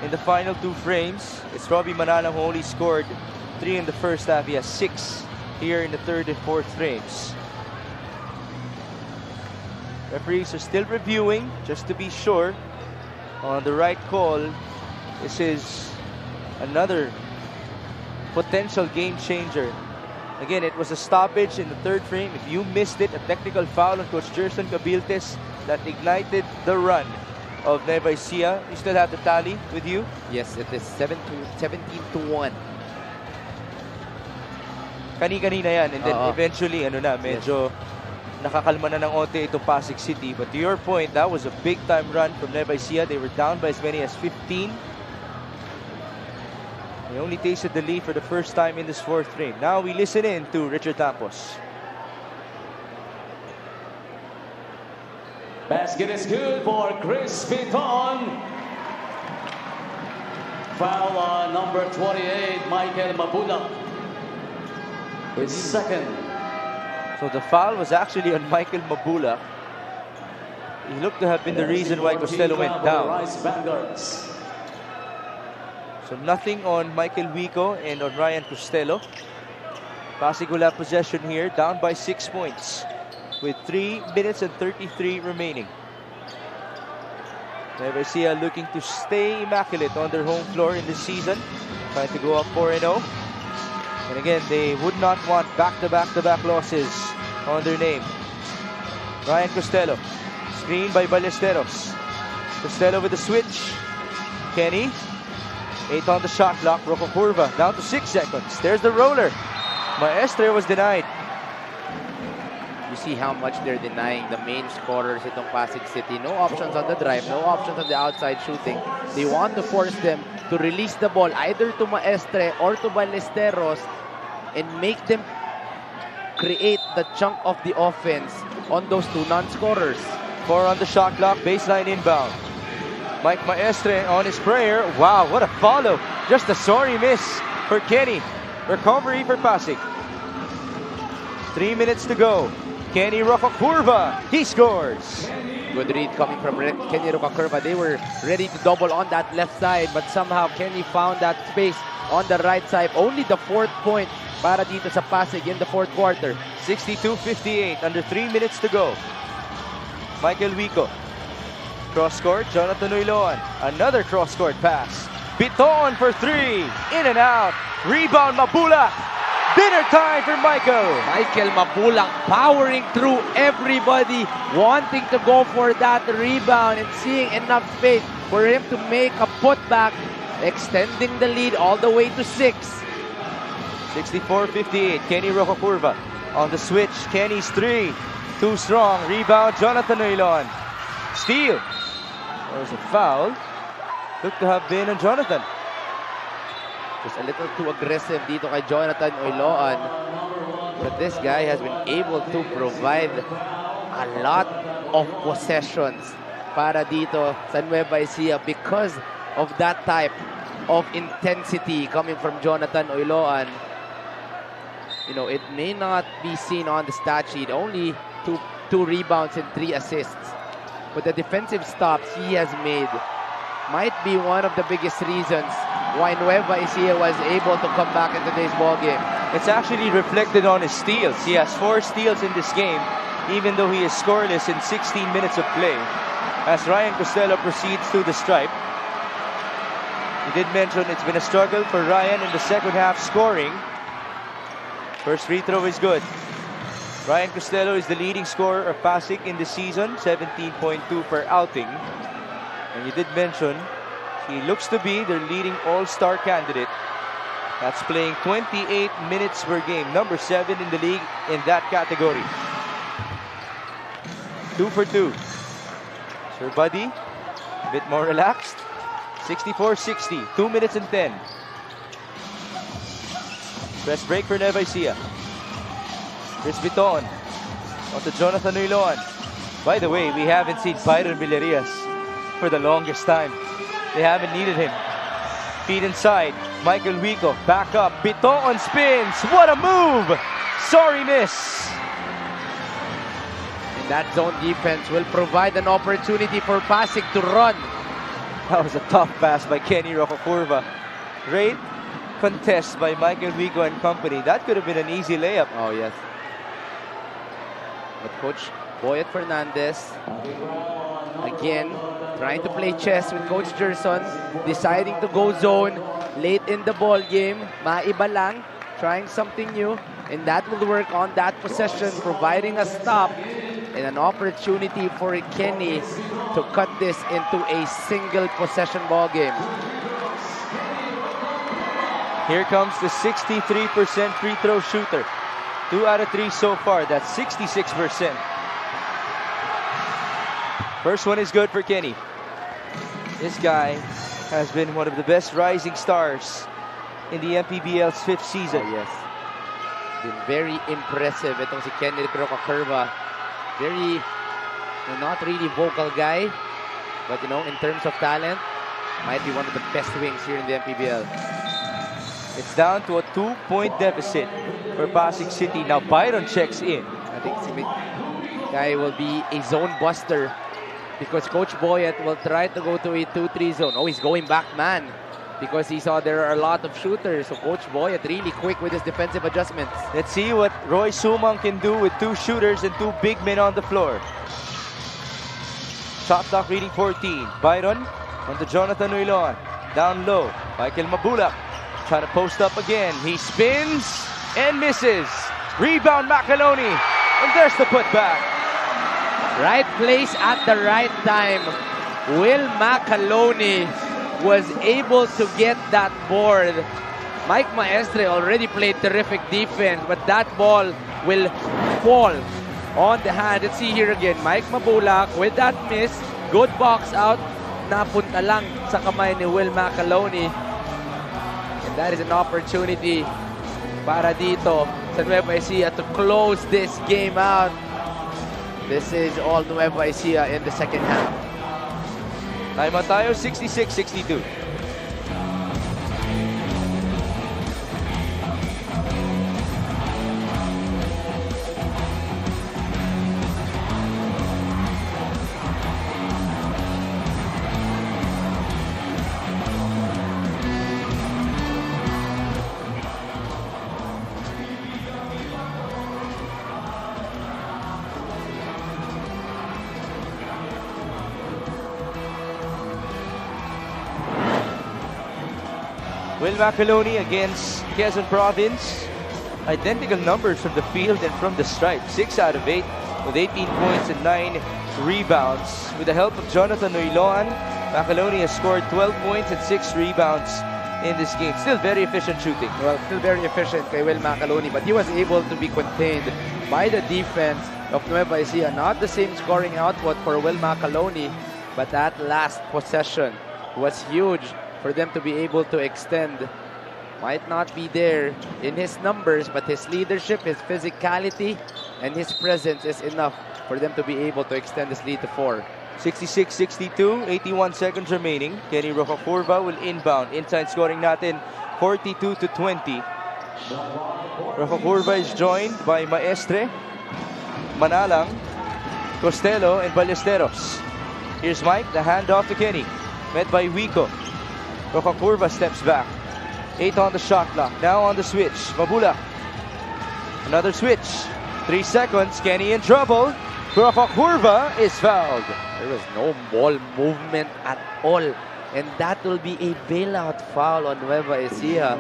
in the final 2 frames. It's Robbie Manalang who only scored 3 in the first half. He has 6 here in the third and fourth frames. Referees are still reviewing just to be sure on the right call. This is another potential game changer Again, it was a stoppage in the third frame. If you missed it, a technical foul on Coach Gerson Cabiltes that ignited the run of Nueva Ecija. You still have the tally with you? Yes, it is 17-1. Kani-kanina yan. And then eventually, medyo nakakalma na ng onte itong Pasig City. But to your point, that was a big-time run from Nueva Ecija. They were down by as many as 15. They only tasted the lead for the first time in this fourth frame. Now we listen in to Richard Campos. Basket is good for Chris Piton. Foul on number 28, Michael Mabula. His second. So the foul was actually on Michael Mabula. He looked to have been the reason why Costello went down. So nothing on Michael Wico and on Ryan Costello. Pasig will have possession here, down by 6 points with 3 minutes and 33 remaining. Nueva Ecija looking to stay immaculate on their home floor in this season, trying to go up 4-0. And again, they would not want back-to-back losses on their name. Ryan Costello, screen by Ballesteros. Costello with the switch. Kenny, 8 on the shot clock. Rocco Curva down to 6 seconds. There's the roller. Maestre was denied. You see how much they're denying the main scorers itong Pasig City. No options on the drive, no options on the outside shooting. They want to force them to release the ball either to Maestre or to Ballesteros and make them create the chunk of the offense on those two non-scorers. 4 on the shot clock, baseline inbound. Mike Maestre on his prayer. Wow, what a follow. Just a sorry miss for Kenny. Recovery for Pasig. 3 minutes to go. Kenny Rocacurva, he scores. Good read coming from Kenny Rocacurva. They were ready to double on that left side, but somehow Kenny found that space on the right side. Only the 4th point para dito sa Pasig in the 4th quarter. 62-58, under 3 minutes to go. Michael Wico. Cross-court, Jonathan Uiloan. Another cross-court pass. Piton for 3. In and out. Rebound, Mabula. Dinner time for Michael. Michael Mabula powering through everybody, wanting to go for that rebound and seeing enough space for him to make a putback, extending the lead all the way to 6. 64-58, Kenny Rocacurva on the switch. Kenny's 3. Too strong. Rebound, Jonathan Uiloan. Steal. There was a foul. Looked to have been on Jonathan. Just a little too aggressive dito kay Jonathan Uiloan. But this guy has been able to provide a lot of possessions para dito sa Nueva Ecija because of that type of intensity coming from Jonathan Uiloan. You know, it may not be seen on the stat sheet. Only two rebounds and 3 assists. But the defensive stops he has made might be one of the biggest reasons why Nueva Ecija was able to come back in today's ballgame. It's actually reflected on his steals. He has 4 steals in this game, even though he is scoreless in 16 minutes of play. As Ryan Costello proceeds to the stripe. He did mention it's been a struggle for Ryan in the second half scoring. First free throw is good. Ryan Costello is the leading scorer of Pasig in the season, 17.2 per outing. And you did mention he looks to be their leading all-star candidate. That's playing 28 minutes per game, number 7 in the league in that category. 2 for 2. Sir Buddy, a bit more relaxed. 64-60, 2 minutes and 10. Press break for Nueva Ecija. Chris Piton onto Jonathan Uiloan. By the way, we haven't seen Byron Villarias for the longest time. They haven't needed him. Feet inside. Michael Wico back up. Piton spins. What a move! Sorry miss. And that zone defense will provide an opportunity for Pasig to run. That was a tough pass by Kenny Rocacurva. Great contest by Michael Wico and company. That could have been an easy layup. Oh, yes. But Coach Boyet Fernandez, again, trying to play chess with Coach Gerson, deciding to go zone late in the ball game. Maiba lang, trying something new. And that will work on that possession, providing a stop and an opportunity for Kenny to cut this into a single possession ball game. Here comes the 63% free throw shooter. 2 out of 3 so far. That's 66%. First one is good for Kenny. This guy has been one of the best rising stars in the MPBL's 5th season. Oh, yes. Been very impressive itong si Kenny Curva. Very, not really vocal guy, but in terms of talent, might be one of the best wings here in the MPBL. It's down to a 2-point deficit for Pasig City. Now Byron checks in. I think si guy will be a zone buster because Coach Boyet will try to go to a 2-3 zone. Oh, he's going back man because he saw there are a lot of shooters. So Coach Boyet really quick with his defensive adjustments. Let's see what Roy Sumang can do with 2 shooters and 2 big men on the floor. Shot clock reading 14. Byron on to Jonathan Uilon. Down low. Michael Mabulak trying to post up again. He spins and misses. Rebound Macaloni. And there's the putback. Right place at the right time. Will Macaloni was able to get that board. Mike Maestre already played terrific defense, but that ball will fall on the hand. Let's see here again. Mike Mabulak with that miss. Good box out. Napunta lang sa kamay ni Will Macaloni. And that is an opportunity para dito sa Nueva Ecija to close this game out. This is all Nueva Ecija in the second half. Timeout tayo, 66-62. Will Macaloni against Quezon Province. Identical numbers from the field and from the stripe. 6 out of 8 with 18 points and 9 rebounds. With the help of Jonathan Uilon, Macaloni has scored 12 points and 6 rebounds in this game. Still very efficient shooting. Well, still very efficient kay Will Macaloni, but he was able to be contained by the defense of Nueva Ecija. Not the same scoring output for Will Macaloni, but that last possession was huge for them to be able to extend. Might not be there in his numbers, but his leadership, his physicality, and his presence is enough for them to be able to extend this lead to 4. 66-62, 81 seconds remaining. Kenny Rocaforva will inbound. Inside scoring natin, 42-20. Rocaforva is joined by Maestre, Manalang, Costello, and Ballesteros. Here's Mike, the handoff to Kenny. Met by Wico. Rocaforva steps back. 8 on the shot clock. Now on the switch. Mabula. Another switch. 3 seconds. Kenny in trouble. Rocaforva is fouled. There was no ball movement at all. And that will be a bailout foul on Nueva Ecija.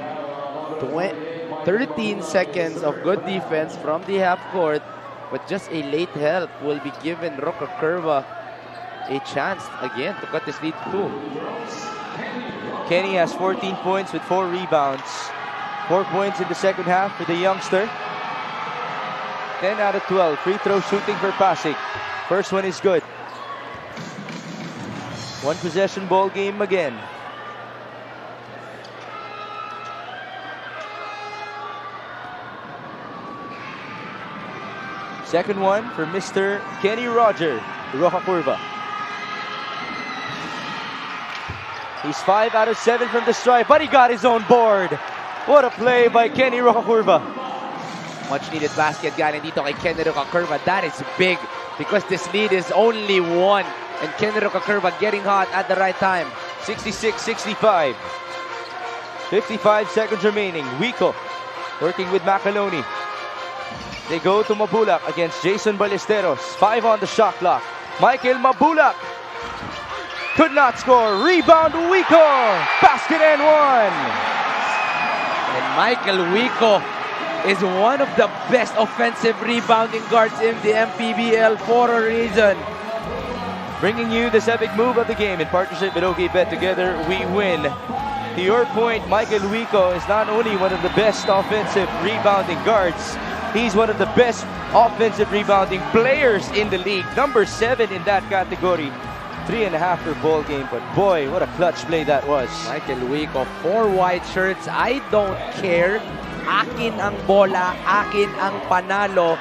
13 seconds of good defense from the half court. But just a late help will be given Rocaforva a chance again to cut this lead to 2. Kenny has 14 points with 4 rebounds. 4 points in the second half for the youngster. 10 out of 12. Free throw shooting for Pasig. First one is good. 1 possession ball game again. Second one for Mr. Kenny Roger Rocaforva. He's 5 out of 7 from the stripe, but he got his own board. What a play by Kenny Rocaforva. Much needed basket galing dito kay Kenny Rocaforva. That is big because this lead is only 1. And Kenny Rocaforva getting hot at the right time. 66-65. 55 seconds remaining. Wico working with Macaloni. They go to Mabulak against Jason Ballesteros. 5 on the shot clock. Michael Mabulak could not score. Rebound Wico. Basket and 1. And Michael Wico is one of the best offensive rebounding guards in the MPBL for a reason. Bringing you this epic move of the game in partnership with OK Bet. Together we win. To your point, Michael Wico is not only one of the best offensive rebounding guards, he's one of the best offensive rebounding players in the league. Number 7 in that category. 3.5 per ball game, but boy, what a clutch play that was. Michael Wico, 4 white shirts. I don't care. Akin ang bola, akin ang panalo.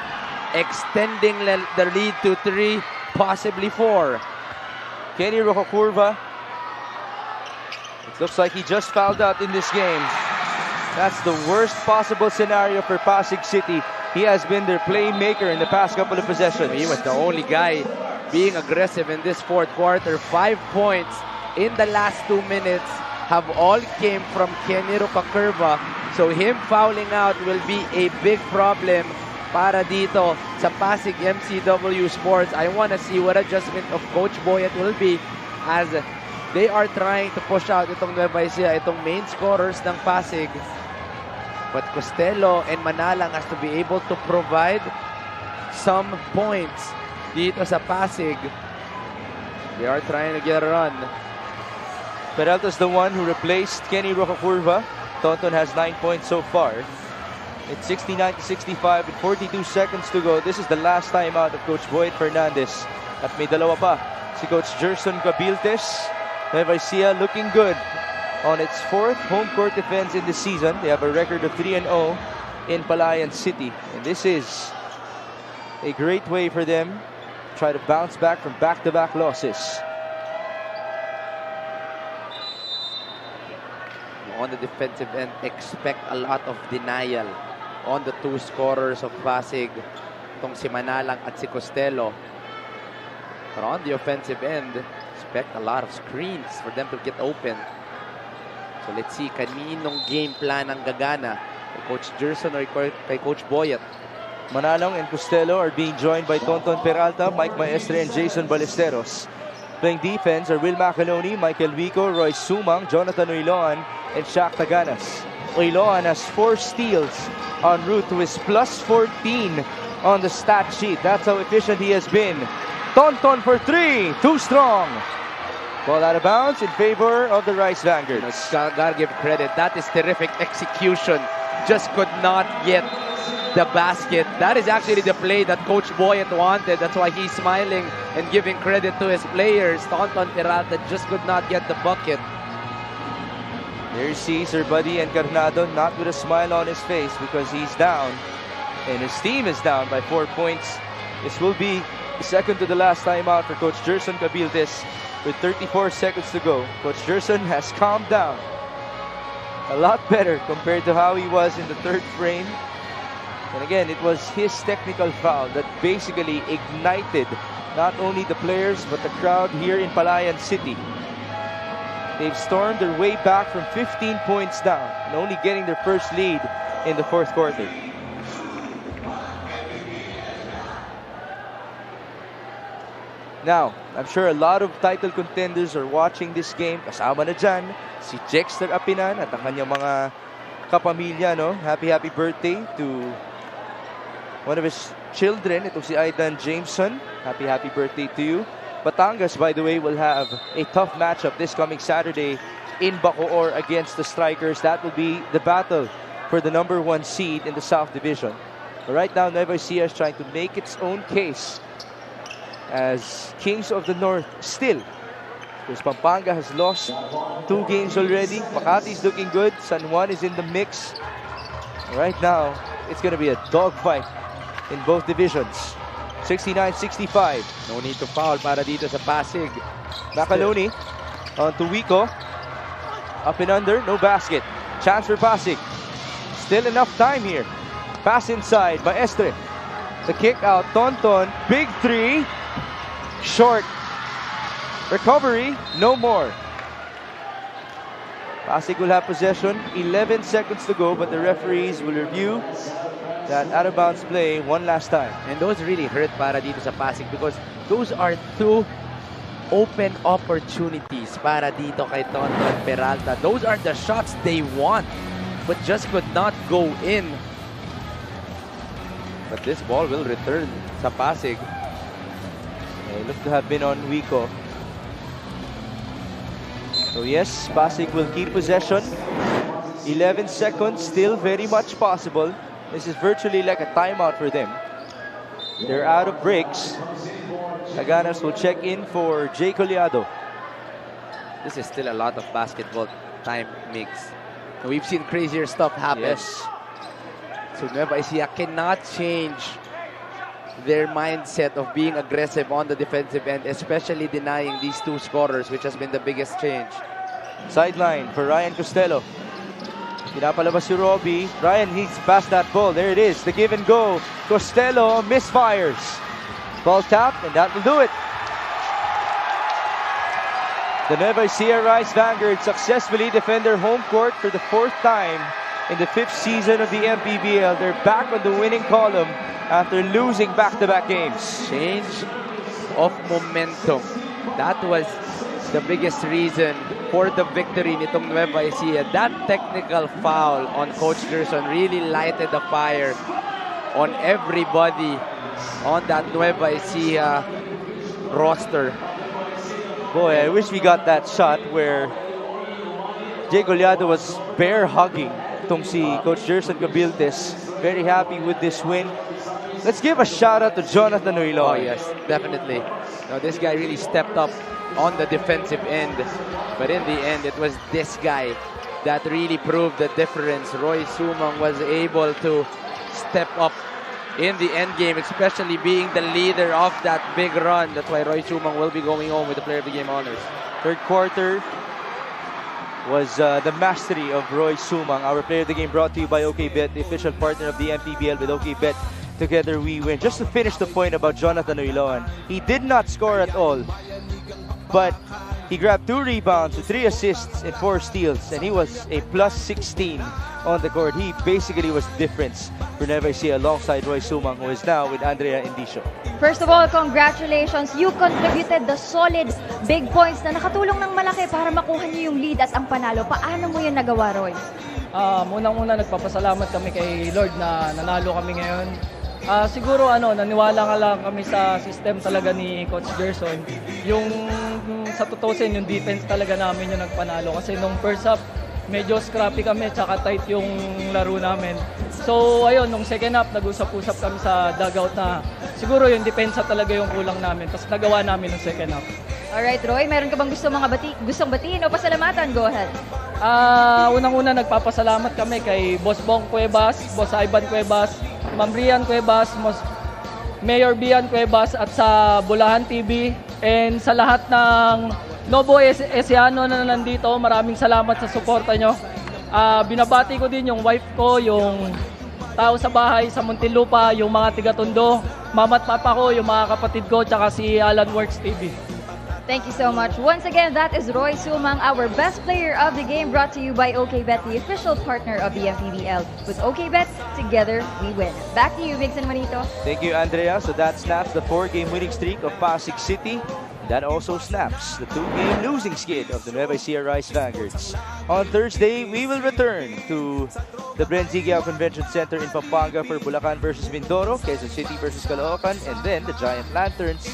Extending the lead to 3, possibly 4. Kenny Rocakurva. It looks like he just fouled out in this game. That's the worst possible scenario for Pasig City. He has been their playmaker in the past couple of possessions. He was the only guy being aggressive in this fourth quarter. 5 points in the last 2 minutes have all came from Kenny Rocakurva. So him fouling out will be a big problem para dito sa Pasig MCW Sports. I want to see what adjustment of Coach Boyet will be as they are trying to push out itong Nueva Ecija, itong main scorers ng Pasig. But Costello and Manalang has to be able to provide some points dito sa Pasig. They are trying to get a run. Peralta's the one who replaced Kenny Rocakurva. Tonton has 9 points so far. It's 69-65 with 42 seconds to go. This is the last time out of Coach Boyd Fernandez. At may dalawa pa si Coach Gerson Cabiltes. Nueva Ecija looking good on its 4th home court defense in the season. They have a record of 3-0 in Palayan City. And this is a great way for them to try to bounce back from back-to-back losses. On the defensive end, expect a lot of denial on the 2 scorers of Pasig, itong si Manalang at si Costello. But on the offensive end, expect a lot of screens for them to get open. So let's see kaninong game plan ang gagana, kay Coach Gerson or kay Coach Boyet. Manalong and Costello are being joined by Tonton Peralta, Mike Maestre, and Jason Ballesteros. Playing defense are Will Macanoni, Michael Wico, Roy Sumang, Jonathan Uiloan, and Shaq Taganas. Uiloan has 4 steals en route to his plus 14 on the stat sheet. That's how efficient he has been. Tonton for 3, too strong. Ball out of bounds in favor of the Rice Vanguards. Gotta give credit. That is terrific execution. Just could not get the basket. That is actually the play that Coach Boyet wanted. That's why he's smiling and giving credit to his players. Tonton Peralta just could not get the bucket. There you see Sir Buddy Encarnado not with a smile on his face because he's down. And his team is down by 4 points. This will be the second to the last time out for Coach Gerson Cabildes with 34 seconds to go. Coach Gerson has calmed down a lot better compared to how he was in the 3rd frame. And again, it was his technical foul that basically ignited not only the players but the crowd here in Palayan City. They've stormed their way back from 15 points down and only getting their first lead in the 4th quarter. Now, I'm sure a lot of title contenders are watching this game. Kasama na dyan si Jexter Apinan at ang kanyang mga kapamilya. No? Happy birthday to one of his children. Ito si Aidan Jameson. Happy birthday to you. Batangas, by the way, will have a tough matchup this coming Saturday in Bacoor against the Strikers. That will be the battle for the number 1 seed in the South Division. But right now, Nueva Ecija is trying to make its own case as Kings of the North still. Because Pampanga has lost 2 games already. Makati is looking good. San Juan is in the mix. Right now, it's going to be a dogfight in both divisions. 69-65. No need to foul para dito sa Pasig. Macanoni on to Wico. Up and under, no basket. Chance for Pasig. Still enough time here. Pass inside by Estre. The kick out, Tonton. Big 3. Short. Recovery, no more. Pasig will have possession. 11 seconds to go, but the referees will review that out-of-bounds play one last time. And those really hurt para dito sa Pasig because those are 2 open opportunities para dito kay Tonton Peralta. Those are the shots they want but just could not go in. But this ball will return sa Pasig. They look to have been on Wico. So yes, Pasig will keep possession. 11 seconds, still very much possible. This is virtually like a timeout for them. They're out of breaks. Laganas will check in for Jay Collado. This is still a lot of basketball time mix. We've seen crazier stuff happen. Yes. So Nueva Ecija cannot change their mindset of being aggressive on the defensive end, especially denying these two scorers, which has been the biggest change. Sideline for Ryan Costello. Pinapalabas si Robbie. Ryan needs to pass that ball. There it is. The give and go. Costello misfires. Ball tapped, and that will do it. The Nueva Ecija Rice Vanguard successfully defend their home court for the 4th time in the 5th season of the MPBL. They're back on the winning column after losing back-to-back games. Change of momentum. That was the biggest reason for the victory nitong Nueva Ecija. That technical foul on Coach Gerson really lighted the fire on everybody on that Nueva Ecija roster. Boy, I wish we got that shot where Jay Collado was bear hugging itong si Coach Gerson Cabiltes. Very happy with this win. Let's give a shout out to Jonathan Uilo. Oh yes, definitely. Now this guy really stepped up on the defensive end, but in the end it was this guy that really proved the difference. Roy Sumang was able to step up in the end game, especially being the leader of that big run. That's why Roy Sumang will be going home with the Player of the Game honors. Third quarter was the mastery of Roy Sumang. Our Player of the Game brought to you by OKBet, the official partner of the MPBL. With OKBet, together we win. Just to finish the point about Jonathan Uiloan, he did not score at all, but he grabbed 2 rebounds with 3 assists and 4 steals, and he was a plus 16 on the court. He basically was the difference for Nueva Ecija alongside Roy Sumang, who is now with Andrea Indicio. First of all, congratulations. You contributed the solid big points na nakatulong ng malaki para makuha niyo yung lead at ang panalo. Paano mo yun nagawa, Roy? Unang-una nagpapasalamat kami kay Lord na nanalo kami ngayon. Siguro naniwala nga lang kami sa system talaga ni Coach Gerson. Yung sa tutusin, yung defense talaga namin yung nagpanalo. Kasi nung first half, medyo scrappy kami, tsaka tight yung laro namin. So ayun, nung second half, nag-usap-usap kami sa dugout na siguro yung depensa talaga yung kulang namin. Tapos nagawa namin nung second half. Alright, Roy, meron ka bang gustong batiin o pasalamatan? Go ahead. Unang-una, nagpapasalamat kami kay Boss Bong Cuevas, Boss Ivan Cuevas, Ma'am Rian Cuevas, Mayor Bian Cuevas at sa Bulahan TV, and sa lahat ng Novo Esiano na nandito. Maraming salamat sa suporta nyo. Binabati ko din yung wife ko, yung tao sa bahay sa Muntinlupa, yung mga tiga-Tondo, mama at papa ko, yung mga kapatid ko, tsaka si Alan Works TV. Thank you so much. Once again, that is Roy Sumang, our best player of the game, brought to you by OKBet, the official partner of the MPBL. With OKBet, together we win. Back to you, Vixen Manito. Thank you, Andrea. So that snaps the 4-game winning streak of Pasig City. That also snaps the 2-game losing skid of the Nueva Ecija Rice Vanguards. On Thursday, we will return to the Brenzigiao Convention Center in Pampanga for Bulacan versus Mindoro, Quezon City versus Caloocan, and then the Giant Lanterns,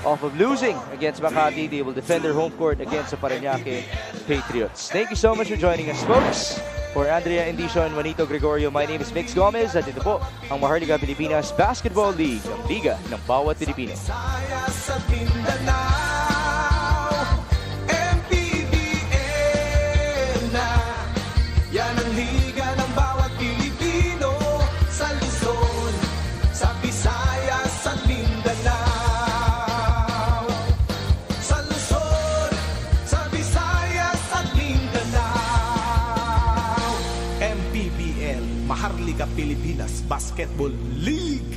off of losing against Makati, they will defend their home court against the Parañaque Patriots. Thank you so much for joining us, folks. For Andrea Indicio and Juanito Gregorio, my name is Mix Gomez at ito po ang Maharlika Pilipinas Basketball League, ang liga ng bawat Pilipino. MPBL na yan ang liga ng bawat Pilipino sa Luzon, sa Visayas at Mindanao. Sa Luzon, sa Visayas at Mindanao. MPBL, Maharlika Pilipinas Basketball League.